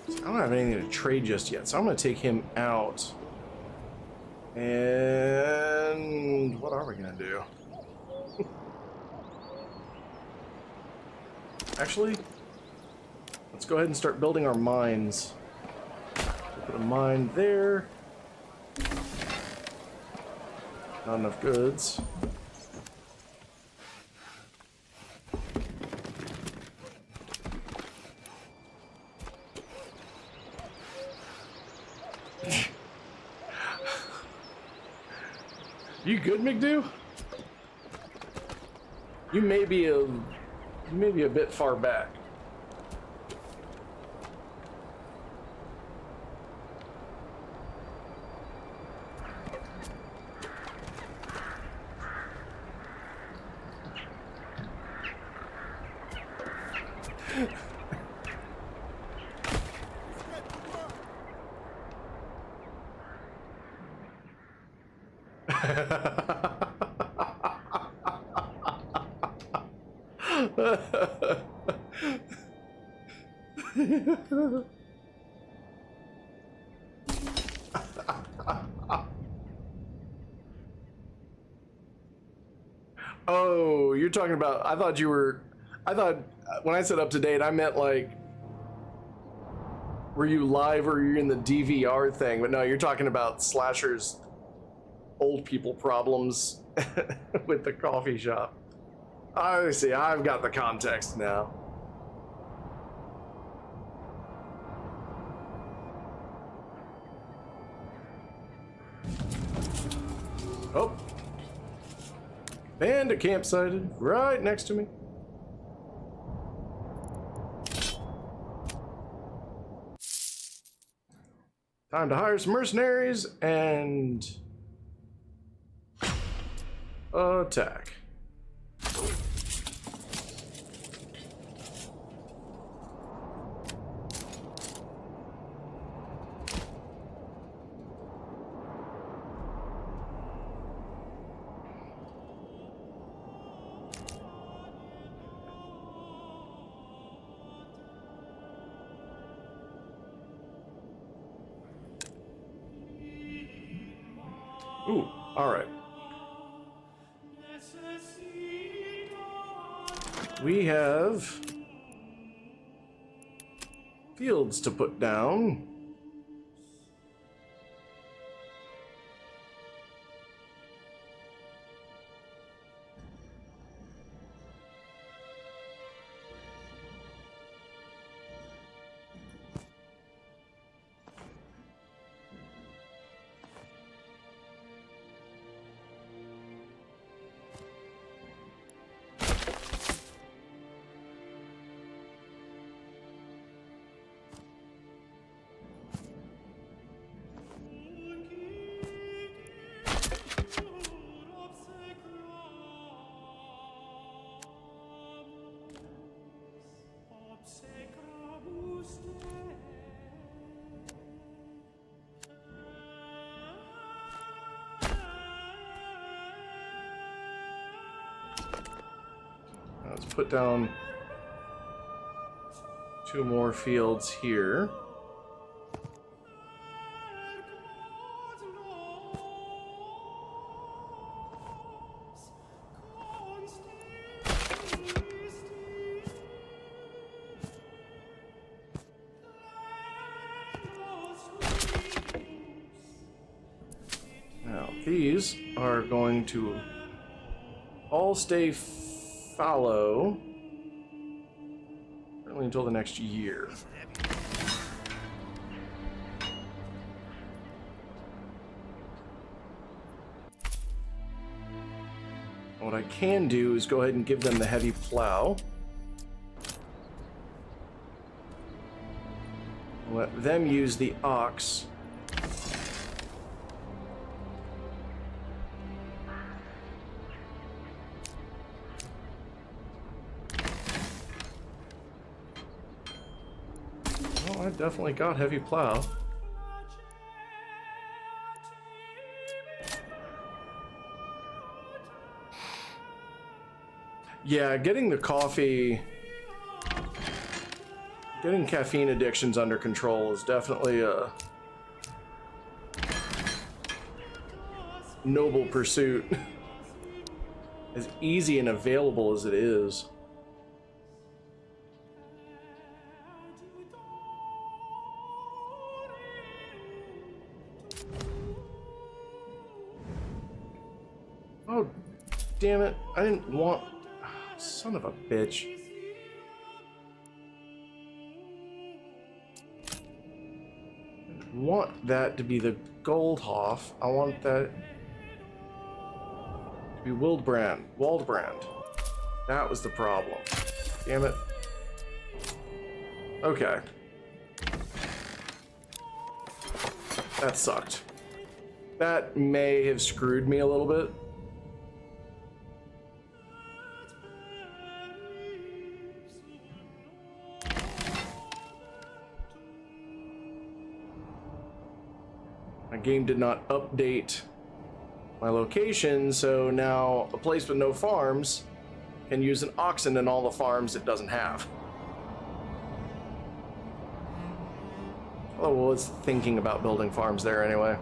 I don't have anything to trade just yet, so I'm going to take him out. And what are we going to do? Actually, let's go ahead and start building our mines. We'll put a mine there. Not enough goods. You good, McDo? You may be a bit far back. Oh, you're talking about, I thought when I said up to date, I meant like, were you live or you're in the DVR thing? But no, you're talking about Slasher's old people problems with the coffee shop. I see, I've got the context now. Oh. Bandit campsited right next to me. Time to hire some mercenaries and attack. Ooh, all right. We have fields to put down. Let's put down 2 more fields here. Now, these are going to all stay fallow certainly until the next year. What I can do is go ahead and give them the heavy plow. Let them use the ox. Oh, I definitely got heavy plow. Yeah, getting the coffee, getting caffeine addictions under control is definitely a noble pursuit. As easy and available as it is. Oh, damn it. I didn't want... Son of a bitch. I want that to be the Goldhoff. I want that to be Waldbrand. That was the problem. Damn it. Okay. That sucked. That may have screwed me a little bit. My game did not update my location, so now a place with no farms can use an oxen in all the farms it doesn't have. Although I was thinking about building farms there anyway.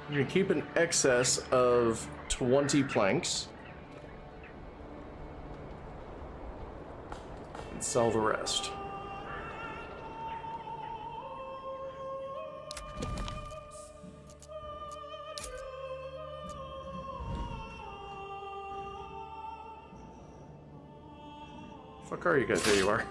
You can keep an excess of 20 planks and sell the rest. Fuck are you guys? There you are.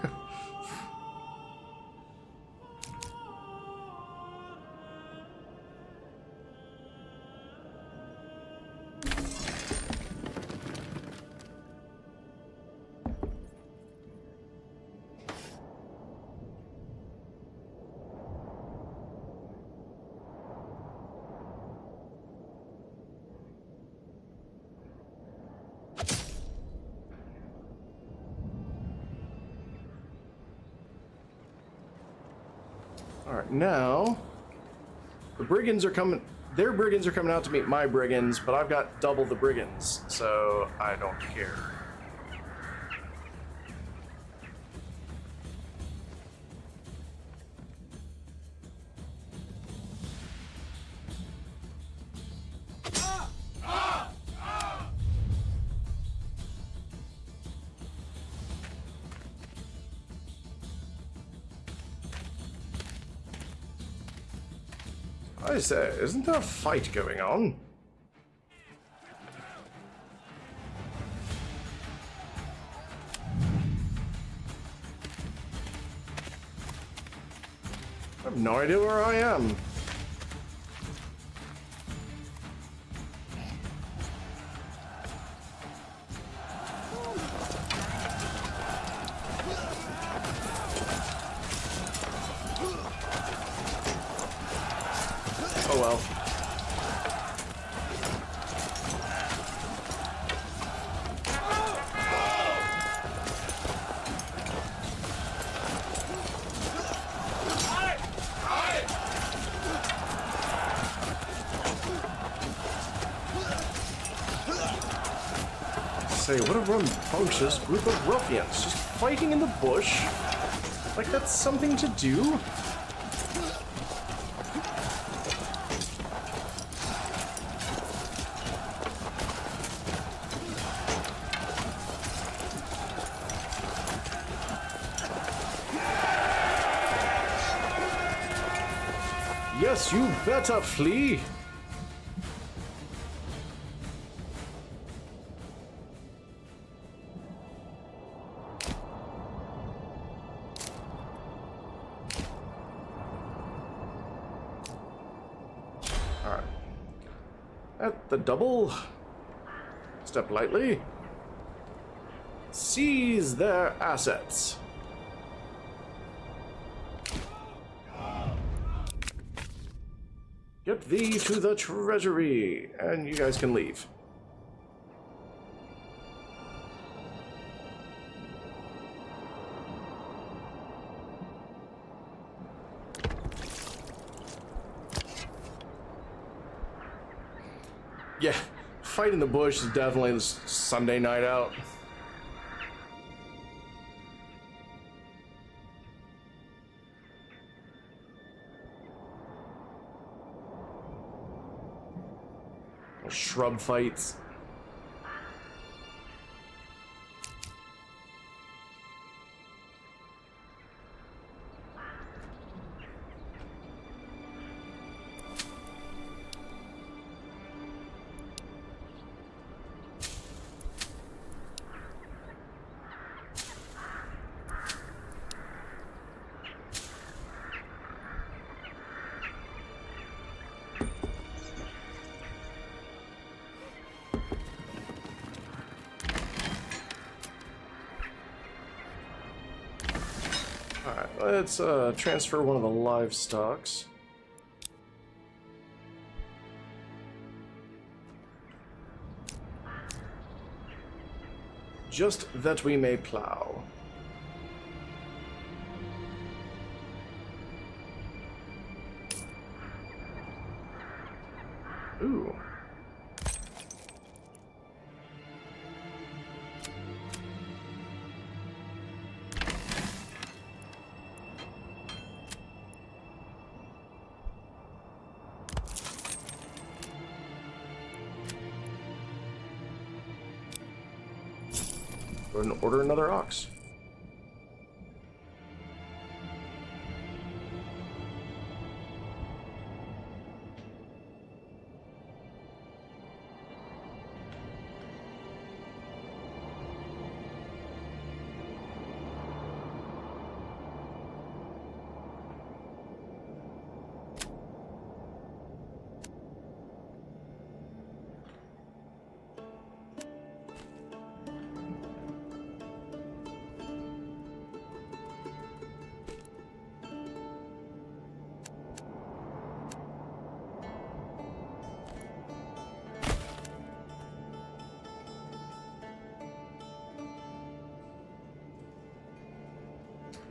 Alright, now the brigands are coming. Their brigands are coming out to meet my brigands, but I've got double the brigands, so I don't care. I say, isn't there a fight going on? I have no idea where I am. Oh well. Say, what a rambunctious group of ruffians, just fighting in the bush? Like that's something to do? Yes, you better flee! Alright. At the double. Step lightly. Seize their assets. Get thee to the treasury, and you guys can leave. Yeah, fight in the bush is definitely the Sunday night out. Shrub fights. Alright, let's transfer one of the livestocks. Just that we may plow. Ooh. Go ahead and order another ox.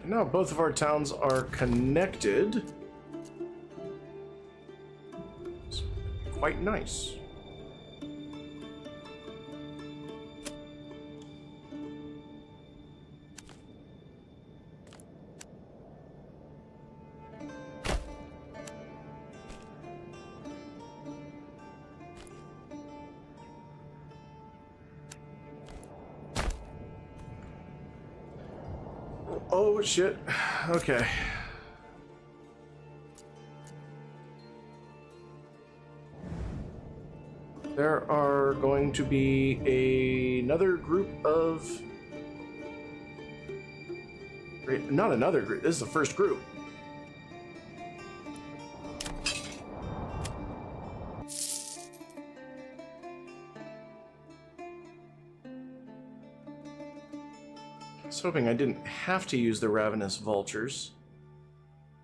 Now both of our towns are connected. It's quite nice. Oh shit. Okay. There are going to be another group of... Not another group, this is the first group. I was hoping I didn't have to use the ravenous vultures.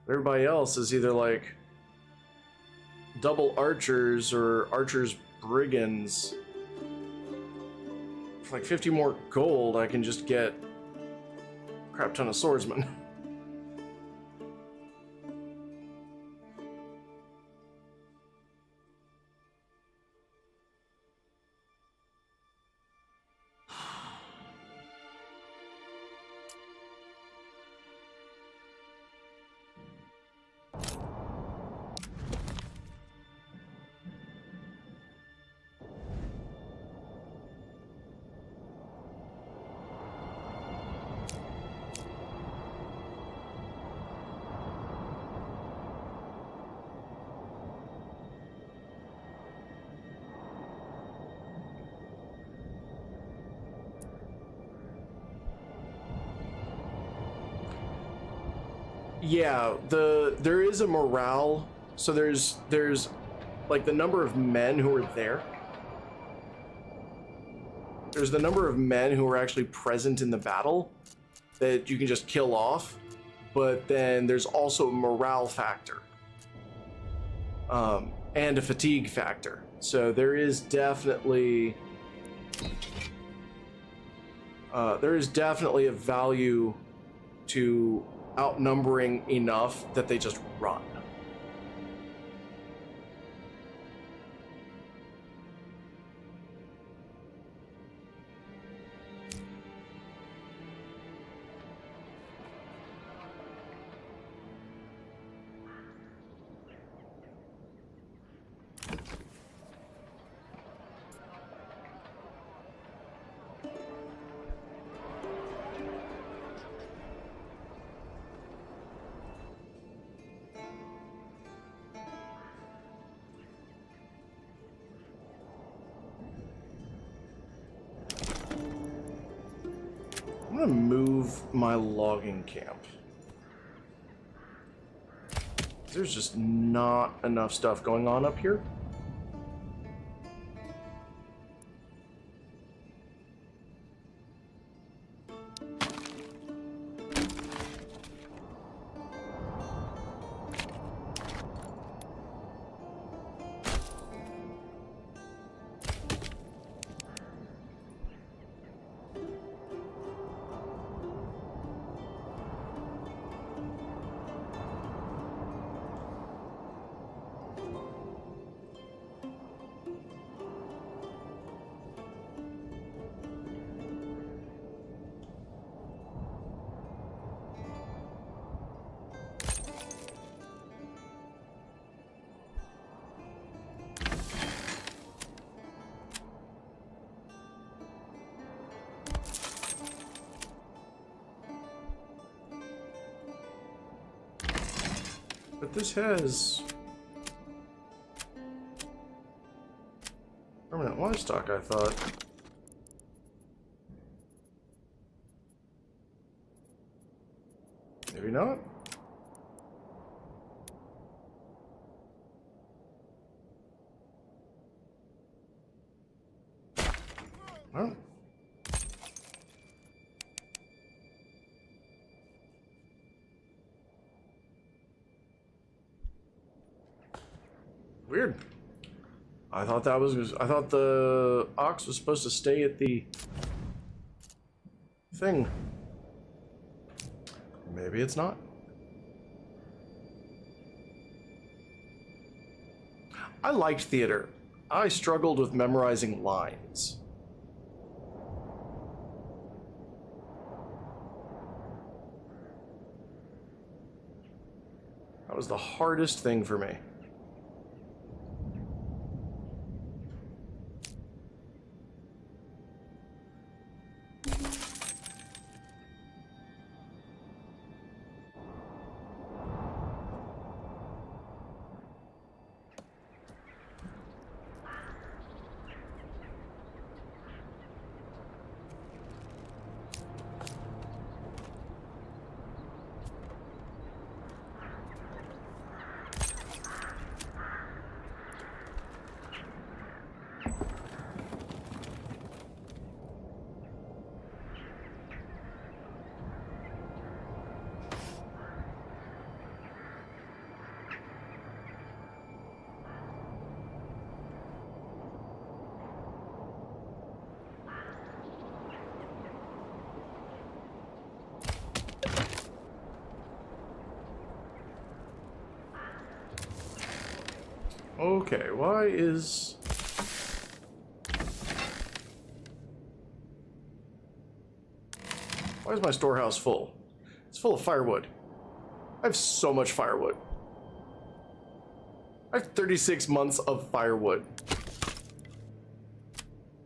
Everybody else is either like double archers or archers brigands. For like 50 more gold, I can just get a crap ton of swordsmen. Yeah, there is a morale. So there's like the number of men who are there. There's the number of men who are actually present in the battle that you can just kill off, but then there's also a morale factor and a fatigue factor. So there is definitely a value to outnumbering enough that they just run. I'm gonna move my logging camp. There's just not enough stuff going on up here. But this has permanent livestock, I thought. Maybe not. Well. Weird. I thought the ox was supposed to stay at the thing. Maybe it's not. I liked theater. I struggled with memorizing lines. That was the hardest thing for me. Okay, why is my storehouse full? It's full of firewood. I have so much firewood. I have 36 months of firewood.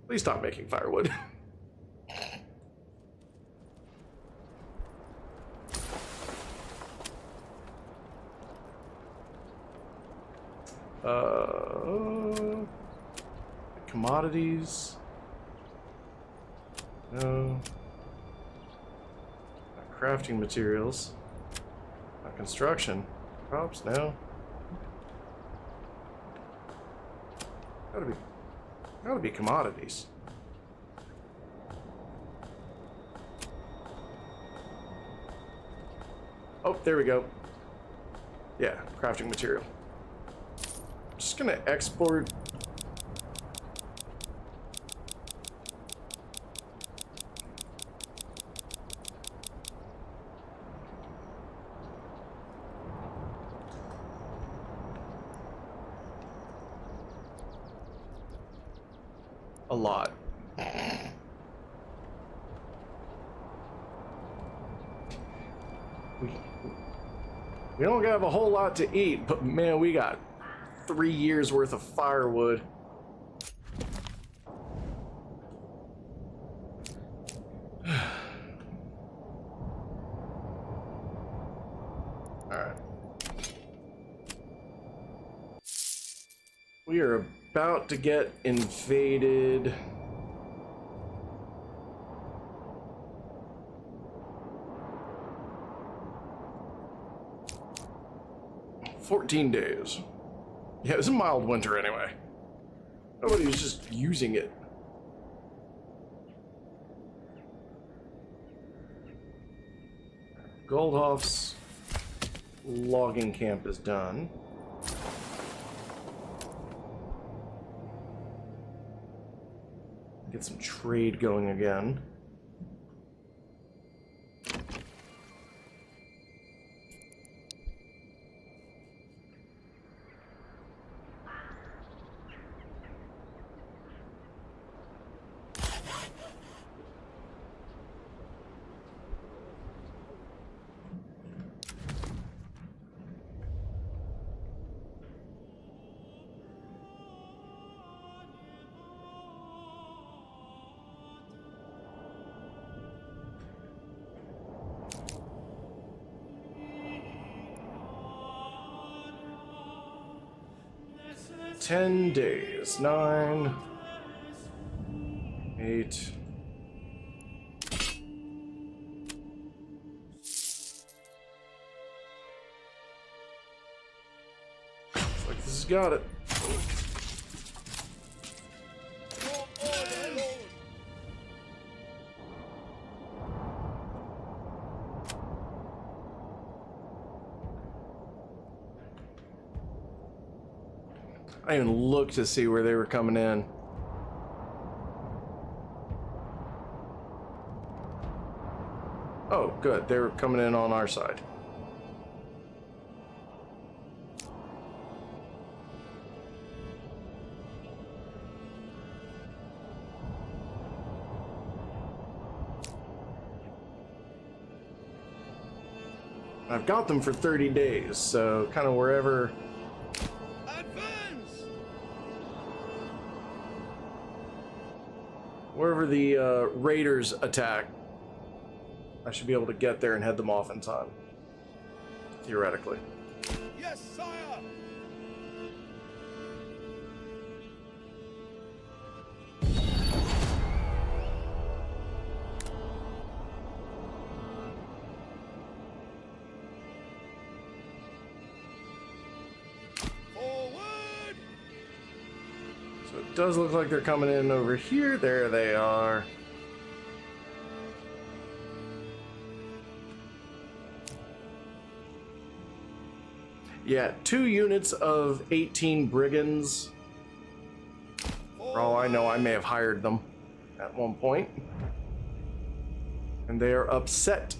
Please stop making firewood. Commodities. No. Not crafting materials. Not construction. Crops, no. Gotta be commodities. Oh, there we go. Yeah, crafting material. Just gonna export. A lot. We don't have a whole lot to eat, but man, we got 3 years worth of firewood. Alright. We are about to get invaded. "14 days. Yeah, it was a mild winter anyway. Nobody was just using it. Goldhoff's logging camp is done. Get some trade going again. 10 days. 9, 8. Looks like this has got it. I didn't even look to see where they were coming in. Oh, good. They were coming in on our side. I've got them for 30 days, so kind of wherever... Wherever the raiders attack, I should be able to get there and head them off in time. Theoretically. Yes, sire! So it does look like they're coming in over here. There they are. Yeah, 2 units of 18 brigands. For all I know, I may have hired them at one point. And they are upset.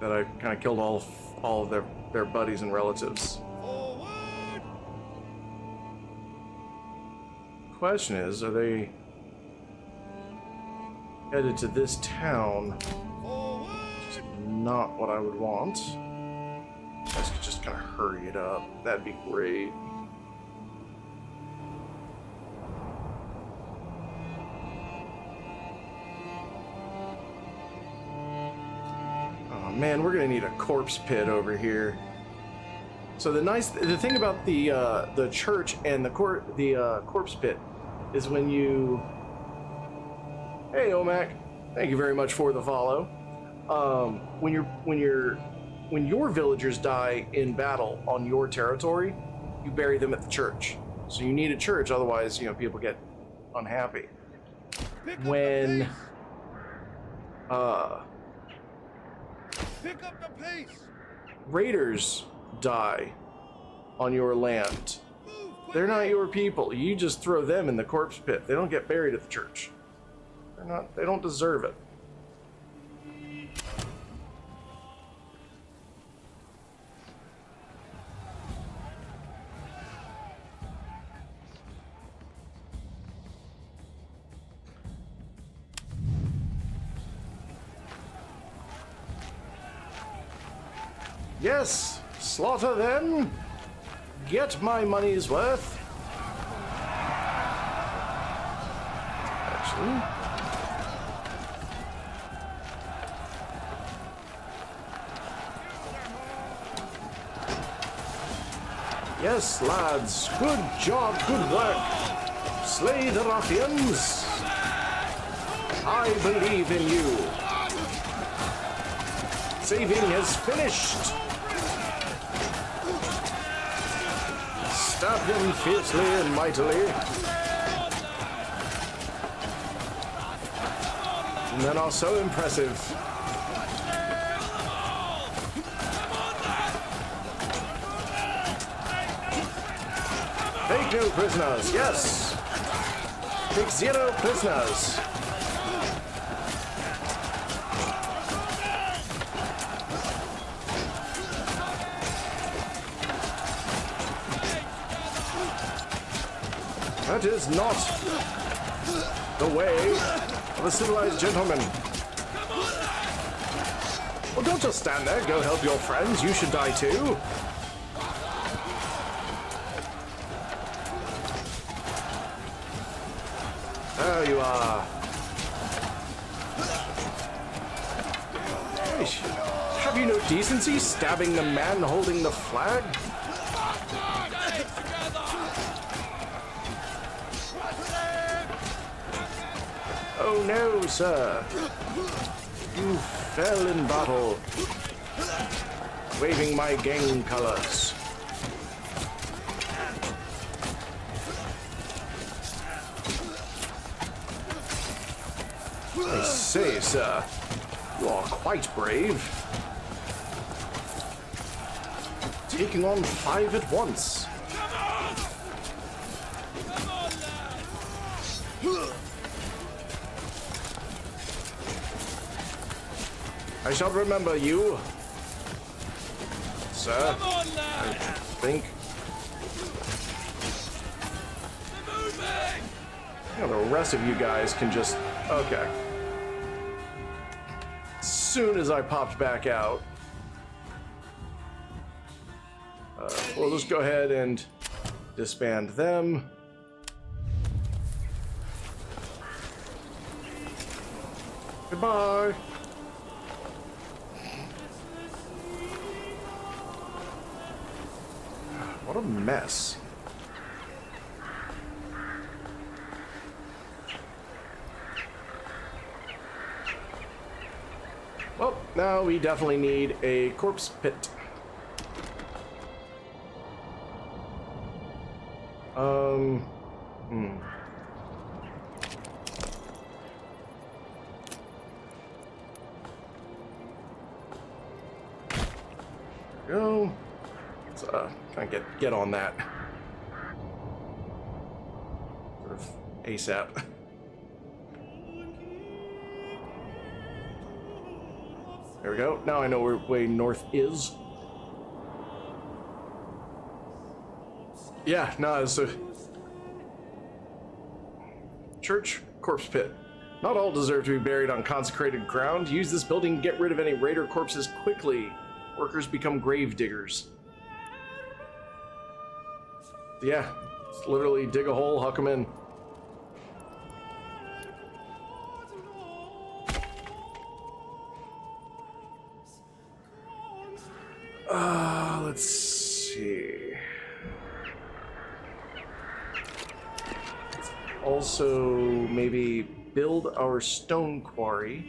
That I kind of killed all of their buddies and relatives. Question is, are they headed to this town? Which is not what I would want. You guys could just kind of hurry it up. That'd be great. Oh man, we're gonna need a corpse pit over here. So the thing about the church and the corpse pit is when you... Hey Omac, thank you very much for the follow. When your villagers die in battle on your territory, you bury them at the church. So you need a church, otherwise, you know, people get unhappy. When Pick up the pace! raiders die on your land, they're not your people. You just throw them in the corpse pit. They don't get buried at the church. They don't deserve it. Yes, slaughter them. Get my money's worth. Actually, yes, lads, good job, good work. Slay the ruffians. I believe in you. Saving is finished. Stab him fiercely and mightily. And then are so impressive. Take no prisoners, yes. Take 0 prisoners. That is not the way of a civilized gentleman. Well, don't just stand there. Go help your friends. You should die too. There you are. Have Have you no decency stabbing the man holding the flag? Oh no, sir. You fell in battle, waving my gang colors. I say, sir, you are quite brave. Taking on 5 at once. I shall remember you, sir. I think. You know, the rest of you guys can just. Okay. As soon as I popped back out, we'll just go ahead and disband them. Goodbye. What a mess. Well, now we definitely need a corpse pit. There we go. Let's kind of get on that. Sort of ASAP. There we go. Now I know where way north is. Yeah, no, it's a church corpse pit. Not all deserve to be buried on consecrated ground. Use this building to get rid of any raider corpses quickly. Workers become grave diggers. Yeah, it's literally dig a hole, huck them in. Let's see. Let's also maybe build our stone quarry.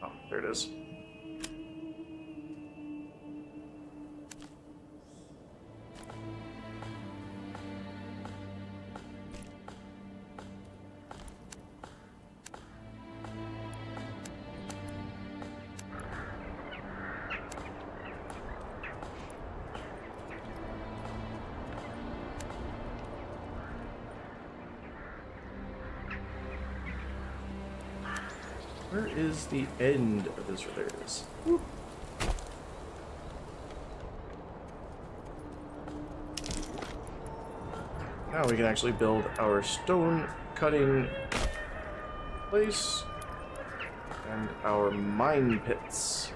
Oh, there it is. Where is the end of this? There it is. Whoop. Now we can actually build our stone cutting place and our mine pits.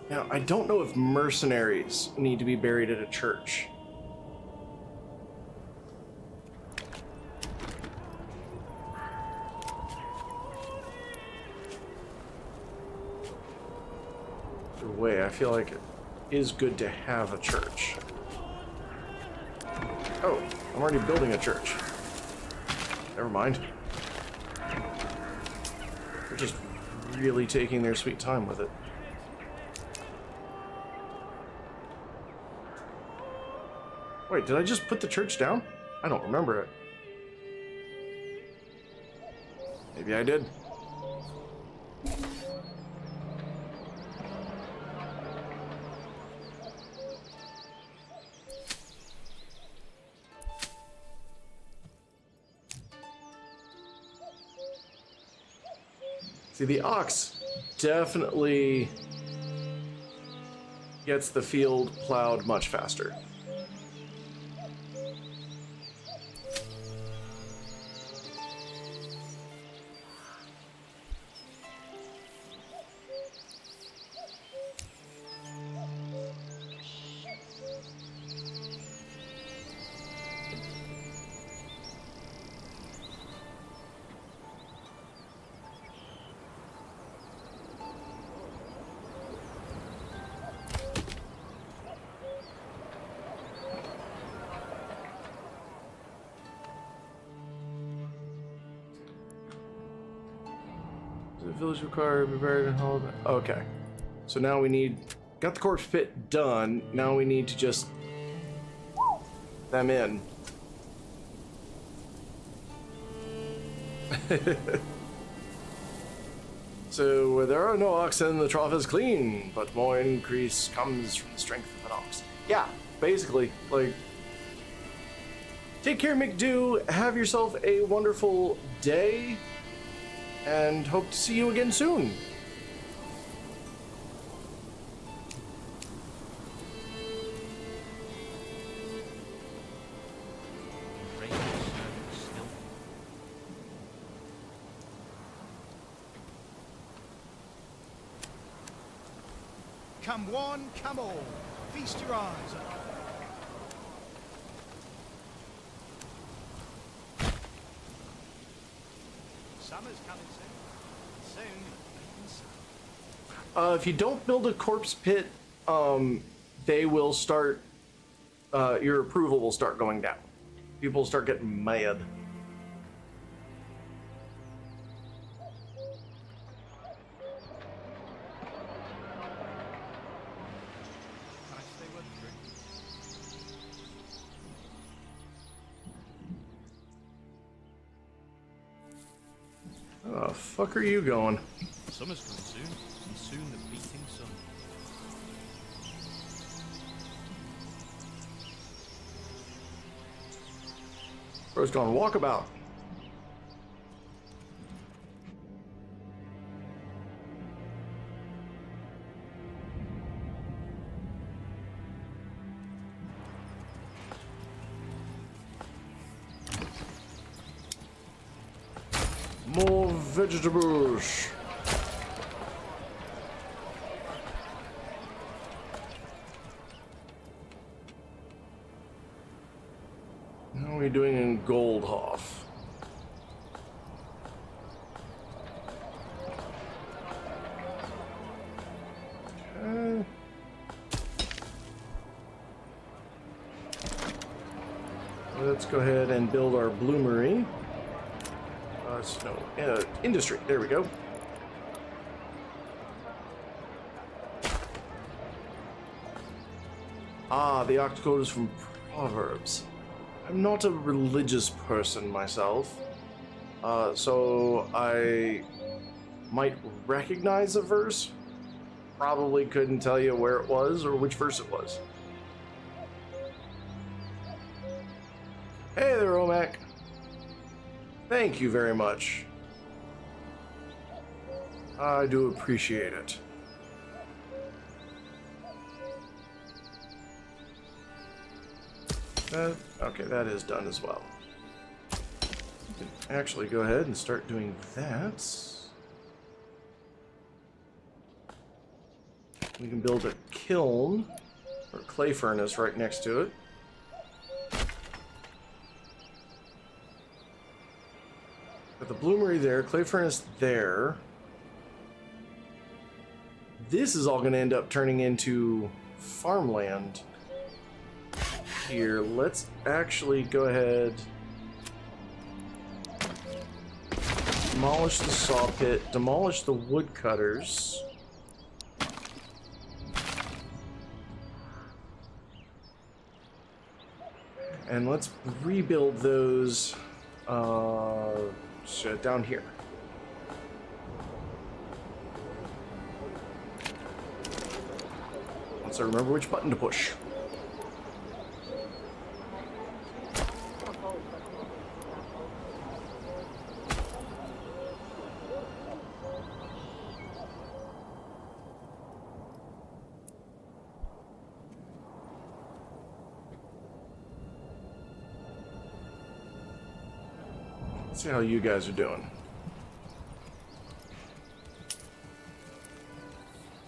Now, I don't know if mercenaries need to be buried at a church. Either way, I feel like it is good to have a church. Oh, I'm already building a church. Never mind. They're just really taking their sweet time with it. Wait, did I just put the church down? I don't remember it. Maybe I did. See, the ox definitely gets the field plowed much faster. The village require be buried and hauled. Okay. So now we need... Got the corpse pit done. Now we need to just... them in. So where there are no oxen, the trough is clean, but more increase comes from the strength of an ox. Yeah, basically, like... Take care, McDo. Have yourself a wonderful day, and hope to see you again soon. Rain and snow still. Come one, come all. Feast your eyes on. Summer's coming soon. Soon. If you don't build a corpse pit, they will start, your approval will start going down. People will start getting mad. Nice they were through. Oh, fuck are you going? Summer's coming soon, and soon the beating sun. Bro's going walkabout. More vegetables. How are we doing in Goldhoff? Okay. Let's go ahead and build our bloomery. No, industry. There we go. Ah, the octocode is from Proverbs. I'm not a religious person myself, so I might recognize a verse. Probably couldn't tell you where it was or which verse it was. Hey there, Omak. Thank you very much. I do appreciate it. Okay, that is done as well. We can actually go ahead and start doing that. We can build a kiln or clay furnace right next to it. Got the bloomery there, clay furnace there. This is all going to end up turning into farmland here. Let's actually go ahead, demolish the saw pit, demolish the woodcutters. And let's rebuild those down here. Once I remember which button to push. Let's see how you guys are doing.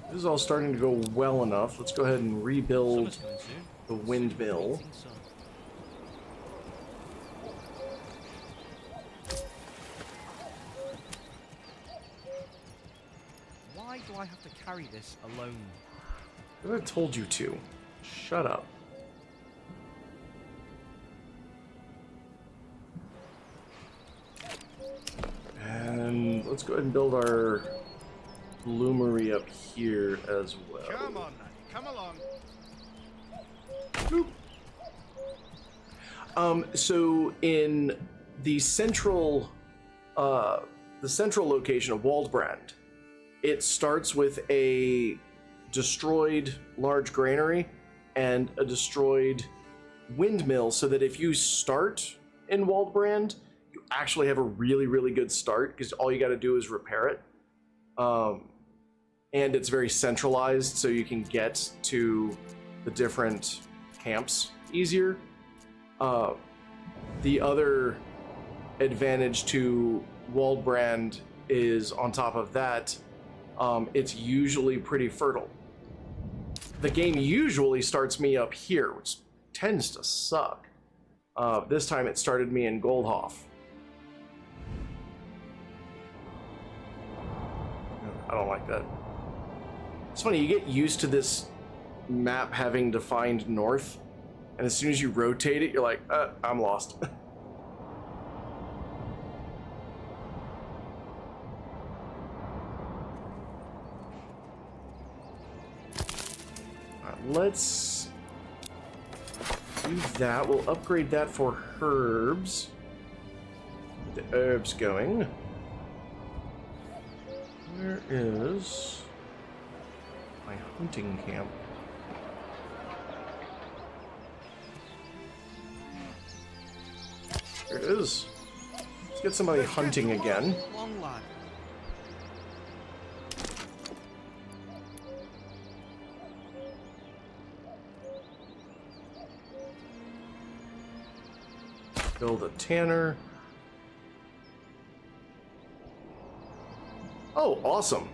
This is all starting to go well enough. Let's go ahead and rebuild the windmill. Why do I have to carry this alone? I told you to. Shut up. And let's let's go ahead and build our bloomery up here as well. Come on, then. Come along. So in the central location of Waldbrand, it starts with a destroyed large granary and a destroyed windmill, so that if you start in Waldbrand, you actually have a really, really good start, because all you got to do is repair it. And it's very centralized, so you can get to the different camps easier. The other advantage to Waldbrand is, on top of that, it's usually pretty fertile. The game usually starts me up here, which tends to suck. This time it started me in Goldhof. I don't like that. It's funny, you get used to this map having defined north, and as soon as you rotate it, you're like, I'm lost. Let's do that. We'll upgrade that for herbs. Get the herbs going. Where is my hunting camp? There it is. Let's get somebody hunting again. Long lad. Build a tanner. Oh, awesome.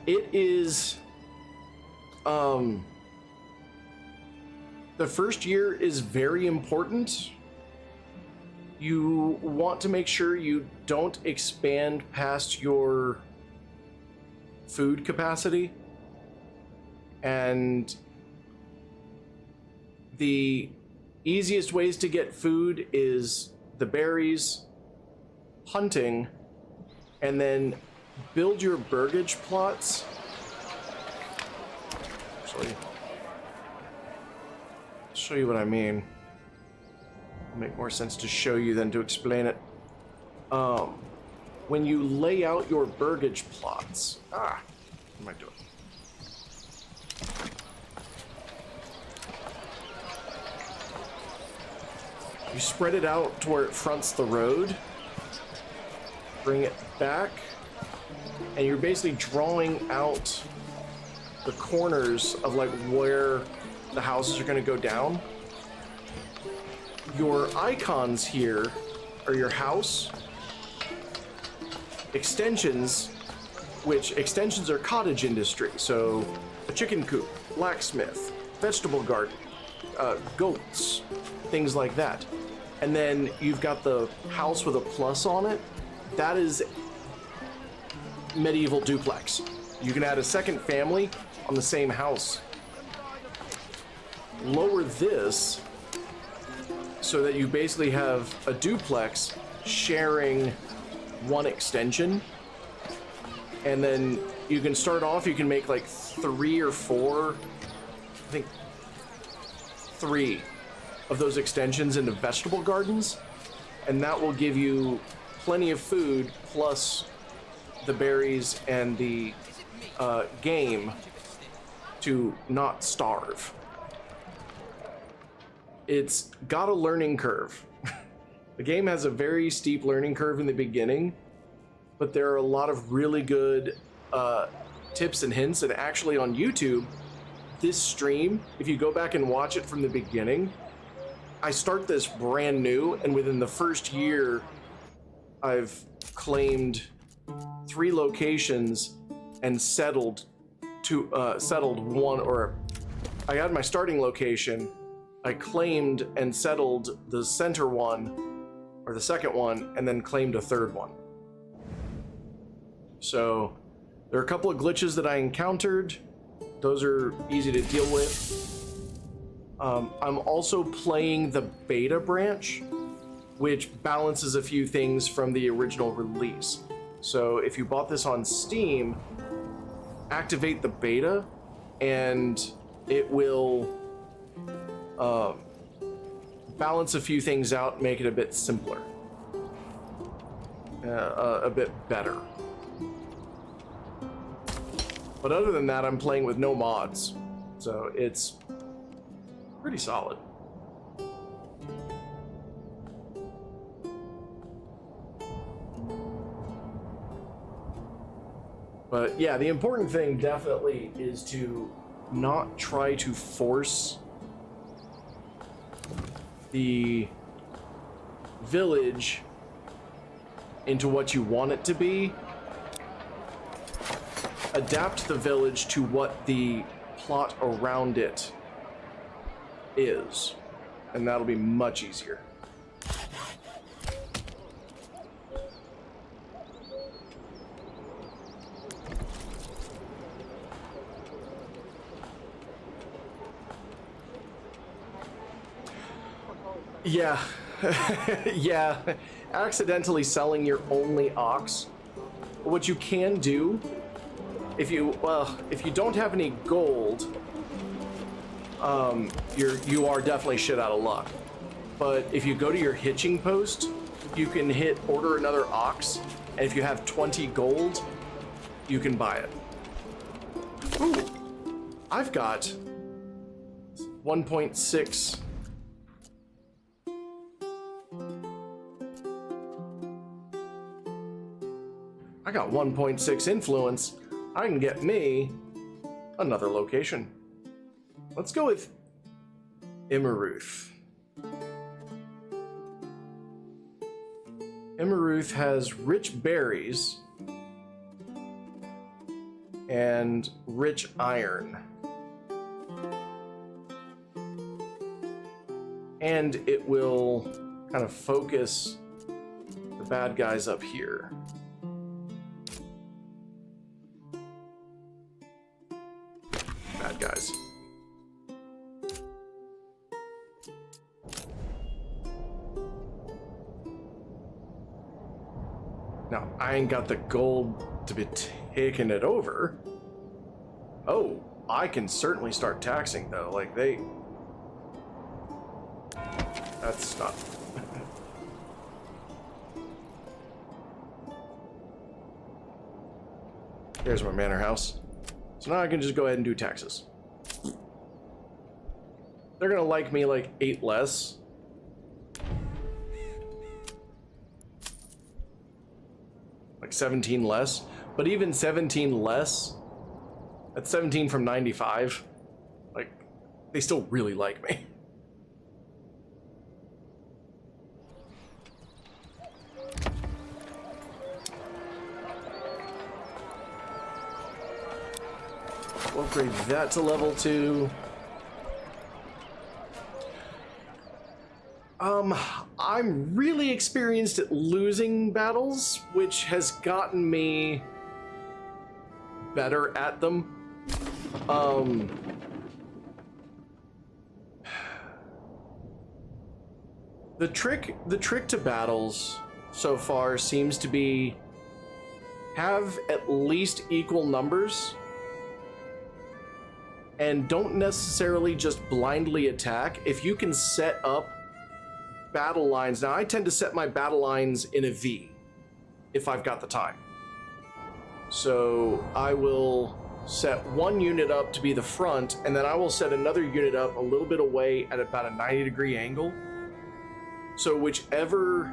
It is, the first year is very important. You want to make sure you don't expand past your food capacity. And the easiest ways to get food is the berries, hunting, and then build your burgage plots. Actually, I'll show you what I mean. It'll make more sense to show you than to explain it. When you lay out your burgage plots, what am I doing? You spread it out to where it fronts the road, bring it back, and you're basically drawing out the corners of like where the houses are going to go down. Your icons here are your house, extensions, which extensions are cottage industry, so a chicken coop, blacksmith, vegetable garden, goats, things like that. And then you've got the house with a plus on it. That is medieval duplex. You can add a second family on the same house. Lower this so that you basically have a duplex sharing one extension. And then you can start off, you can make like 3 or 4, I think 3 of those extensions into vegetable gardens, and that will give you plenty of food plus the berries and the game to not starve. It's got a learning curve. The game has a very steep learning curve in the beginning, but there are a lot of really good tips and hints, and actually on YouTube, this stream, if you go back and watch it from the beginning, I start this brand new, and within the first year, I've claimed 3 locations and settled one, or I had my starting location, I claimed and settled the center one, or the second one, and then claimed a third one. So there are a couple of glitches that I encountered. Those are easy to deal with. I'm also playing the beta branch, which balances a few things from the original release. So if you bought this on Steam, activate the beta, and it will balance a few things out, make it a bit simpler, a bit better. But other than that, I'm playing with no mods, so it's pretty solid. But yeah, the important thing definitely is to not try to force the village into what you want it to be. Adapt the village to what the plot around it is, and that'll be much easier. Yeah, yeah, accidentally selling your only ox. What you can do, if you don't have any gold, you are definitely shit out of luck. But if you go to your hitching post, you can hit order another ox, and if you have 20 gold, you can buy it. Ooh, I've got 1.6. I got 1.6 influence. I can get me another location. Let's go with Immeruth. Immeruth has rich berries and rich iron. And it will kind of focus the bad guys up here. Bad guys. Now, I ain't got the gold to be taking it over. Oh, I can certainly start taxing though, like that's not... There's my manor house. So now I can just go ahead and do taxes. They're gonna like me like 8 less. Like 17 less. But even 17 less, that's 17 from 95. Like, they still really like me. We'll upgrade that to level 2. I'm really experienced at losing battles, which has gotten me better at them. The trick to battles so far seems to be have at least equal numbers and don't necessarily just blindly attack. If you can set up battle lines, now I tend to set my battle lines in a V if I've got the time. So I will set one unit up to be the front, and then I will set another unit up a little bit away at about a 90-degree angle. So whichever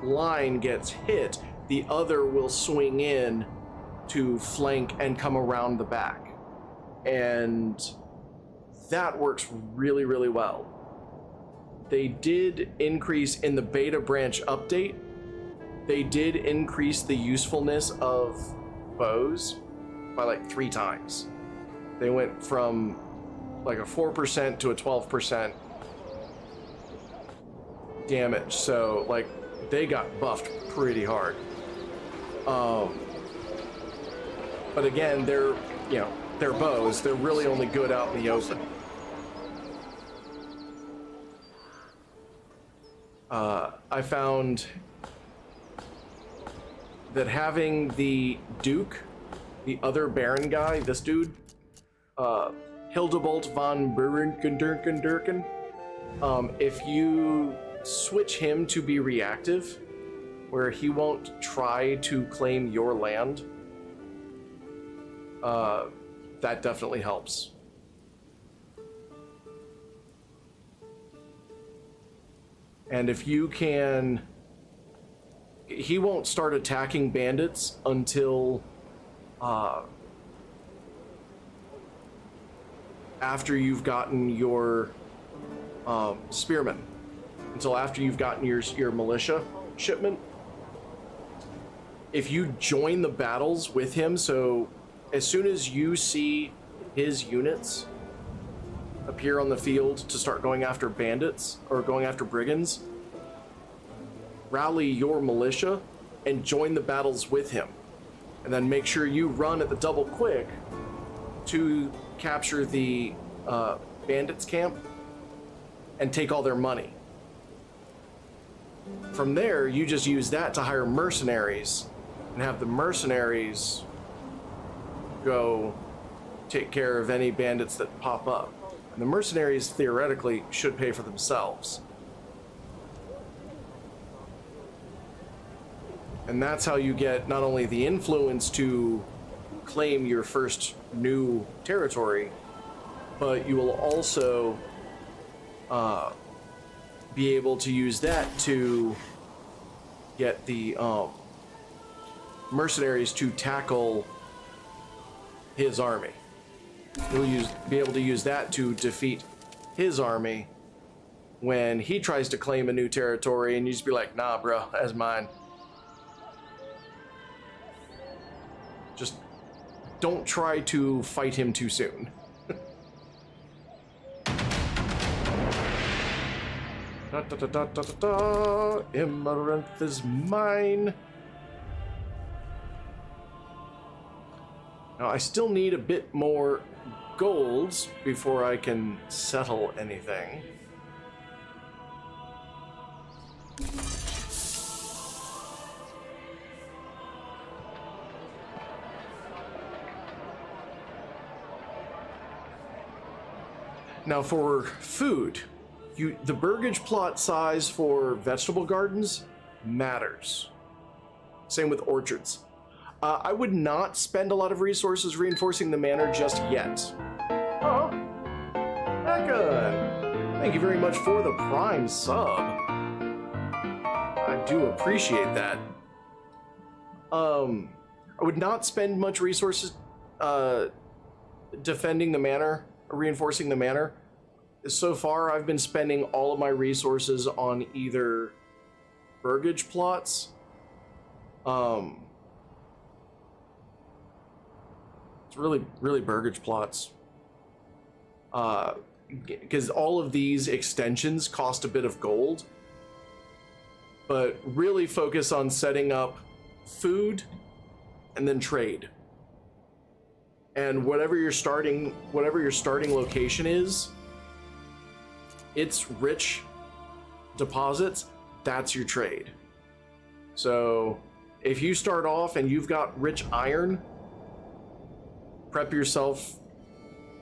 line gets hit, the other will swing in to flank and come around the back. And that works really, really well. They did increase in the beta branch update. They did increase the usefulness of bows by like 3 times. They went from like a 4% to a 12% damage. So like they got buffed pretty hard. But again, they're bows. They're really only good out in the open. I found that having the Duke, the other Baron guy, this dude, Hildebolt von Burenkendurken, if you switch him to be reactive, where he won't try to claim your land, that definitely helps. And if you can, he won't start attacking bandits until after you've gotten your spearmen, until after you've gotten your militia shipment. If you join the battles with him, so as soon as you see his units appear on the field to start going after bandits or going after brigands, rally your militia and join the battles with him. And then make sure you run at the double quick to capture the bandits camp and take all their money. From there, you just use that to hire mercenaries and have the mercenaries go take care of any bandits that pop up. And the mercenaries theoretically should pay for themselves. And that's how you get not only the influence to claim your first new territory, but you will also be able to use that to get the mercenaries to tackle his army. You'll be able to use that to defeat his army when he tries to claim a new territory, and you just be like, nah, bro, that's mine. Just don't try to fight him too soon. Amaranth is mine. Now, I still need a bit more golds before I can settle anything. Now, for food, the burgage plot size for vegetable gardens matters. Same with orchards. I would not spend a lot of resources reinforcing the manor just yet. Oh, Becca! Thank you very much for the Prime sub. I do appreciate that. I would not spend much resources defending the manor, reinforcing the manor. So far, I've been spending all of my resources on either burgage plots, it's really burgage plots, because all of these extensions cost a bit of gold, but really focus on setting up food and then trade. And whatever your starting location is, it's rich deposits, that's your trade. So if you start off and you've got rich iron, prep yourself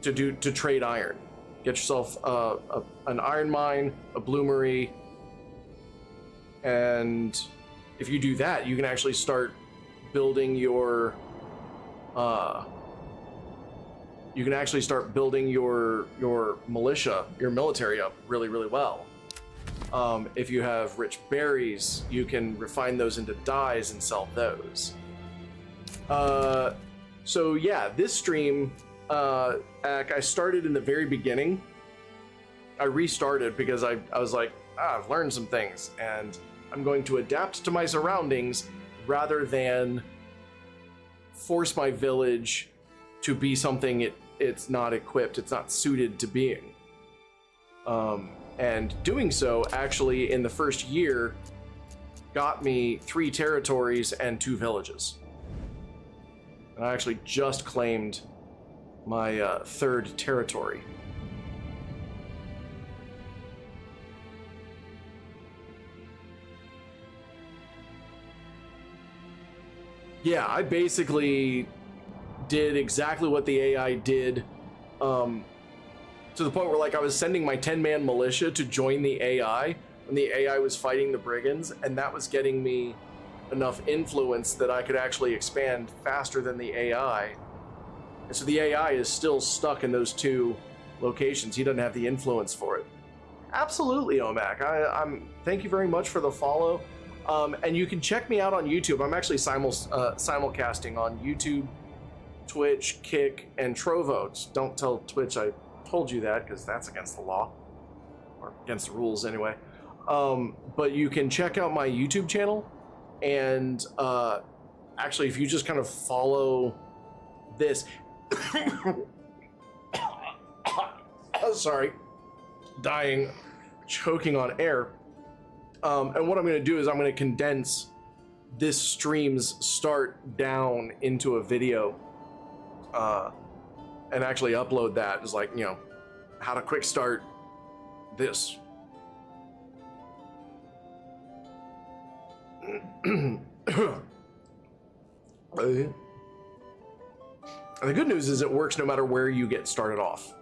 to trade iron. Get yourself an iron mine, a bloomery, and if you do that, you can actually start building your militia, your military up really well. If you have rich berries, you can refine those into dyes and sell those. So yeah, this stream, I started in the very beginning. I restarted because I was like, I've learned some things, and I'm going to adapt to my surroundings rather than force my village to be something it's not equipped, it's not suited to being. And doing so, actually, in the first year, got me 3 territories and 2 villages. And I actually just claimed my 3rd territory. Yeah, I basically did exactly what the AI did, to the point where, like, I was sending my 10-man militia to join the AI when the AI was fighting the brigands, and that was getting me enough influence that I could actually expand faster than the AI. And so the AI is still stuck in those two locations. He doesn't have the influence for it. Absolutely, Omac. I'm thank you very much for the follow. And you can check me out on YouTube. I'm actually simulcasting on YouTube, Twitch, Kick, and Trovo. Just don't tell Twitch I told you that, because that's against the law, or against the rules anyway. But you can check out my YouTube channel, and actually, if you just kind of follow this, sorry, dying, choking on air. And what I'm going to do is I'm going to condense this stream's start down into a video, and actually upload that as, like, you know, how to quick start this. And the good news is it works no matter where you get started off.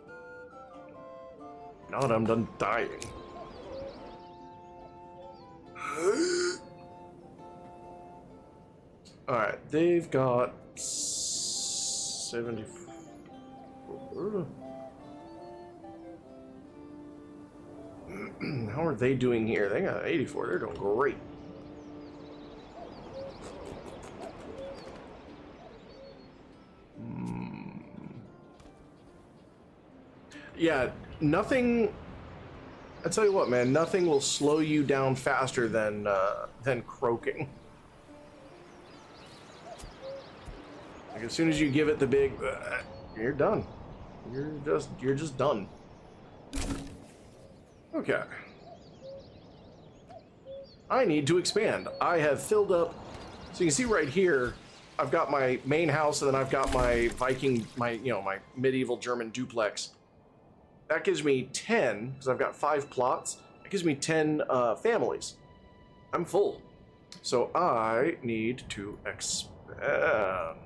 Now that I'm done dying. Alright, they've got 74. How are they doing here? They got 84. They're doing great. Yeah, nothing. I tell you what, man, nothing will slow you down faster than croaking. Like, as soon as you give it the big, you're done. You're just done. Okay. I need to expand. I have filled up. So you can see right here, I've got my main house, and then I've got my Viking, my medieval German duplex. That gives me 10, because I've got 5 plots. That gives me 10 families. I'm full. So I need to expand.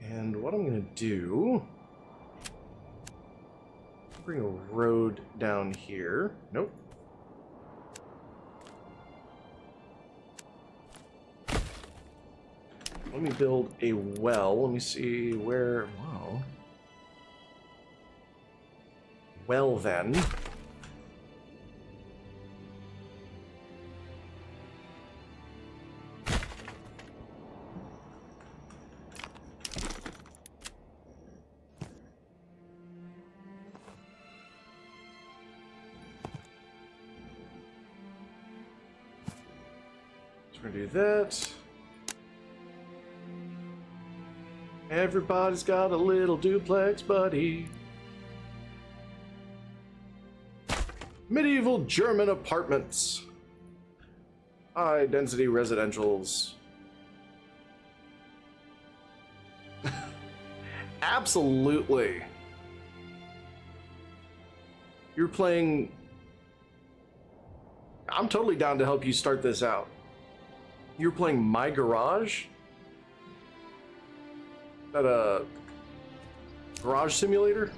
And what I'm going to do... bring a road down here. Nope. Let me build a well. Let me see where... Wow. Well then. So we're gonna do that. Everybody's got a little duplex, buddy. Medieval German apartments. High density residentials. Absolutely. You're playing... I'm totally down to help you start this out. You're playing My Garage? Is that a garage simulator?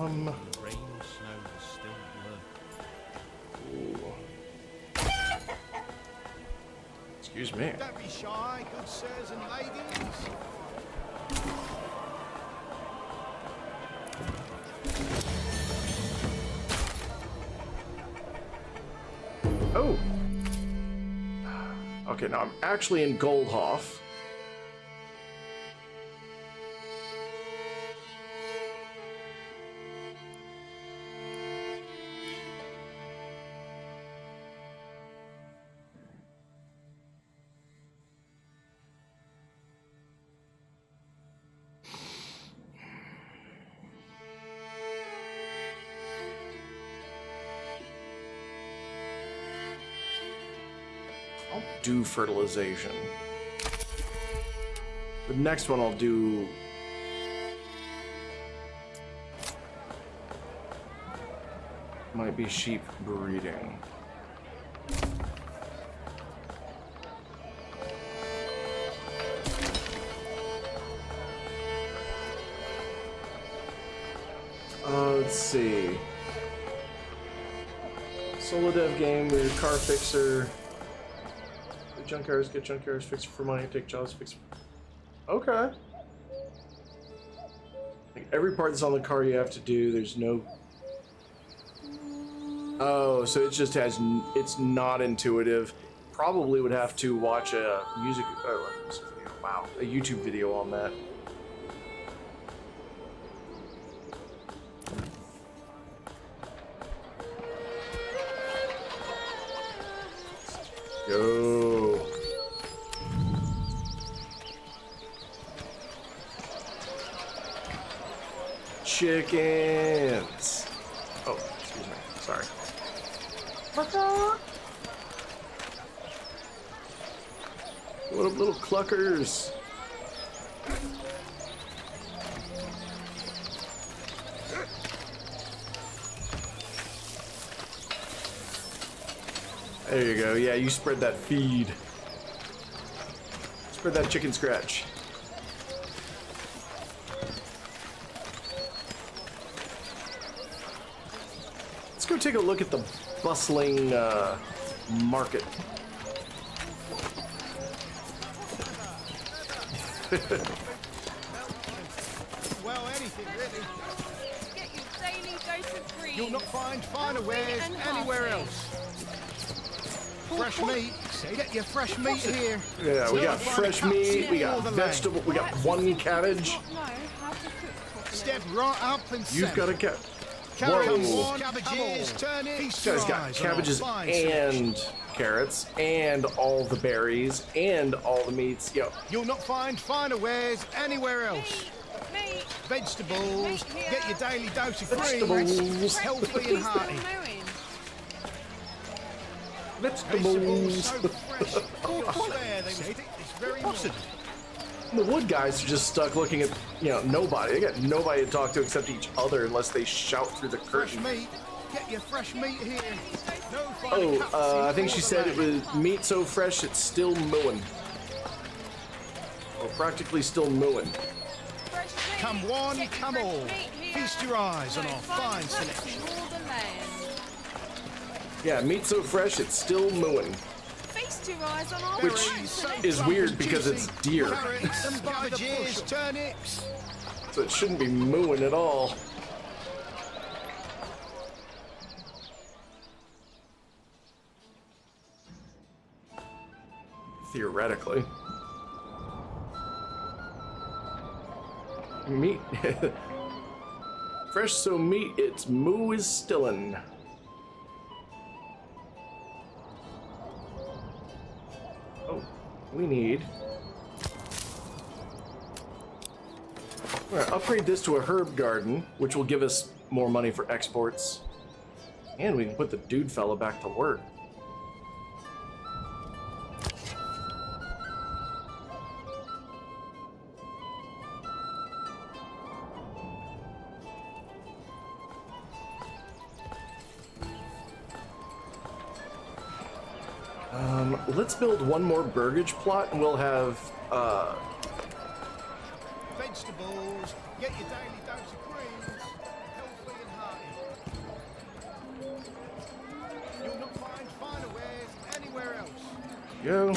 Rain or snow is still blur. Excuse me. Don't be shy, good sirs and ladies. Oh. Okay, now I'm actually in Goldhof. I'll do fertilization. The next one I'll do... might be sheep breeding. Let's see. Solo dev game with a car fixer. Get junk cars fixed for money, take jobs fixed. Okay. Like every part that's on the car you have to do, there's no... Oh, so it just has, it's not intuitive. Probably would have to watch a music video. Wow, a YouTube video on that. Go. Chickens. Oh, excuse me. Sorry. What up, little cluckers? There you go. Yeah, you spread that feed. Spread that chicken scratch. Let's go take a look at the bustling market. Well, anything really. Get your daily dose of green. You'll not find finer wares anywhere else. Fresh meat. Get your fresh meat here. Yeah, we got fresh meat, we got vegetable, we got one cabbage. Step right up and You've got a cabbage. Cabbages, turnips. This guy's got cabbages and carrots and all the berries and all the meats. Yo. You'll not find finer wares anywhere else. Meat. Vegetables. Get your daily dose of Vegetables. greens. Healthy and hearty. Vegetables. So fresh. It's very important. The wood guys are just stuck looking at, nobody. They got nobody to talk to except each other unless they shout through the Fresh curtain. meat. Get your fresh meat here. No finer Oh, cuts I in think all she the said it land. was meat so fresh it's still mooing. Or practically still mooing. Come one, come all. Feast your eyes on our fine selection. Yeah, meat so fresh it's still mooing. Feast your eyes on our Which fine is selection. weird because it's deer. Carrots and cabbages, turnips. So it shouldn't be mooing at all. Theoretically. Meat. Fresh so meat, its moo is stillin'. Oh, we need... We're gonna upgrade this to a herb garden, which will give us more money for exports. And we can put the dude fella back to work. Let's build one more burgage plot and we'll have, Vegetables. Get your daily dose of greens. Healthy and hearty. You'll not find finer wares anywhere else. go.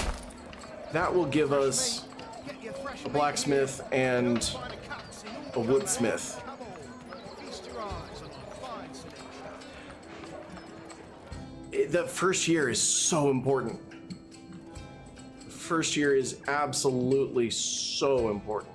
That will give us Get your fresh a blacksmith and finer cuts in a all the woodsmith. land. Come on. Feast your eyes on our fine selection. The first year is so important. The first year is absolutely so important.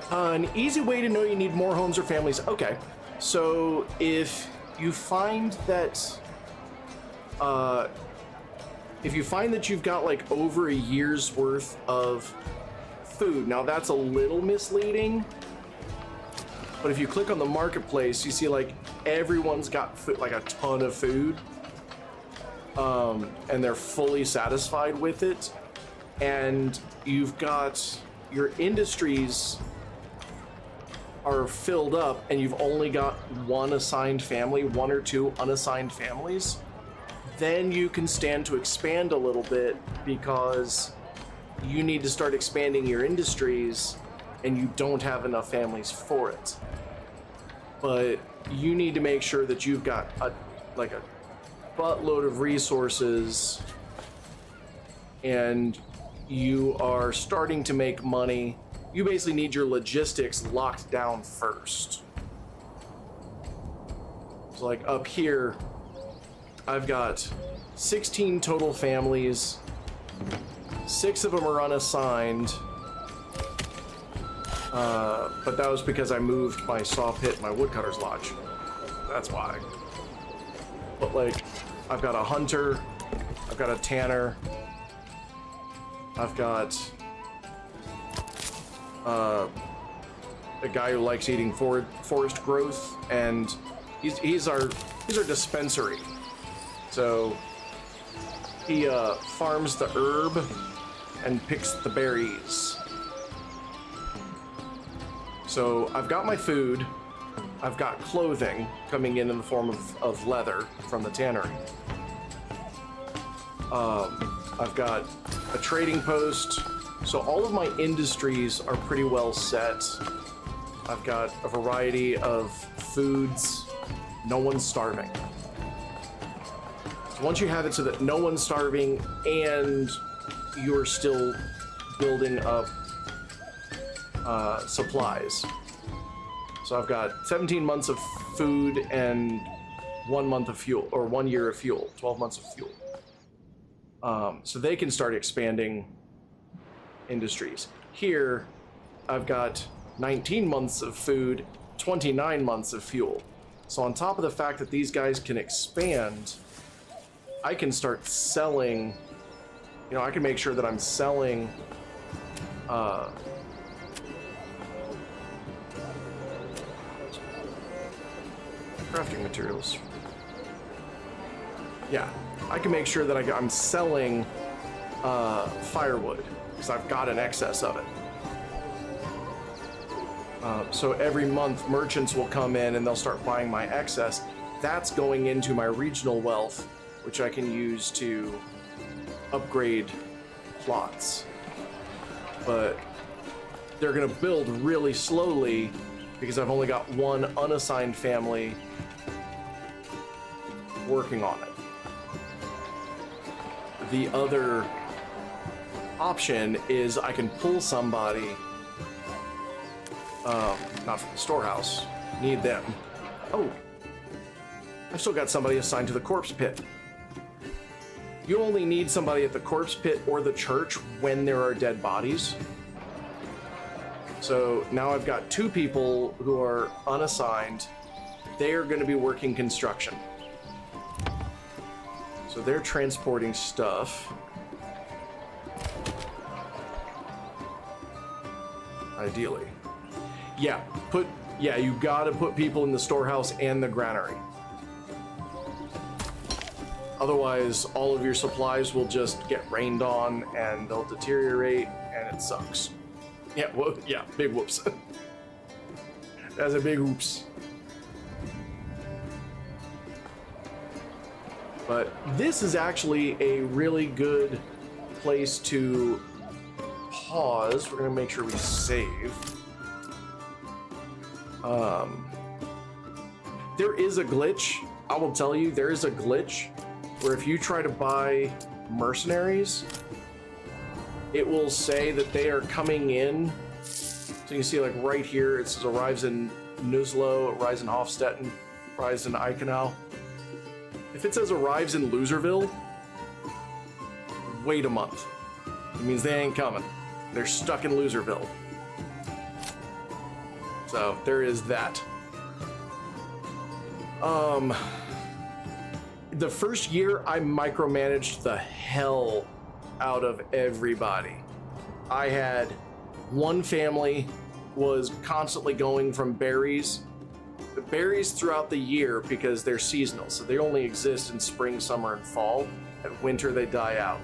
An easy way to know you need more homes or families. Okay, so if you find that if you find that you've got like over a year's worth of food, now that's a little misleading, but if you click on the marketplace, you see like everyone's got food, like a ton of food, and they're fully satisfied with it, and you've got your industries are filled up and you've only got one assigned family, one or two unassigned families, then you can stand to expand a little bit, because you need to start expanding your industries and you don't have enough families for it. But you need to make sure that you've got a buttload of resources and you are starting to make money. You basically need your logistics locked down first. So like up here, I've got 16 total families. 6 of them are unassigned. But that was because I moved my saw pit and my woodcutter's lodge. That's why. But like, I've got a hunter, I've got a tanner, I've got a guy who likes eating forest growth, and he's our dispensary. So he farms the herb and picks the berries. So I've got my food, I've got clothing coming in the form of leather from the tannery. I've got a trading post. So all of my industries are pretty well set. I've got a variety of foods. No one's starving. So once you have it so that no one's starving and you're still building up supplies. So I've got 17 months of food and 1 month of fuel, or 1 year of fuel, 12 months of fuel. So they can start expanding industries. Here, I've got 19 months of food, 29 months of fuel. So on top of the fact that these guys can expand, I can start selling, I can make sure that I'm selling crafting materials. Yeah, I can make sure that I'm selling firewood, because I've got an excess of it. So every month merchants will come in and they'll start buying my excess. That's going into my regional wealth, which I can use to upgrade plots. But they're gonna build really slowly because I've only got one unassigned family working on it. The other option is I can pull somebody, not from the storehouse, need them. Oh, I've still got somebody assigned to the corpse pit. You only need somebody at the corpse pit or the church when there are dead bodies. So now I've got 2 people who are unassigned. They are going to be working construction. So they're transporting stuff. Ideally. Yeah, you gotta put people in the storehouse and the granary. Otherwise, all of your supplies will just get rained on and they'll deteriorate and it sucks. Yeah, well, yeah, big whoops. That's a big oops. But this is actually a really good place to pause. We're gonna make sure we save. There is a glitch. I will tell you, there is a glitch where if you try to buy mercenaries, it will say that they are coming in. So you can see like right here, it says arrives in Nuzlo, arrives in Hofstetten, arrives in Eichenau. If it says arrives in Loserville, wait a month. It means they ain't coming. They're stuck in Loserville. So there is that. the first year I micromanaged the hell out of everybody. I had one family was constantly going from berries throughout the year because they're seasonal, so they only exist in spring, summer, and fall. At winter they die out.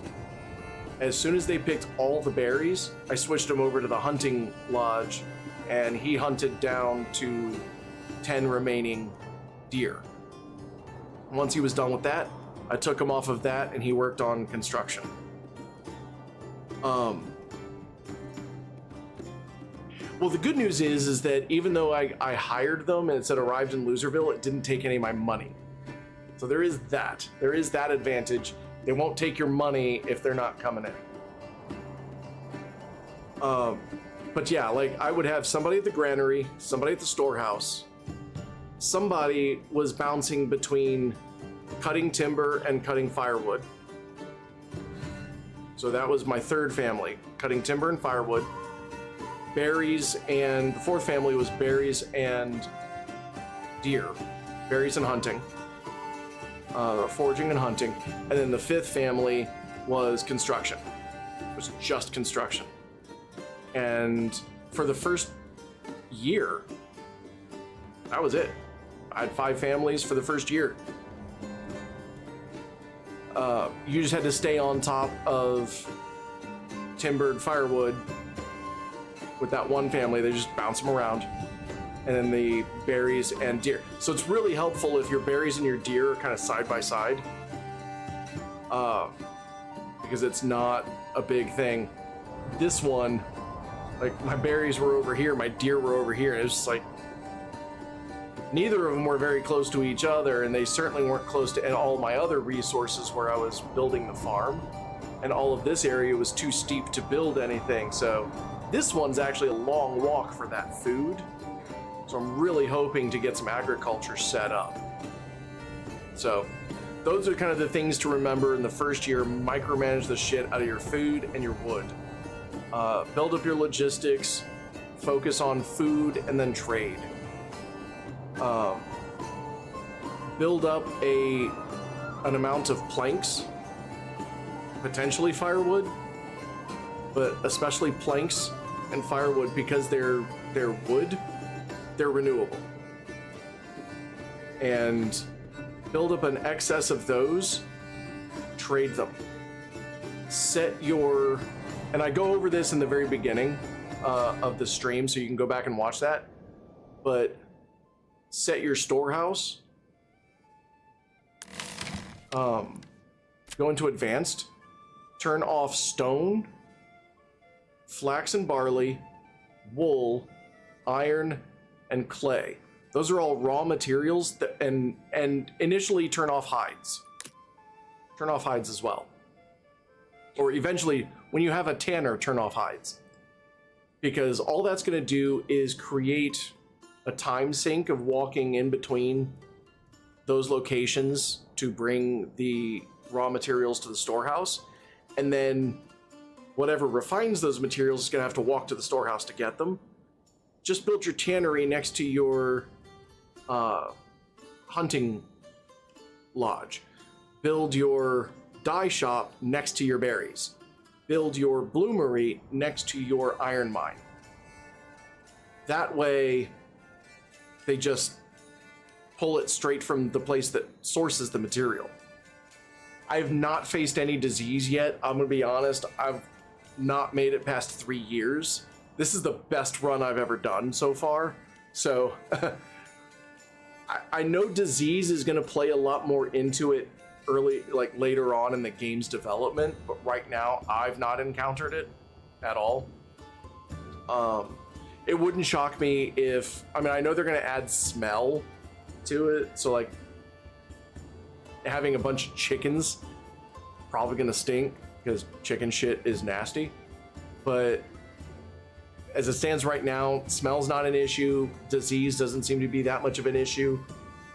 As soon as they picked all the berries, I switched him over to the hunting lodge, and he hunted down to 10 remaining deer. Once he was done with that, I took him off of that and he worked on construction. Well, the good news is that even though I hired them and it said arrived in Loserville, it didn't take any of my money. So there is that. There is that advantage. They won't take your money if they're not coming in. But yeah, like I would have somebody at the granary, somebody at the storehouse. Somebody was bouncing between cutting timber and cutting firewood. So that was my third family, cutting timber and firewood. Berries, and the fourth family was berries and deer. Berries and hunting. Foraging and hunting. And then the fifth family was construction. It was just construction. And for the first year, that was it. I had 5 families for the first year. You just had to stay on top of timbered firewood with that one family. They just bounce them around. And then the berries and deer. So it's really helpful if your berries and your deer are kind of side by side. Because it's not a big thing. This one, like my berries were over here, my deer were over here, and it was just like, neither of them were very close to each other, and they certainly weren't close to all my other resources where I was building the farm. And all of this area was too steep to build anything, so this one's actually a long walk for that food. So I'm really hoping to get some agriculture set up. So those are kind of the things to remember in the first year. Micromanage the shit out of your food and your wood. Build up your logistics, focus on food, and then trade. Build up an amount of planks, potentially firewood, but especially planks and firewood because they're wood, they're renewable. And build up an excess of those, trade them. And I go over this in the very beginning of the stream, so you can go back and watch that, but set your storehouse, go into advanced, turn off stone, flax and barley, wool, iron, and clay. Those are all raw materials and initially turn off hides. Turn off hides as well. Or eventually, when you have a tanner, turn off hides. Because all that's going to do is create a time sink of walking in between those locations to bring the raw materials to the storehouse. And then whatever refines those materials is going to have to walk to the storehouse to get them. Just build your tannery next to your hunting lodge. Build your dye shop next to your berries. Build your bloomery next to your iron mine. That way, they just pull it straight from the place that sources the material. I've not faced any disease yet. I'm gonna be honest, I've not made it past 3 years. This is the best run I've ever done so far. So I know disease is gonna play a lot more into it later on in the game's development, but right now I've not encountered it at all. It wouldn't shock me if, I know they're gonna add smell to it, so like having a bunch of chickens probably gonna stink because chicken shit is nasty, but as it stands right now, smell's not an issue. Disease doesn't seem to be that much of an issue.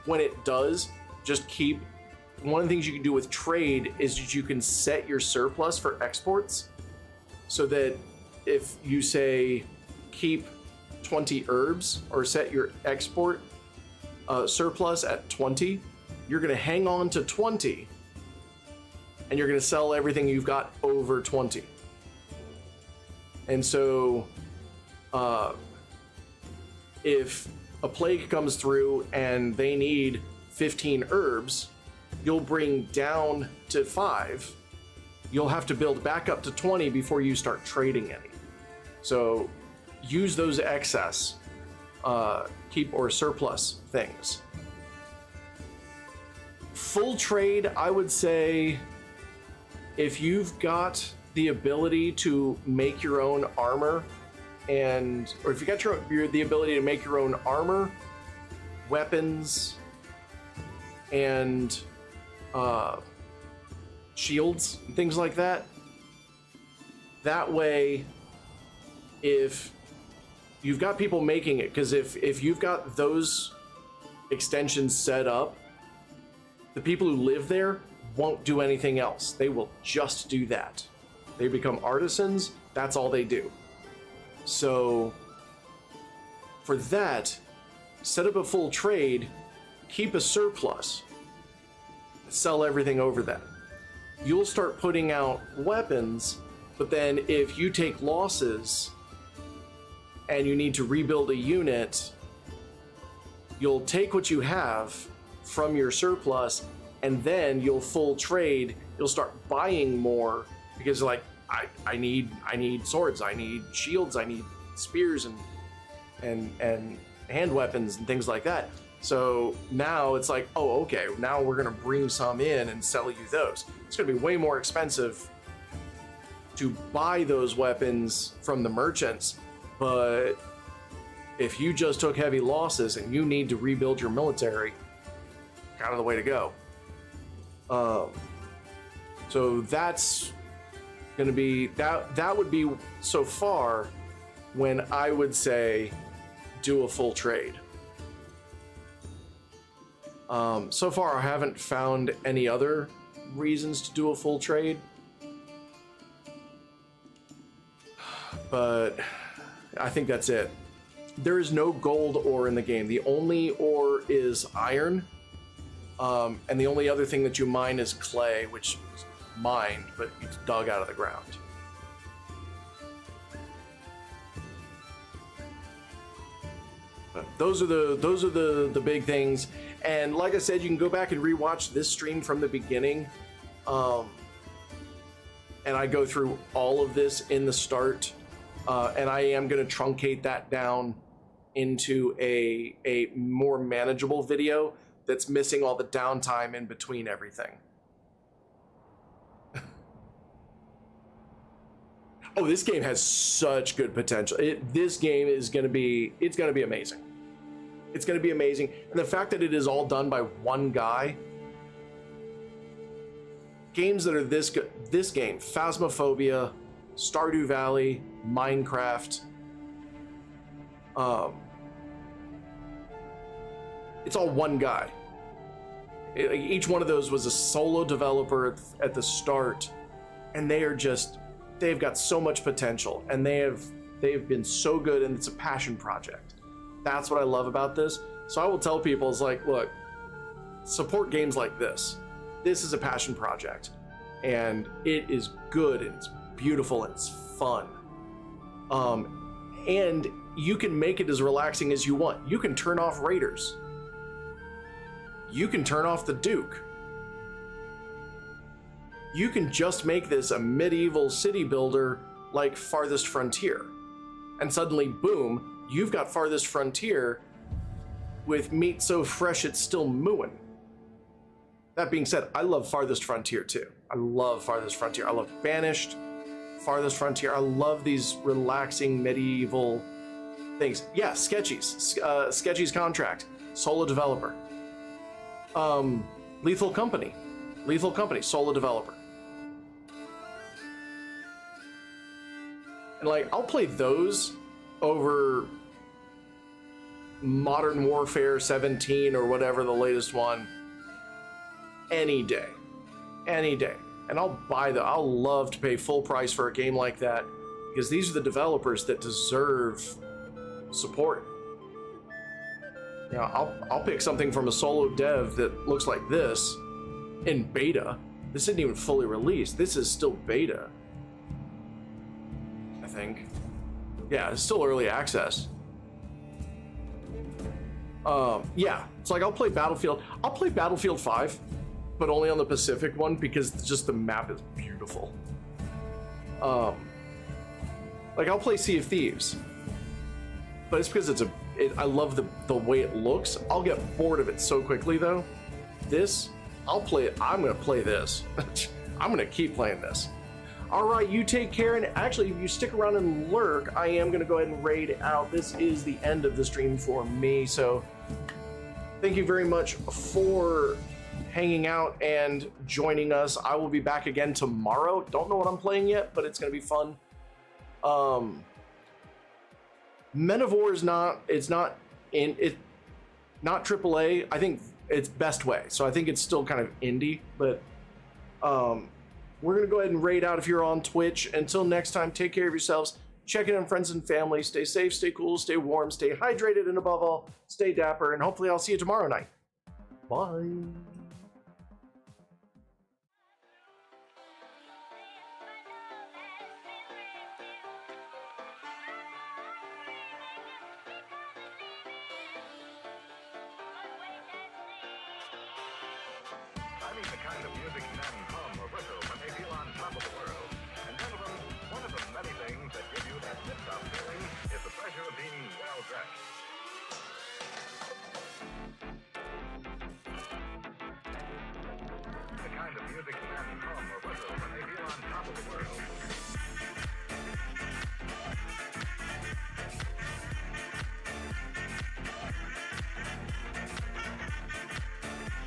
When it does, just keep, one of the things you can do with trade is that you can set your surplus for exports, so that if you say keep 20 herbs or set your export surplus at 20, you're going to hang on to 20, and you're going to sell everything you've got over 20. And so if a plague comes through and they need 15 herbs, you'll bring down to 5. You'll have to build back up to 20 before you start trading any. So use those excess keep or surplus things. Full trade, I would say, if you've got the ability to make your own armor, or if you got the ability to make your own armor, weapons, and shields and things like that. That way, if you've got people making it, because if you've got those extensions set up, the people who live there won't do anything else. They will just do that. They become artisans. That's all they do. So for that, set up a full trade, keep a surplus, sell everything over that. You'll start putting out weapons, but then if you take losses and you need to rebuild a unit, you'll take what you have from your surplus, and then you'll full trade. You'll start buying more because like I need swords, I need shields, I need spears and hand weapons and things like that. So now it's like, oh, okay, now we're gonna bring some in and sell you those. It's gonna be way more expensive to buy those weapons from the merchants, but if you just took heavy losses and you need to rebuild your military, kind of the way to go. So that's gonna be, that would be so far when I would say do a full trade. So far I haven't found any other reasons to do a full trade, but I think that's it. There is no gold ore in the game. The only ore is iron, and the only other thing that you mine is clay, which is mined, but it's dug out of the ground. But those are the big things. And like I said, you can go back and rewatch this stream from the beginning, and I go through all of this in the start, and I am going to truncate that down into a more manageable video that's missing all the downtime in between everything. Oh, this game has such good potential. This game is going to be, it's going to be amazing. It's going to be amazing. And the fact that it is all done by one guy, games that are this good, this game, Phasmophobia, Stardew Valley, Minecraft, it's all one guy. Each one of those was a solo developer at the start, and they are just, they've got so much potential, and they've been so good, and it's a passion project. That's what I love about this. So I will tell people, it's like, look, support games like this. This is a passion project, and it is good, and it's beautiful, and it's fun. And you can make it as relaxing as you want. You can turn off raiders. You can turn off the Duke. You can just make this a medieval city builder like Farthest Frontier. And suddenly, boom, you've got Farthest Frontier with meat so fresh it's still mooing. That being said, I love Farthest Frontier too. I love Farthest Frontier. I love Banished, Farthest Frontier. I love these relaxing medieval things. Yeah, Sketchy's Contract, solo developer. Lethal Company, solo developer. And like, I'll play those over Modern Warfare 17 or whatever the latest one any day. And I'll love to pay full price for a game like that, because these are the developers that deserve support. Yeah, I'll pick something from a solo dev that looks like this in beta. This isn't even fully released. This is still beta, I think. Yeah, it's still early access. Yeah, it's like I'll play Battlefield 5, but only on the Pacific one because just the map is beautiful. Like I'll play Sea of Thieves, but it's because I love the way it looks. I'll get bored of it so quickly though. This, I'll play it. I'm gonna play this. I'm gonna keep playing this. All right, you take care. And actually, if you stick around and lurk, I am gonna go ahead and raid out. This is the end of the stream for me. So thank you very much for hanging out and joining us. I will be back again tomorrow. Don't know what I'm playing yet, but it's gonna be fun. Men of War is not AAA. I think it's Best Way, so I think it's still kind of indie, but we're gonna go ahead and raid out if you're on Twitch. Until next time, take care of yourselves, check in on friends and family, stay safe, stay cool, stay warm, stay hydrated, and above all, stay dapper, and hopefully I'll see you tomorrow night. Bye. I mean the kind of music men hum or whistle when they feel on top of the world. And gentlemen, one of the many things that give you that tip-top feeling is the pleasure of being well dressed.